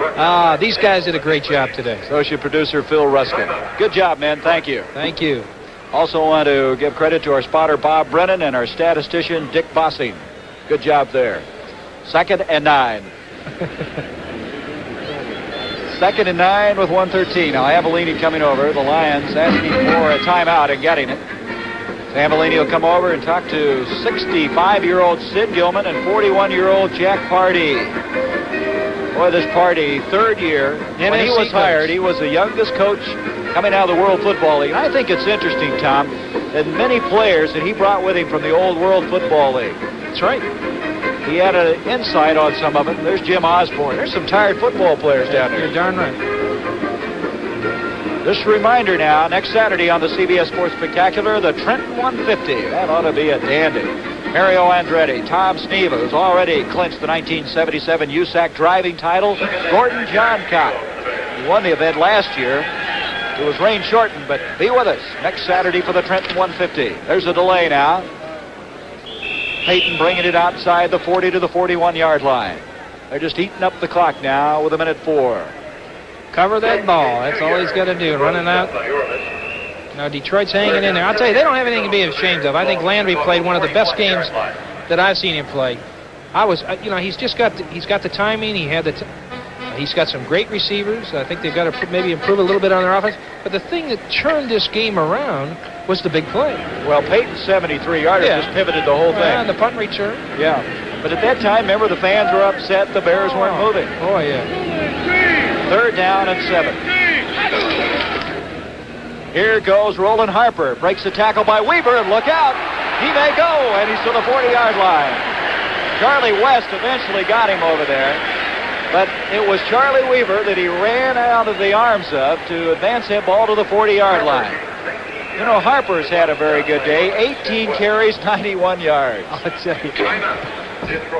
S2: These guys did a great job today.
S1: Associate producer, Phil Ruskin. Good job, man. Thank you.
S2: Thank you.
S1: Also want to give credit to our spotter, Bob Brennan, and our statistician, Dick Bossing. Good job there. 2nd and 9. 2nd and 9 with 1:13. Now, Avellini coming over. The Lions asking for a timeout and getting it. Avellini will come over and talk to 65-year-old Sid Gilman and 41-year-old Jack Pardee. Boy, this Pardee, third year. When he was hired, he was the youngest coach coming out of the World Football League. And I think it's interesting, Tom, that many players that he brought with him from the old World Football League.
S2: That's right.
S1: He had an insight on some of it. There's Jim Osborne. There's some tired football players down there.
S2: You're darn right.
S1: Just a reminder now, next Saturday on the CBS Sports Spectacular, the Trenton 150. That ought to be a dandy. Mario Andretti, Tom Sneva, who's already clinched the 1977 USAC driving title. Gordon Johncock, who won the event last year. It was rain shortened, but be with us next Saturday for the Trenton 150. There's a delay now. Payton bringing it outside the 40 to the 41-yard line. They're just eating up the clock now with 1:04.
S2: Cover that ball. That's all he's got to do. Running out. Now Detroit's hanging in there. I'll tell you, they don't have anything to be ashamed of. I think Landry played one of the best games that I've seen him play. He's got the timing. He's got some great receivers. I think they've got to maybe improve a little bit on their offense. But the thing that turned this game around was the big play.
S1: Well, Payton's 73-yarder just pivoted the whole thing.
S2: And the punt return.
S1: Yeah. But at that time, remember, the fans were upset. The Bears weren't moving.
S2: Oh, yeah.
S1: 3rd down and 7. Here goes Roland Harper. Breaks the tackle by Weaver, and look out. He may go, and he's to the 40-yard line. Charlie West eventually got him over there. But it was Charlie Weaver that he ran out of the arms of to advance that ball to the 40-yard line. You know, Harper's had a very good day. 18 carries, 91 yards.
S2: I'll tell you.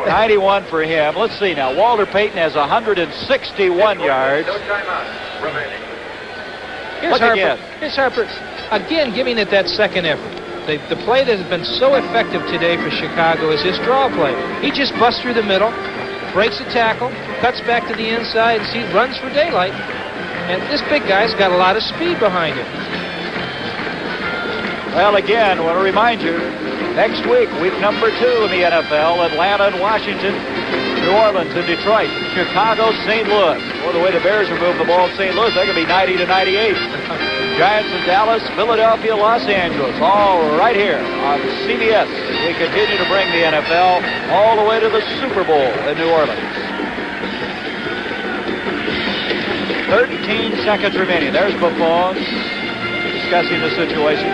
S1: 91 for him. Let's see now. Walter Payton has 161 yards.
S2: Here's Harper. Again, giving it that second effort. The play that has been so effective today for Chicago is this draw play. He just busts through the middle, breaks a tackle, cuts back to the inside, and runs for daylight. And this big guy's got a lot of speed behind him.
S1: Well, again, I want to remind you, next week, week number 2 in the NFL, Atlanta and Washington, New Orleans and Detroit, Chicago, St. Louis. Well, the way the Bears are moving the ball in St. Louis, they're going to be 90 to 98. Giants in Dallas, Philadelphia, Los Angeles, all right here on CBS. We continue to bring the NFL all the way to the Super Bowl in New Orleans. 13 seconds remaining. There's Buffon discussing the situation.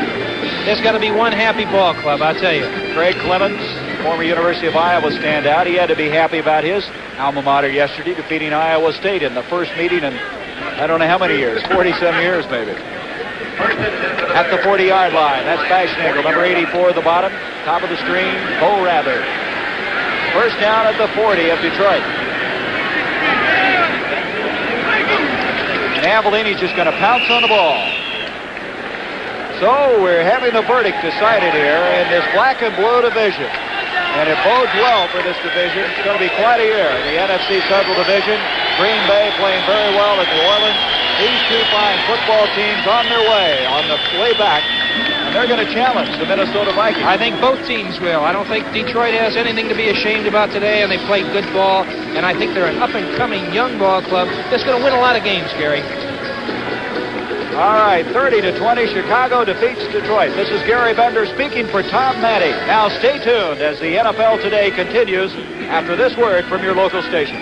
S2: There's got to be one happy ball club, I'll tell you.
S1: Craig Clemens, former University of Iowa standout. He had to be happy about his alma mater yesterday, defeating Iowa State in the first meeting in I don't know how many years, 40-some years maybe. At the 40-yard line, that's Fashionable, number 84 at the bottom, top of the screen, Bo Rather. First down at the 40 of Detroit. And Avellini's just going to pounce on the ball. So we're having the verdict decided here in this black and blue division. And it bodes well for this division. It's going to be quite a year in the NFC Central Division. Green Bay playing very well at New Orleans. These two fine football teams on their way, on the way back. And they're going to challenge the Minnesota Vikings.
S2: I think both teams will. I don't think Detroit has anything to be ashamed about today, and they play good ball. And I think they're an up-and-coming young ball club that's going to win a lot of games, Gary.
S1: All right, 30-20, Chicago defeats Detroit. This is Gary Bender speaking for Tom Matte. Now stay tuned as the NFL Today continues after this word from your local station.